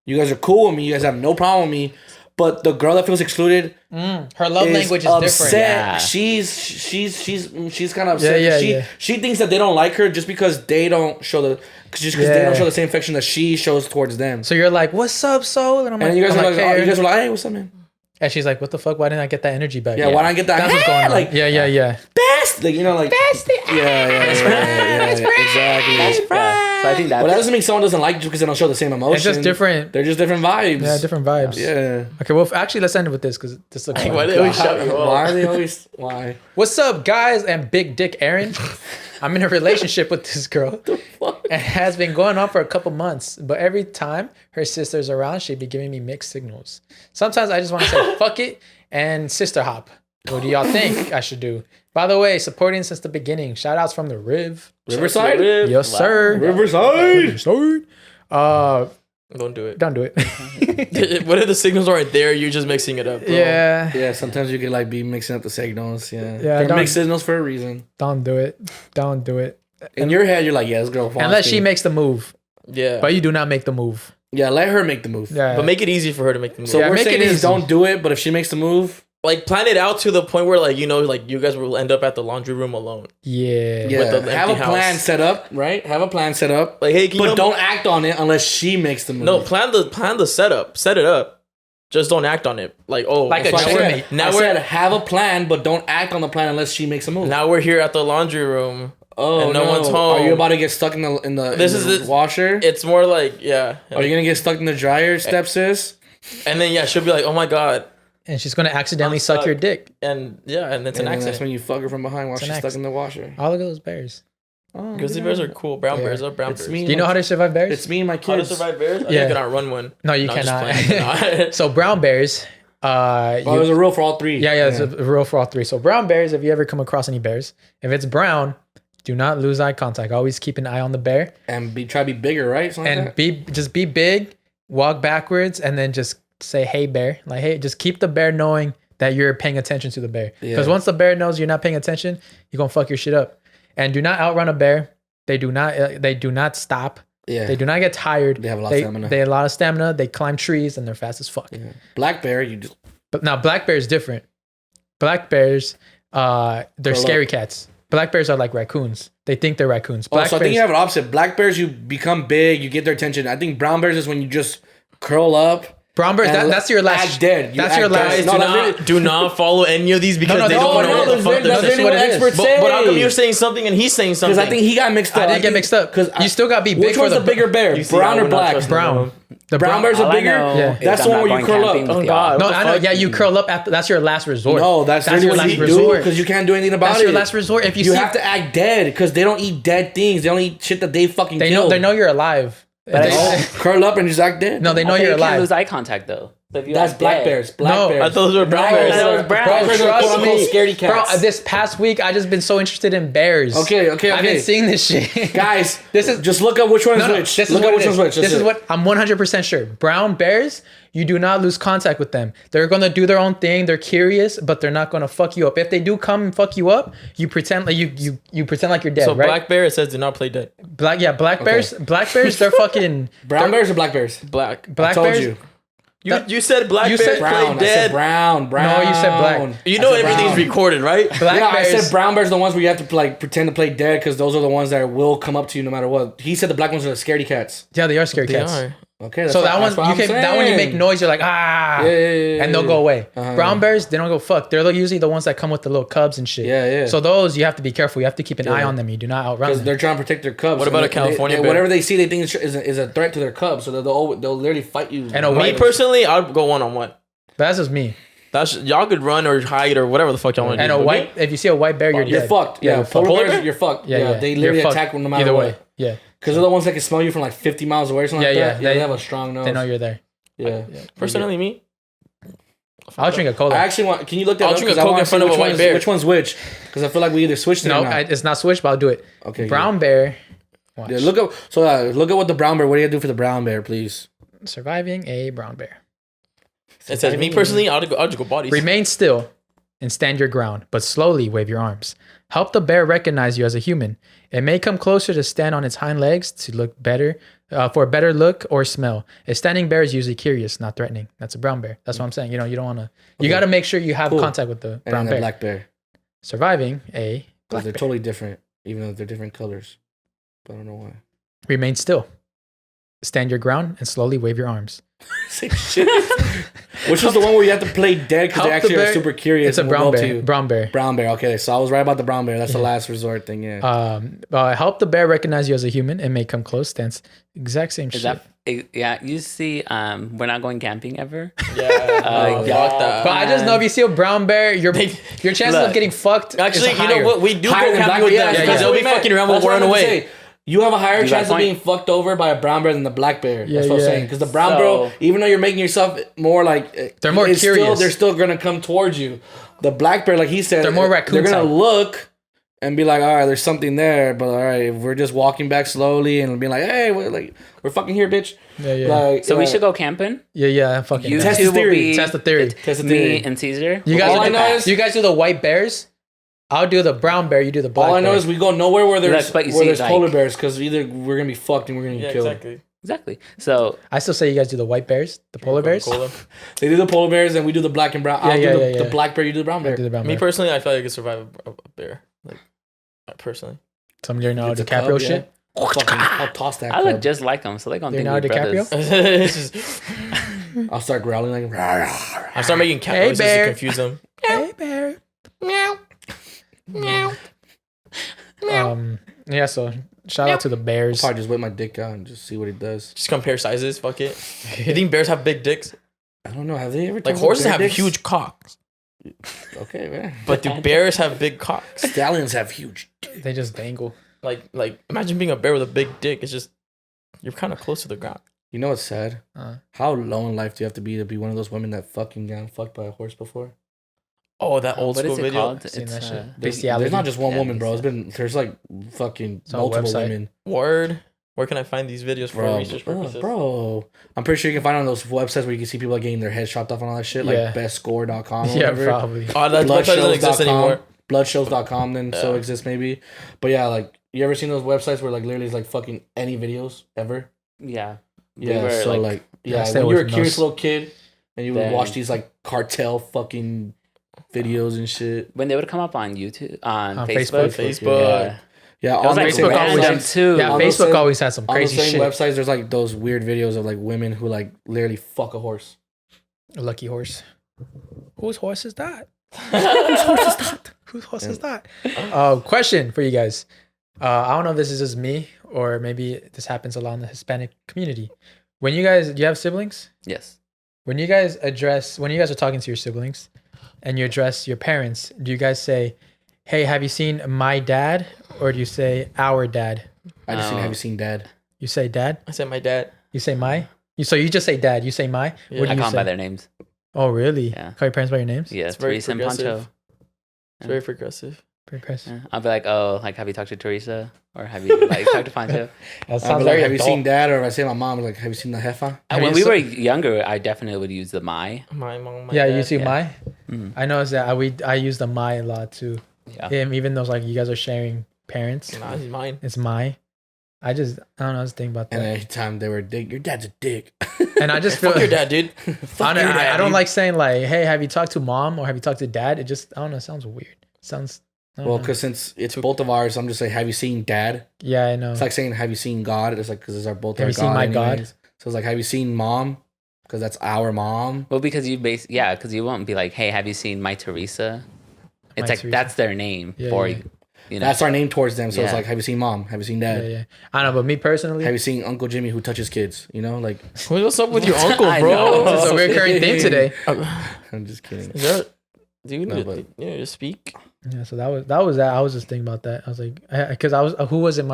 You guys are cool with me. You guys have no problem with me. But the girl that feels excluded,
her love language is different.
Yeah. She's kind of upset. She thinks that they don't like her just because they don't show they don't show the same affection that she shows towards them.
So you're like, "What's up, Soul?"
And I'm like, you guys are like, "Hey, what's up, man?"
And she's like, "What the fuck? Why didn't I get that energy back?"
Yeah, why didn't I get that?
That's what's going on. Like, yeah.
Best, like best. Exactly.
That's right. So I think that.
But that doesn't mean someone doesn't like you because they don't show the same emotion.
It's just different.
They're just different vibes.
Yeah, different vibes.
Yeah.
Okay, well, actually, let's end it with this because this looks.
Why are they always?
Why?
What's up, guys? And Big Dick Aaron. I'm in a relationship with this girl. What the fuck? It has been going on for a couple months, but every time her sister's around, she'd be giving me mixed signals. Sometimes I just want to say fuck it and sister hop. What do y'all think I should do? By the way, supporting since the beginning. Shout outs from the
Riverside?
Yes, sir.
Riverside.
Don't do it.
Don't do it.
What if the signals aren't there? You're just mixing it up, bro.
Yeah, sometimes you can like be mixing up the signals. Yeah. They're mixed signals for a reason.
Don't do it.
In your head, you're like, yeah, this girl wants
unless she makes the move.
Yeah.
But you do not make the move.
Yeah, let her make the move.
Yeah.
But make it easy for her to make the move.
So we're saying is don't do it, but if she makes the move,
like plan it out to the point where like you guys will end up at the laundry room alone.
Yeah.
With the have a plan set up, right? Have a plan set up.
Like, hey,
but don't act on it unless she makes the move.
No, plan the setup. Set it up. Just don't act on it. Like, oh,
like a
chairmate. I said have a plan, but don't act on the plan unless she makes a move.
Now we're here at the laundry room.
Oh,
and no one's home.
Are you about to get stuck in the washer?
It's more like, yeah.
Are you gonna get stuck in the dryer, step sis?
And then she'll be like, oh my god.
And she's gonna accidentally suck your dick.
And it's an accident.
That's when you fuck her from behind while she's stuck in the washer.
Oh, look at those bears.
Oh, grizzly bears are cool. Brown bears are brown bears.
Do you know how to survive bears?
It's me and my kids.
How to survive bears? I cannot run one.
No, you cannot. So brown bears.
There's a rule for all three.
Yeah, there's a rule for all three. So brown bears, if you ever come across any bears, if it's brown, do not lose eye contact. Always keep an eye on the bear.
And try to be bigger, right?
Just be big, walk backwards, and then just say, hey, bear. Like, hey, just keep the bear knowing that you're paying attention to the bear. Because once the bear knows you're not paying attention, you're going to fuck your shit up. And do not outrun a bear. They do not stop. Yeah. They do not get tired. They have a lot of stamina. They have a lot of stamina. They climb trees and they're fast as fuck. Yeah.
Black bear,
But now black bear is different. Black bears, they're scary cats. Black bears are like raccoons. They think they're raccoons.
So I think you have an opposite. Black bears, you become big, you get their attention. I think brown bears is when you just curl up.
Brown bears, that's your last.
Act dead.
That's your last.
Do not follow any of these because they don't know what the fuck
they're saying.
But how come you're saying something and he's saying something?
Because I think he got mixed up.
I didn't get mixed up. Because you still got to be big.
Which one's the bigger bear? Brown or black?
Brown.
The brown bears are bigger.
Yeah.
That's the one where you curl up.
Oh god.
No, I know. Yeah, you curl up after. That's your last resort.
No, that's your last resort because you can't do anything about it.
That's your last resort. If
you have to act dead because they don't eat dead things. They don't eat shit that they fucking kill.
They know you're alive.
But curl up and just act dead.
No, they know you're alive.
You can't lose eye contact though.
That's black bears. Black bears.
I thought those were brown bears.
Brown bears are scaredy cats.
Bro, this past week I just been so interested in bears.
Okay.
I've been seeing this shit.
Guys, this is just look up which one is which.
This is what I'm 100% sure. Brown bears, you do not lose contact with them. They're gonna do their own thing. They're curious, but they're not gonna fuck you up. If they do come and fuck you up, you pretend like you pretend like you're dead.
So
right?
black bear, it says do not play dead.
Black bears. Black bears, they're fucking
brown bears or black bears.
Black
I told
bears. You said black bears
brown.
play dead.
I said brown.
No, you said black.
You know everything's recorded, right?
Black bears.
I said brown bears are the ones where you have to like pretend to play dead because those are the ones that will come up to you no matter what. He said the black ones are the scaredy cats.
Yeah, they are scaredy cats.
Okay,
so that one that one you make noise, you're like and they'll go away. Brown bears, they don't go fuck. They're usually the ones that come with the little cubs and shit.
Yeah.
So those you have to be careful. You have to keep an eye on them. You do not outrun them
because they're trying to protect their cubs.
What about a California bear?
Whatever they see, they think is a threat to their cubs, so they'll literally fight you.
And
me personally, I'd go 1-on-1.
That's just me.
That's y'all could run or hide or whatever the fuck y'all want to do.
And if you see a white bear, you're
fucked. Yeah, polar bears, you're fucked. Yeah, they literally attack no matter what.
Yeah.
Because they're the ones that can smell you from like 50 miles away or something like that. Yeah, they have a strong nose.
They know you're there.
Yeah.
Personally, me,
I'll drink a cola.
I actually want. Can you look that up?
I'll drink a Coke in front of a white bear.
Which one's which? Because I feel like we either switched it or not.
It's not switched, but I'll do it.
Okay.
Brown bear. Watch.
Yeah, look at what the brown bear. What do you do for the brown bear, please?
Surviving a brown bear.
It says me personally, I'll just go bodies.
Remain still and stand your ground, but slowly wave your arms. Help the bear recognize you as a human. It may come closer to stand on its hind legs to look better, for a better look or smell. A standing bear is usually curious, not threatening. That's a brown bear. That's what I'm saying. You don't want to. You got to make sure you have contact with the brown bear.
Black bear.
Surviving a black
they're
bear.
Totally different, even though they're different colors. But I don't know why.
Remain still. Stand your ground and slowly wave your arms.
Same shit. Which was the one where you have to play dead because they actually are super curious.
It's a brown bear. Brown bear.
Brown bear. Okay, so I was right about the brown bear. That's the last resort thing. Yeah.
Help the bear recognize you as a human and may come close. Stands exact same shit.
You see, we're not going camping ever.
Yeah.
But I just know if you see a brown bear, your chances of getting fucked.
Actually,
is
you know what? We do go camping with them because they'll be fucking around. We'll run away.
You have a higher chance of being fucked over by a brown bear than the black bear. That's what I'm saying. Because the brown bear, even though you're making yourself more like...
They're more curious.
They're still going to come towards you. The black bear, like he said...
They're more raccoon
They're going to look and be like, all right, there's something there. But all right, if we're just walking back slowly and being like, hey, we're fucking here, bitch.
Yeah.
So we should go camping?
Yeah. Fucking
you
test the theory.
Test the theory.
Me and Cesar.
You guys do the white bears. I'll do the brown bear. You do the black bear.
All I know is we go nowhere where there's
like,
polar bears because either we're gonna be fucked and we're gonna get killed.
Exactly. So
I still say you guys do the white bears, the polar bears.
They do the polar bears and we do the black and brown. I'll do the black bear. You do the brown bear.
Me personally, I feel like I could survive a bear. Like personally,
some Leonardo DiCaprio shit.
I'll toss that.
I look just like him, so they're gonna think we're brothers.
I'll start growling like.
I'll start making cat noises to confuse them.
Hey bear. Meow. Yeah, so shout out to the bears.
I'll probably just whip my dick out and just see what it does.
Just compare sizes, fuck it. You think bears have big dicks?
I don't know. Have they ever
like horses have huge cocks?
Okay, man.
But do bears have big cocks?
Stallions have huge dicks.
They just dangle.
Like imagine being a bear with a big dick. It's just you're kind of close to the ground.
You know what's sad? How low in life do you have to be one of those women that fucking got fucked by a horse before?
Oh, that old school video.
There's not just one woman, bro. There's like fucking multiple women.
Word. Where can I find these videos for research purposes?
Bro, I'm pretty sure you can find it on those websites where you can see people like getting their heads chopped off and all that shit, like bestscore.com or whatever.
Yeah, probably.
Oh, that website doesn't exist anymore.
Bloodshows.com then still exists maybe. But yeah, like, you ever seen those websites where like literally it's like fucking any videos ever?
Yeah.
Yeah, so when you were a curious little kid and you would watch these like cartel fucking videos and shit.
When they would come up on YouTube, on Facebook.
Yeah,
on
like
Facebook always too. Yeah, Facebook always has some crazy shit.
On the same websites, there's like those weird videos of like women who like literally fuck a horse.
A lucky horse. Whose horse is that? Whose horse is that? Question for you guys. I don't know if this is just me or maybe this happens a lot in the Hispanic community. Do you have siblings?
Yes.
When you guys are talking to your siblings and you address your parents, do you guys say, hey, have you seen my dad? Or do you say our dad?
I just have you seen dad?
You say dad?
I say my dad.
You say my? So you just say dad. You say my?
Yeah. I call them by their names.
Oh, really?
Yeah.
Call your parents by your names?
Yeah, Teresa and Pancho.
It's very progressive.
Yeah.
I'll be like, oh, like, have you talked to Teresa? Or have you like talked to Pancho?
That sounds like, have you seen dad? Or if I say my mom, like, have you seen the jefa?
When we were younger, I definitely would use the my.
My mom,
dad.
You
see my? Mm-hmm. I noticed that I use the my a lot too. Yeah. Even though like you guys are sharing parents.
Nah, it's mine.
It's my. I don't know. I was thinking about that.
And every time they were dick, your dad's a dick.
And I just feel
fuck your dad, dude.
I don't like saying like, hey, have you talked to mom or have you talked to dad? It just, I don't know. It sounds weird. It sounds.
Because since it's both of ours, I'm just like, have you seen dad?
Yeah, I know.
It's like saying, have you seen God? It's like, because it's our both.
Have you seen my God?
So it's like, have you seen Mom? Because that's our mom.
Well, because because you won't be like, hey, have you seen My Teresa? It's like
Teresa.
that's their name you know.
That's our name towards them. So it's like, have you seen Mom? Have you seen Dad?
Yeah. I don't know, but me personally,
have you seen Uncle Jimmy who touches kids? You know, like
what's up with your uncle, bro?
This is a recurring theme today.
I'm just kidding.
Do you need to speak?
Yeah, so that was that. I was just thinking about that. I was like, because who was in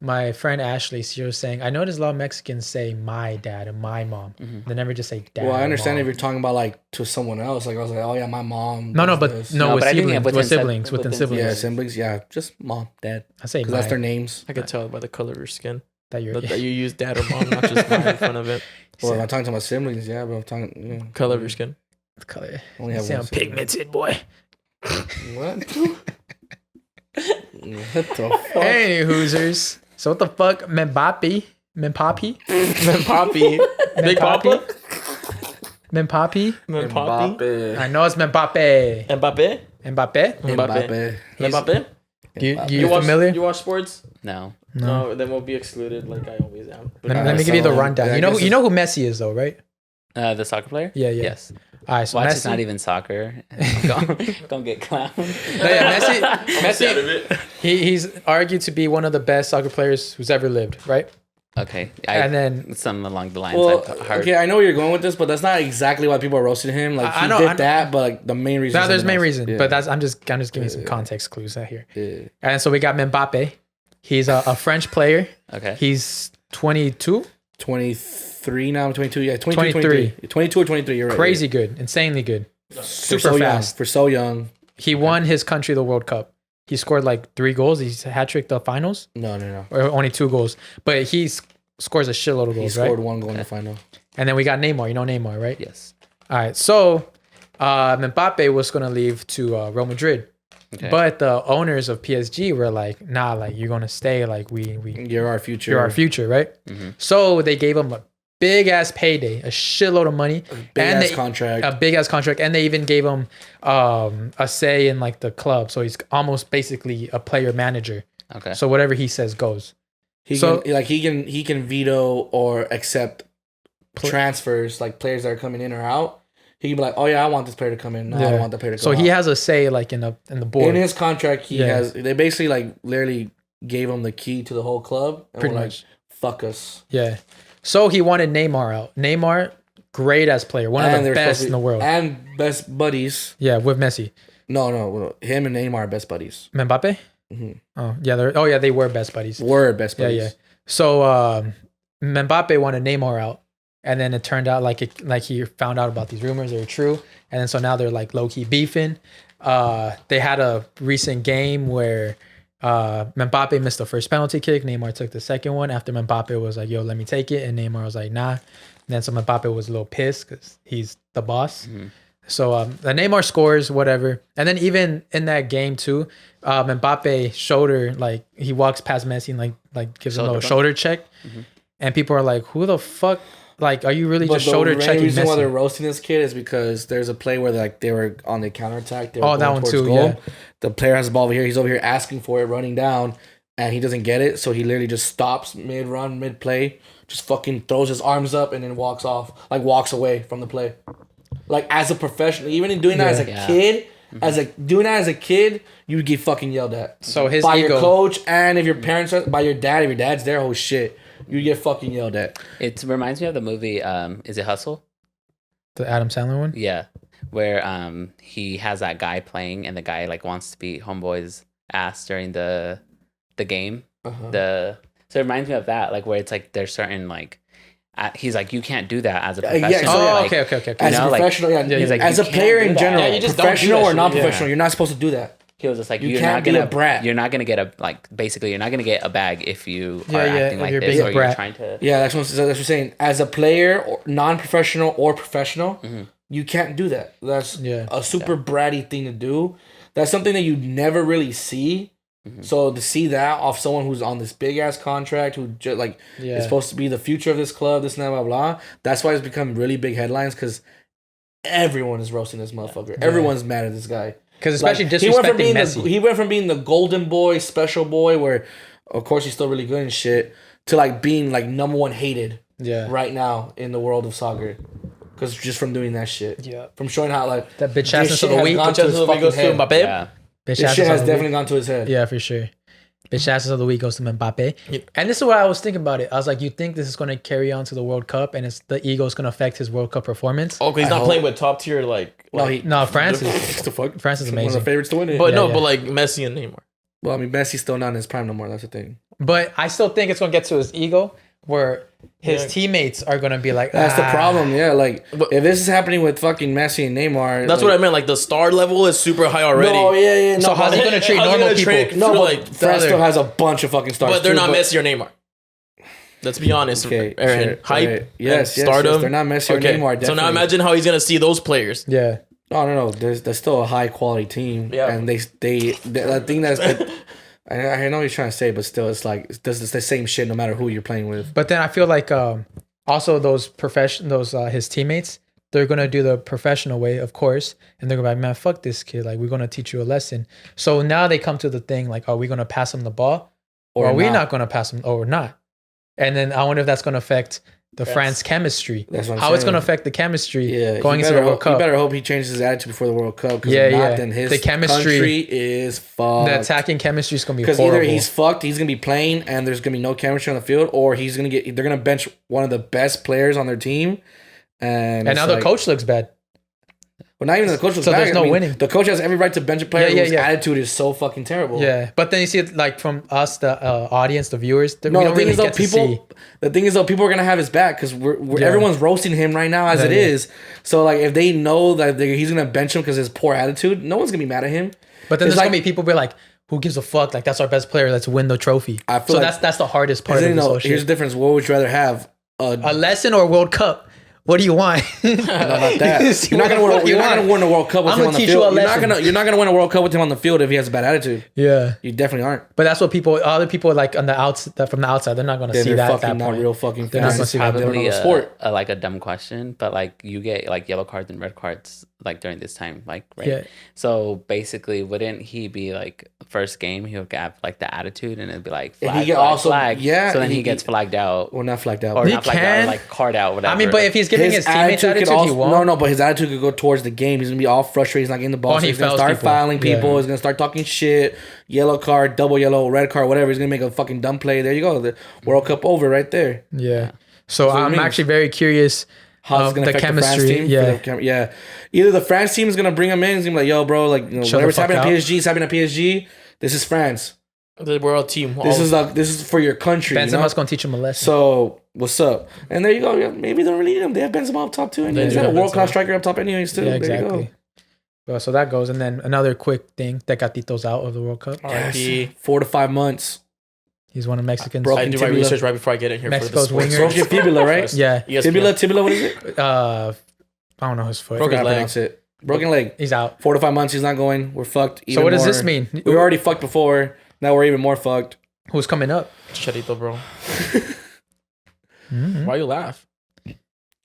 my friend Ashley, she was saying, I noticed a lot of Mexicans say my dad and my mom. They never just say dad.
Well, I understand
mom.
if you're talking about like to someone else. Like I was like, oh yeah, my mom.
With siblings.
Yeah, siblings. Yeah, just mom, dad.
I say
because that's their names.
I could tell by the color of your skin
that you
use dad or mom, not just mom in front of it.
Well, if I'm talking to my siblings, yeah, but I'm talking
color of your skin.
Color.
Only have
one pigmented boy.
What? What the fuck?
Hey, Hoosers. So what the fuck, Mbappe?
Big Papa.
Mbappe. I know it's Mbappe.
Mbappe.
You familiar?
You watch sports?
No.
Then we'll be excluded like I always am.
Let me give you the rundown. You know who Messi is though, right?
The soccer player?
Yeah.
Yes.
All right, so
Watch
Messi,
is not even soccer. Don't get clowned.
Messi, he's argued to be one of the best soccer players who's ever lived, right?
Okay.
And then
some along the lines
well,
I've heard.
Okay, I know where you're going with this, but that's not exactly why people are roasting him. Like he did that, but like the main reason.
No, there's main reason, but I'm just giving some context clues out here.
Yeah.
And so we got Mbappe. He's a French player.
Okay.
He's 22.
23 now. 22. Yeah, 23. 22 or 23. You're right.
Crazy good, insanely good, super fast.
For so young.
He won his country the World Cup. He scored like 3 goals. He's hat-tricked the finals.
No.
Or only 2 goals, but he scores a shitload of goals.
He scored 1 goal in the final.
And then we got Neymar. You know Neymar, right?
Yes.
All right. So Mbappe was gonna leave to Real Madrid. Okay. But the owners of PSG were like, nah, like you're gonna stay, like
you're our future.
You're our future, right? Mm-hmm. So they gave him a big ass payday, a shitload of money,
a big ass contract,
and they even gave him a say in like the club. So he's almost basically a player manager.
Okay.
So whatever he says goes.
He can veto or accept transfers, like players that are coming in or out. He can be like, oh yeah, I want this player to come in. No, I don't want the player to come out.
So he has a say like in the board.
In his contract, he has. They basically like literally gave him the key to the whole club. And
Pretty
much. Fuck us.
Yeah. So he wanted Neymar out. Neymar, great ass player, one of the best in the world,
and best buddies.
Yeah, with Messi.
No, him and Neymar are best buddies.
Mbappe. Mm-hmm. Oh yeah, they were best buddies. Yeah. So Mbappe wanted Neymar out. And then it turned out like he found out about these rumors, they were true. And then so now they're like low key beefing. They had a recent game where Mbappe missed the first penalty kick. Neymar took the second one after Mbappe was like, yo, let me take it. And Neymar was like, nah. And then so Mbappe was a little pissed because he's the boss. Mm-hmm. So the Neymar scores, whatever. And then even in that game too, Mbappe shoulder, like he walks past Messi and like gives him a little shoulder check. Mm-hmm. And people are like, who the fuck? Like, are you really just shoulder checking? The reason
why they're roasting this kid is because there's a play where they were on the counterattack.
Oh, that one too. Goal. Yeah.
The player has the ball over here. He's over here asking for it, running down, and he doesn't get it. So he literally just stops mid-run, mid-play, just fucking throws his arms up and then walks off, like walks away from the play. Like as a professional, even in doing that as a kid, as a kid, you would get fucking yelled at.
So his
by
ego.
Your coach, and if your parents are, by your dad, if your dad's there, oh shit. You get fucking yelled at.
It reminds me of the movie, is it Hustle?
The Adam Sandler one?
Yeah. Where he has that guy playing and the guy like wants to beat homeboy's ass during the game. Uh-huh. So it reminds me of that, like where it's like there's certain like he's like, you can't do that as a professional.
Yeah, so,
like,
okay.
As a professional, like, as a player in general, professional or non-professional, you're not supposed to do that.
He was just like,
you're not gonna brat.
You're not gonna get you're not gonna get a bag if you are acting like this or you're trying to.
Yeah, that's what I'm saying. As a player, or non-professional or professional, mm-hmm. you can't do that. That's a super bratty thing to do. That's something that you never really see. Mm-hmm. So to see that off someone who's on this big ass contract, who just is supposed to be the future of this club, this and that, blah blah. That's why it's become really big headlines because everyone is roasting this motherfucker. Yeah. Everyone's mad at this guy.
Because especially disrespecting Messi.
He went from being the golden boy, special boy, where of course he's still really good and shit, to like being like number one hated. right now in the world of soccer. Because just from doing that shit.
Yeah.
From showing how, like,
that bitch ass of the week.
Gone to his fucking head.
Mbappe.
Yeah.
This shit has definitely gone to his head.
Yeah, for sure. Bitch asses of the week goes to Mbappe. And this is what I was thinking about it. I was like, you think this is going to carry on to the World Cup and the ego is going to affect his World Cup performance?
Oh, because he's not playing with top tier,
No, France is.
the fuck?
France is amazing.
One of the favorites to win it.
But but like Messi and Neymar.
Well, I mean, Messi's still not in his prime no more. That's the thing.
But I still think it's going to get to his ego where his teammates are going to be like,
that's the problem. Yeah, like, if this is happening with fucking Messi and Neymar.
That's what I meant. Like, the star level is super high already.
No, yeah. No,
so how's he going to treat normal people?
No, like, France still has a bunch of fucking stars.
But they're not Messi or Neymar. Let's be honest, Aaron.
Sure,
Hype,
right. Yes,
stardom.
they're not Messi or Neymar. Definitely.
So now imagine how he's going to see those players.
Yeah.
No. There's still a high quality team. Yeah. And they I think that's... I know what you're trying to say, but still, it's like it's the same shit no matter who you're playing with.
But then I feel like also his teammates, they're gonna do the professional way, of course, and they're gonna be like, man, fuck this kid, like we're gonna teach you a lesson. So now they come to the thing like, are we gonna pass him the ball, or are we not gonna pass him, or not? And then I wonder if that's gonna affect the France chemistry.
That's what I'm
How
saying.
It's going to affect the chemistry going
into
the World Cup.
You better hope he changes his attitude before the World Cup. Because if not, then his country is fucked.
The attacking chemistry is going to be
horrible. Because either he's fucked, he's going to be playing, and there's going to be no chemistry on the field, or they're going to bench one of the best players on their team. And
now the coach looks bad.
Well, not even the coach looks bad.
So there's no winning.
The coach has every right to bench a player whose attitude is so fucking terrible.
Yeah, but then you see it like from us, the audience, the viewers. We don't really get to see.
The thing is, though, people are gonna have his back because everyone's roasting him right now as it is. So like, if they know that he's gonna bench him because of his poor attitude, no one's gonna be mad at him.
But then there's gonna be people be like, "Who gives a fuck? Like that's our best player. Let's win the trophy."
I feel
that's the hardest part of this whole shit.
Here's the difference. What would you rather have?
A lesson or a World Cup? What do you want?
No, not that. You're not gonna win a World Cup with him on the field. You're not gonna win a World Cup with him on the field if he has a bad attitude.
Yeah,
you definitely aren't.
But that's what other people like on the from the outside, they're not gonna see that. At that
not
point.
real fucking.
They're not gonna see that.
Probably like a dumb question, but like you get like yellow cards and red cards like during this time, like right.
Yeah.
So basically, wouldn't he be like first game? He would have like the attitude, and it'd be like
flag. Yeah.
So then he gets flagged out.
Well, not flagged out.
Or not flagged out, like card out. Whatever.
I mean, but if he's giving his teammates attitude, he won't.
No, but his attitude could go towards the game. He's gonna be all frustrated. He's not getting the ball. So he's gonna start fouling people. He's gonna start talking shit. Yellow card, double yellow, red card, whatever. He's gonna make a fucking dumb play. There you go. The World Cup over right there.
Yeah. So I'm actually very curious
how it's gonna affect the France team. Yeah. Either the France team is gonna bring him in. He's gonna be like, yo, bro, like whatever's happening at PSG, it's happening at PSG. This is France.
We're all team.
This is for your country.
Benzema's gonna teach him a lesson.
So what's up? And there you go. Yeah, maybe they don't really need him. They have Benzema up top too. And he's got a world class striker up top anyways too.
Yeah, exactly.
There you go.
Well, so that goes, and then another quick thing that got Tito's out of the World Cup.
Yes. 4 to 5 months.
He's one of Mexicans.
I do my research right before I get in here.
Mexico's winger.
Broken fibula, right?
Yeah.
Tibula. What is it?
I don't know his foot.
Broken leg. Broken leg.
He's out.
4 to 5 months. He's not going. We're fucked.
So what does this mean?
We were already fucked before. Now we're even more fucked.
Who's coming up?
Chicharito, bro. Why you laugh?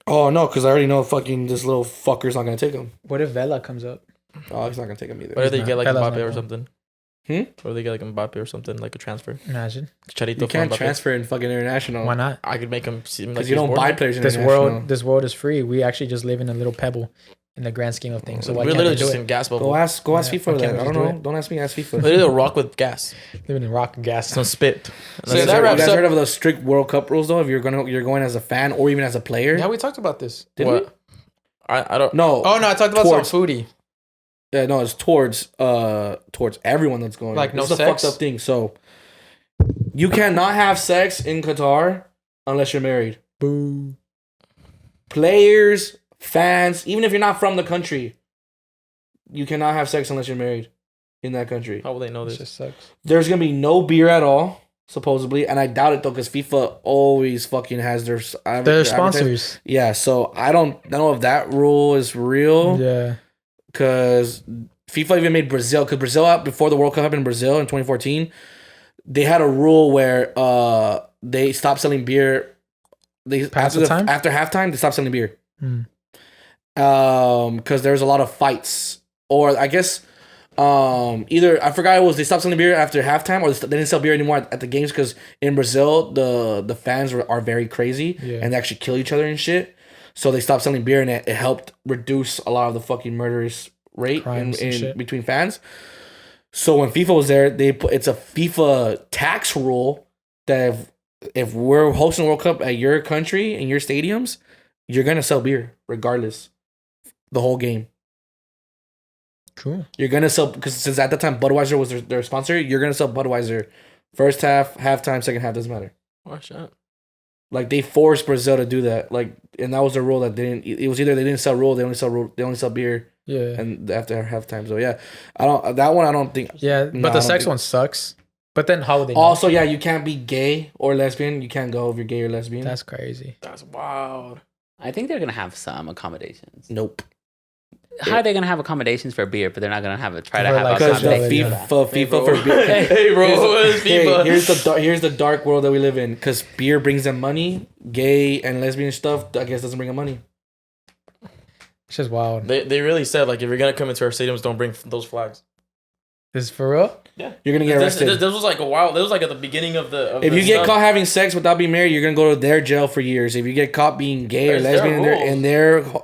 Oh no, because I already know fucking this little fucker's not gonna take him.
What if Vela comes up?
Oh, he's not gonna take him either.
What if they get like Mbappe or something?
Or
they get like Mbappe or something, like a transfer.
Imagine.
Chicharito.
You can't transfer in fucking international.
Why not?
I could make him seem like
because you don't buy players in international.
This world is free. We actually just live in a little pebble in the grand scheme of things. So why
we're
can't
literally
we do
just
it?
in gas bubble.
Go ask FIFA that. I don't know. Don't ask me. Ask FIFA.
Literally a rock with gas.
Living in rock and gas.
Some spit.
So you guys heard of the strict World Cup rules though? If you're going as a fan or even as a player.
Yeah, we talked about this.
Did we?
I don't
know.
Oh no, I talked about some foodie.
Yeah, no, it's towards everyone that's going.
Like no
sex.
It's a
fucked up thing. So you cannot have sex in Qatar unless you're married.
Boo.
Players, fans, even if you're not from the country, you cannot have sex unless you're married in that country.
How will they know this?
It just sucks.
There's gonna be no beer at all, supposedly, and I doubt it though, because FIFA always fucking has their
sponsors.
Yeah, so I don't know if that rule is real.
Yeah.
Because FIFA even made Brazil, because Brazil, before the World Cup happened in Brazil in 2014, they had a rule where they stopped selling beer. After halftime, they stopped selling beer. Because there was a lot of fights. Or I guess Either I forgot it was they stopped selling beer after halftime, or they didn't sell beer anymore at the games because in Brazil the fans are very crazy and they actually kill each other and shit. So they stopped selling beer and it helped reduce a lot of the fucking murderous rate in between fans. So when FIFA was there, it's a FIFA tax rule that if we're hosting the World Cup at your country and your stadiums, you're gonna sell beer regardless, the whole game.
Cool.
You're gonna sell because since at that time Budweiser was their sponsor, you're gonna sell Budweiser first half, halftime, second half, doesn't matter.
Watch out.
Like they forced Brazil to do that. Like, and that was a rule that didn't. It was either they didn't sell rule, they only sell beer.
Yeah.
And after halftime, so yeah, I don't think.
Yeah, but the sex one sucks. But then how would they?
Also, yeah, you can't be gay or lesbian. You can't go if you're gay or lesbian.
That's crazy.
That's wild.
I think they're gonna have some accommodations.
Nope.
How are they gonna have accommodations for beer, but they're not gonna have it? Try to have
because the FIFA for beer.
Hey, bro, FIFA.
Here's the dark world that we live in. Because beer brings them money. Gay and lesbian stuff, I guess, doesn't bring them money.
It's just wild.
They really said like if you're gonna come into our stadiums, don't bring those flags.
This is for real?
Yeah, you're gonna get arrested.
This was like a while. This was like at the beginning of the.
If you get caught having sex without being married, you're gonna go to their jail for years. If you get caught being gay or lesbian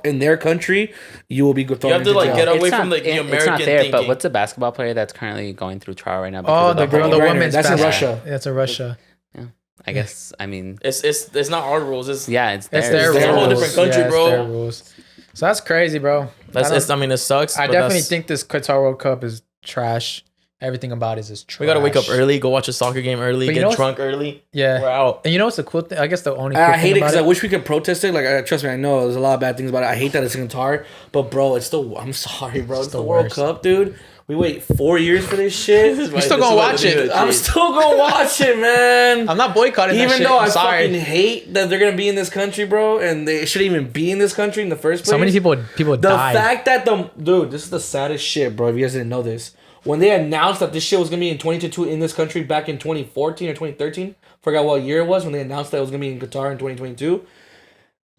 in their country, you will be thrown.
You have to like
jail.
get away from the American
it's not there,
thinking.
But what's a basketball player that's currently going through trial right now?
Oh, the women's.
That's in Russia.
That's in Russia.
Yeah, I guess. I mean,
it's not our rules. It's
their
rules. It's a whole different country, bro.
It's their rules. So that's crazy, bro.
I mean, it sucks.
I definitely think this Qatar World Cup is trash. Everything about it is trash.
We gotta wake up early, go watch a soccer game early, get drunk early.
Yeah,
we're out.
And you know what's the cool thing? I guess the only cool
I hate
thing
it because
about
I wish we could protest it. Like, trust me, I know there's a lot of bad things about it. I hate that it's in Qatar, but bro, it's still. I'm sorry, bro. It's the World Cup, dude. We wait 4 years for this shit.
You're still gonna watch it.
I'm still gonna watch it, man.
I'm not boycotting that shit.
Even though I
sorry.
fucking hate that they're gonna be in this country, bro, and they shouldn't even be in this country in the first place.
So many people died.
The fact that dude, this is the saddest shit, bro. If you guys didn't know this. When they announced that this shit was going to be in 2022 in this country back in 2014 or 2013, forgot what year it was when they announced that it was going to be in Qatar in 2022,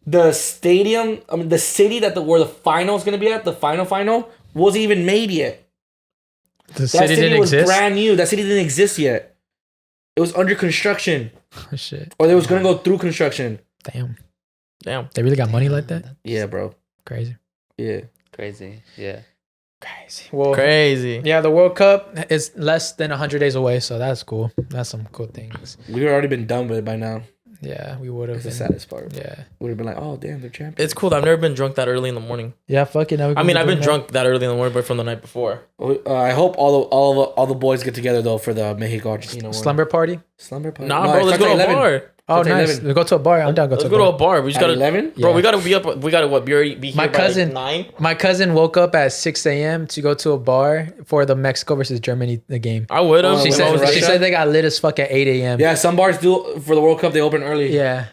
the stadium, the city where the final is going to be at, the final, wasn't even made yet.
The city didn't exist?
Brand new. That city didn't exist yet. It was under construction.
Oh, shit.
Or they was going to go through construction.
Damn.
They
really got money like that?
Yeah, bro.
Crazy.
Yeah.
Crazy. Yeah.
Crazy. Well,
crazy.
Yeah, the World Cup is less than 100 days away, so that's cool. That's some cool things.
We would already been done with it by now.
Yeah, we would have.
That's the saddest part.
Yeah.
We would have been like, oh, damn, they're champions.
It's cool. I've never been drunk that early in the morning.
Yeah, fuck it.
I mean, I've been drunk that early in the morning, but from the night before.
I hope all the boys get together, though, for the Mexico-Argentina one.
Slumber party?
Slumber party?
Nah, bro, let's go to a bar.
Oh, nice. We go to a bar. I'm down.
Let's go to a bar. We just gotta
11.
Bro, we gotta be up. We gotta be here
my cousin,
by like 9.
My cousin woke up at 6 a.m. to go to a bar for the Mexico versus Germany the game.
I would have.
She said they got lit as fuck at 8 a.m.
Yeah, some bars do for the World Cup. They open early.
Yeah,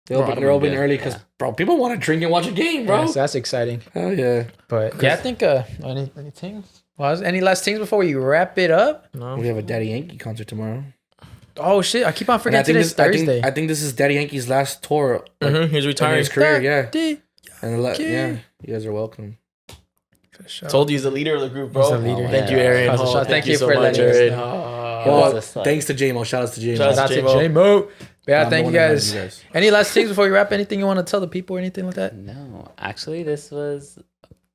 they're open early because bro, people want to drink and watch a game, bro.
Yeah, so that's exciting.
Hell yeah.
But yeah, I think anything. Well, any last things before we wrap it up?
No.
We have a Daddy Yankee concert tomorrow.
Oh shit! I keep on forgetting today's Thursday.
I think this is Daddy Yankee's last tour.
He's retiring
his career. Yeah. And
yeah,
you guys are welcome.
For sure.
Told you he's the leader of the group, bro.
He's the leader.
Thank you, Aaron.
Thank you
so
for
much,
letting us
Aaron.
know.
Well, thanks to JMO. Shout out to JMO.
Shout out to
J-Mo. Yeah, thank you guys.
You guys.
Any last things before we wrap? Anything you want to tell the people or anything like that?
No, actually, this was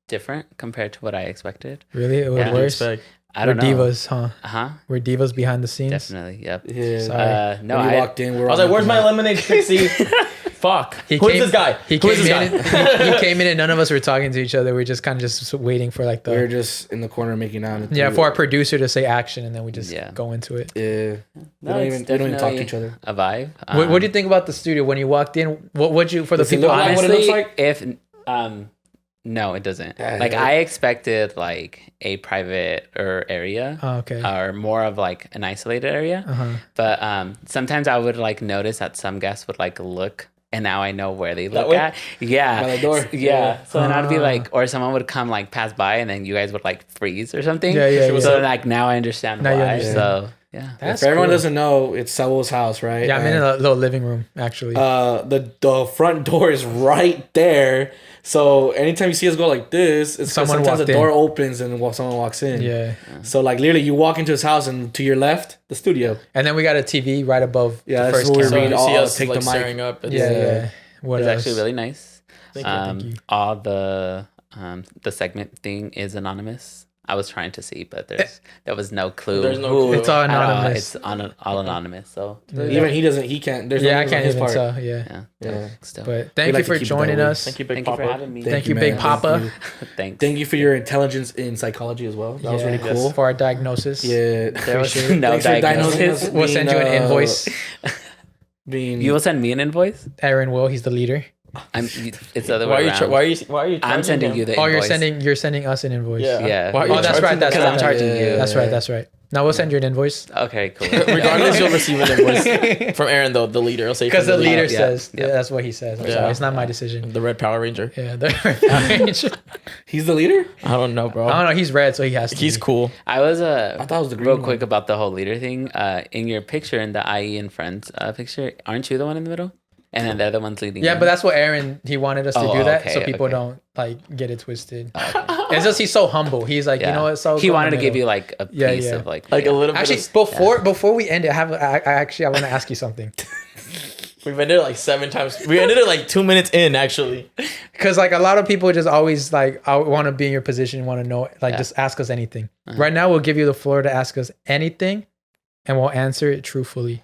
different compared to what I expected.
Really? It was worse?
I don't know.
Divas, huh? We're divas behind the scenes.
Definitely, yep.
Yeah.
Sorry.
No,
when you walked in,
I was like, "Where's my lemonade pixie?" Fuck. Who is this guy?
He came in and none of us were talking to each other. We were just kind of just waiting for like
we were just in the corner making out.
Yeah, for our producer to say action, and then we just go into it.
Yeah.
No,
we don't even talk to each other.
A vibe.
What do you think about the studio when you walked in? What would you for the people?
Honestly, what it looks like?
If no, it doesn't.
Yeah,
like I expected like a private area.
Oh, okay.
Or more of like an isolated area.
Uh-huh.
But sometimes I would like notice that some guests would like look, and now I know where they look
way?
at. Yeah.
By the door.
Yeah. So then I'd be like, or someone would come like pass by, and then you guys would like freeze or something.
Yeah.
So like now I understand why.
You understand.
So Yeah.
If everyone doesn't know, it's Saul's house, right?
Yeah, I'm in a little living room actually.
The front door is right there. So anytime you see us go like this, it's sometimes the door opens and someone walks in.
Yeah.
So like literally, you walk into his house and to your left, the studio.
And then we got a TV right above the first
camera.
So you see us
take
like
the mic.
staring up.
Yeah. What
It's
else?
actually really nice.
Thank you.
All the segment thing is anonymous. I was trying to see, but there was no clue.
There's no clue.
It's all anonymous.
It's all anonymous. So
Even he can't. There's
I can't even tell. Yeah. But thank you for joining us.
Thank you, Big
Thank
Papa.
you for having me.
Thank you, Big Papa.
Thanks.
Thank you for your intelligence in psychology as well. That was really cool.
For our diagnosis.
Yeah.
There was
Thanks
no
for
diagnosis.
diagnosing us.
We'll send you an invoice.
You will send me an invoice?
Aaron will. He's the leader.
It's the other way around.
Why are you?
I'm sending you the invoice.
You're sending us an invoice.
Yeah.
That's right.
Because I'm charging you.
That's right. Now we'll send you an invoice.
Okay, cool.
Regardless, you'll receive an invoice from Aaron, though the leader. I'll say
because the leader says that's what he says.
Yeah.
Sorry, it's not my decision.
The Red Power Ranger.
Yeah, the Red Power Ranger.
He's the leader?
I don't know, bro.
I don't know. He's red, so he has to.
He's cool.
I thought
it was the green
real quick about the whole leader thing. In your picture, in the I.E In Friends picture, aren't you the one in the middle? And then the other one's leading.
Yeah, but that's what Aaron, he wanted us to do that so people don't like get it twisted. It's just he's so humble. He's like, you know what? So
he wanted to give you like a piece of like
a little bit.
Actually, before we end it, I want to ask you something.
We've ended it like 7 times. We ended it like 2 minutes in, actually.
Because like a lot of people just always like, I want to be in your position, want to know, like just ask us anything. Right now, we'll give you the floor to ask us anything, and we'll answer it truthfully.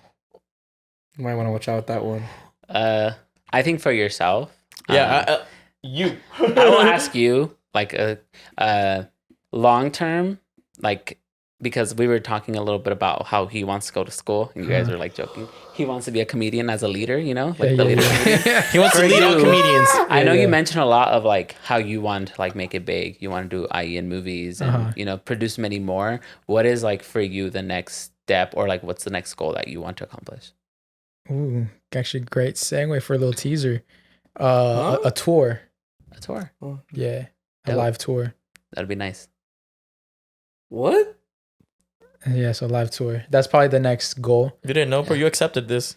You might want to watch out with that one.
I think for yourself.
You.
I will ask you like a long term, like, because we were talking a little bit about how he wants to go to school, and you guys were like joking. He wants to be a comedian as a leader, you know, like the leader.
He wants to lead all comedians.
I know you mentioned a lot of like how you want to like make it big. You want to do I.E in movies and you know produce many more. What is like for you the next step, or like what's the next goal that you want to accomplish?
Ooh, actually, great segue for a little teaser. A tour.
A tour.
Yeah, a live tour.
That'd be nice.
What?
Yeah, so live tour. That's probably the next goal.
You didn't know, bro. You accepted this.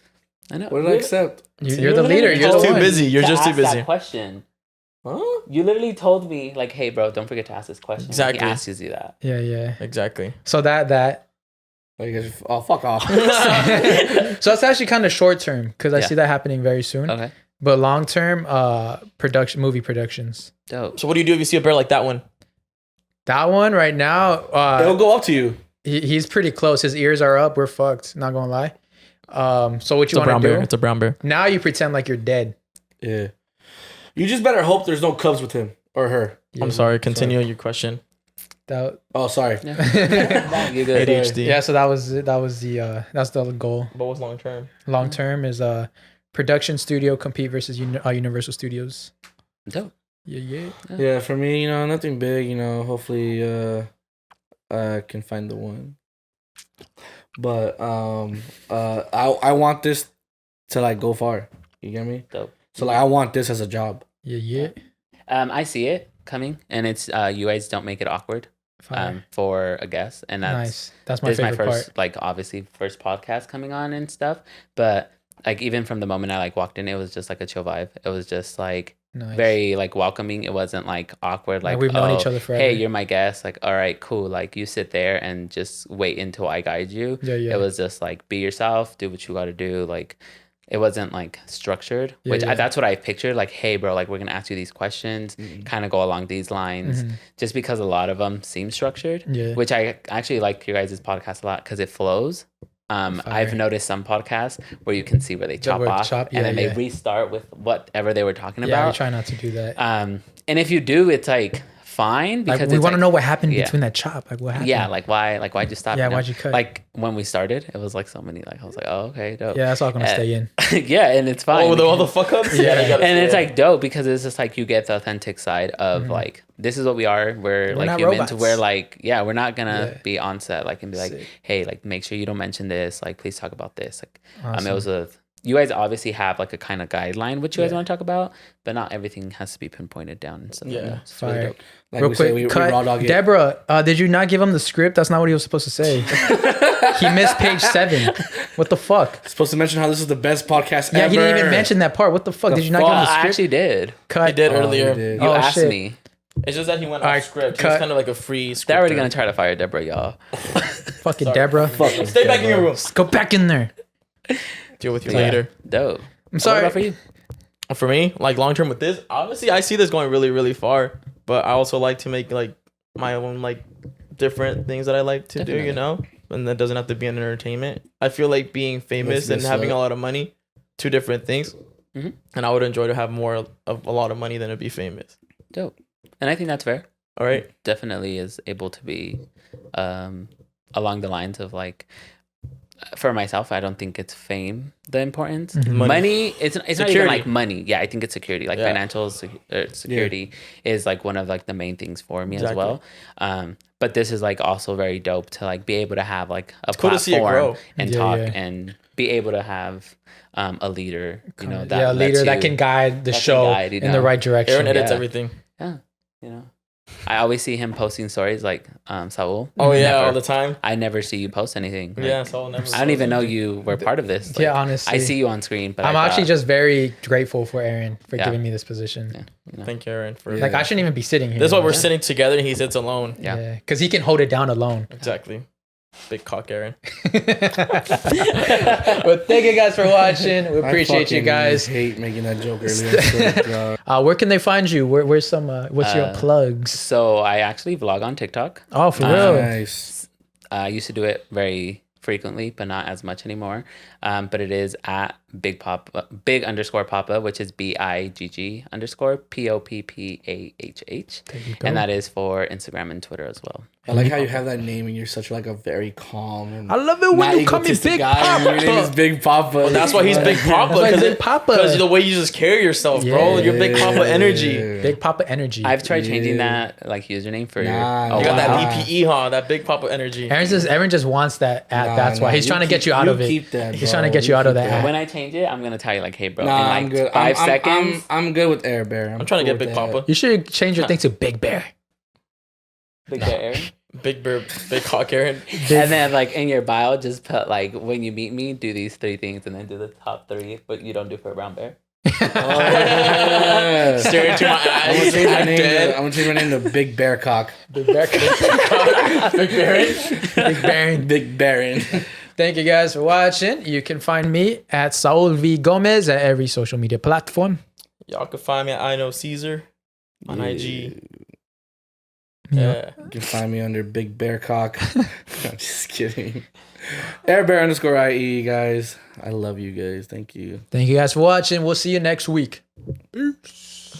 I know.
What did I accept?
You're the leader. You're
just
the
too
one.
busy. You're just too busy.
That question.
Huh?
You literally told me like, "Hey, bro, don't forget to ask this question."
Exactly.
He asks you that.
Yeah.
Exactly.
So that.
Oh, fuck off.
So it's actually kind of short term because I see that happening very soon.
Okay.
But long term, movie productions.
Dope.
So what do you do if you see a bear like that one?
That one right now,
It'll go up to you.
He's pretty close. His ears are up. We're fucked. Not gonna lie. So what you want to do?
It's a brown bear.
Now you pretend like you're dead.
Yeah. You just better hope there's no cubs with him or her.
Yeah,
I'm sorry. Continue your question.
Sorry.
You good.
ADHD.
Yeah. So that's the goal.
But what's long term?
Long term is production studio compete versus Universal Studios.
Dope.
Yeah, for me, nothing big, hopefully I can find the one. But I want this to like go far. You get me?
Dope.
So like I want this as a job.
Yeah.
I see it coming, and it's you guys don't make it awkward for a guest, and that's
nice. That's my favorite
first
part.
like obviously first podcast coming on and stuff, but like even from the moment I like walked in, it was just like a chill vibe. It was just like very like welcoming. It wasn't like awkward. Like
we've known each other forever.
Hey, you're my guest. Like, all right, cool. Like you sit there and just wait until I guide you.
Yeah.
It was just like be yourself, do what you got to do. Like it wasn't like structured, which that's what I pictured. Like, hey, bro, like we're gonna ask you these questions, kind of go along these lines. Just because a lot of them seem structured, which I actually like your guys' podcast a lot because it flows. I've noticed some podcasts where you can see where they chop off and then they restart with whatever they were talking about.
Yeah, I try not to do that.
And if you do, it's like fine because
like, we want to know what happened between that chop. Like what happened?
Yeah, like why'd you stop?
Yeah, why'd you cut?
Like when we started, it was like so many. Like I was like, oh okay, dope.
Yeah, that's all gonna stay in.
Yeah, and it's fine.
Oh, with all the fuck ups.
And it's like dope because it's just like you get the authentic side of like this is what we are. We're like humans.
Robots.
We're like we're not gonna be on set like and be like, hey, like make sure you don't mention this. Like please talk about this. Like
awesome.
it was you guys obviously have like a kind of guideline what you guys want to talk about, but not everything has to be pinpointed down and stuff.
Yeah,
it's really dope.
Like
real quick,
we raw dog it.
Deborah, did you not give him the script? That's not what he was supposed to say. He missed page 7. What the fuck?
Supposed to mention how this is the best podcast ever.
Yeah, he didn't even mention that part. What the fuck? Did you not give him the script?
I actually did.
He did earlier.
You asked me.
It's just that he went off script. It's kind of like a free script.
They're already going to try to fire Deborah, y'all.
Fucking Deborah.
Stay back in your room.
Go back in there.
Deal with you later.
Dope.
I'm sorry.
What about for you?
For me, like long term with this, obviously I see this going really, really far. But I also like to make like my own like different things that I like to do, you know? And that doesn't have to be an entertainment. I feel like being famous and having a lot of money, 2 different things. Mm-hmm. And I would enjoy to have more of a lot of money than to be famous.
Dope. And I think that's fair.
All right.
It definitely is able to be along the lines of like, for myself, I don't think it's fame the importance. Mm-hmm. Money, it's not even like money. Yeah, I think it's security. Like financial security is like one of like the main things for me as well. But this is like also very dope to like be able to have like a platform and talk and be able to have a leader, you know,
a leader that can guide the show in the right direction.
Aaron edits everything.
Yeah, you know. I always see him posting stories like Saul.
Oh yeah, all the time.
I never see you post anything. Like,
yeah, Saul never.
I don't even know you were part of this.
Like, yeah, honestly,
I see you on screen, but
I'm actually just very grateful for Aaron for giving me this position.
Yeah, you know.
Thank you, Aaron. For
like I shouldn't even be sitting here.
This is why we're sitting together and he sits alone.
Yeah, because he can hold it down alone.
Exactly. Big cock, Aaron.
Well, thank you guys for watching. We appreciate you guys.
I hate making that joke earlier.
Where can they find you? Where's some? What's your plugs?
So I actually vlog on TikTok.
Oh, for real?
Nice.
I used to do it very frequently, but not as much anymore. But it is at big underscore papa, which is BIGG underscore POPPAHH. And that is for Instagram and Twitter as well.
I like how you have that name and you're such like a very calm and
I love it when you call me Big Papa.
Your name is Big Papa.
Well, that's why he's Big Papa. Because the way you just carry yourself, bro. You're Big Papa energy.
Big Papa energy.
I've tried changing that like username for
you got that BPE, huh? That Big Papa energy.
Aaron just wants that app. That's why he's trying to get you out of it. He's trying to get you out of that app.
When I change it, I'm gonna tell you like, hey, bro.
Nah,
in like
I'm good.
5 seconds.
I'm good with Air Bear.
I'm trying to get Big Papa.
You should change your thing to Big Bear.
Big Bear Aaron.
Big Bear, Big Cock Aaron.
And then like in your bio, just put like, when you meet me, do these 3 things, and then do the top 3, but you don't do for a brown bear.
Staring into my eyes.
I'm gonna change my name to Big Bear Cock.
Big Bear Cock. Big Baron. Big Baron.
Big Baron.
Thank you guys for watching. You can find me at Saul V Gomez at every social media platform.
Y'all can find me at I Know Cesar on IG.
Yeah.
You can find me under Big Bear Cock. I'm just kidding. Air Bear underscore IE, guys. I love you guys. Thank you.
Thank you guys for watching. We'll see you next week. Peace.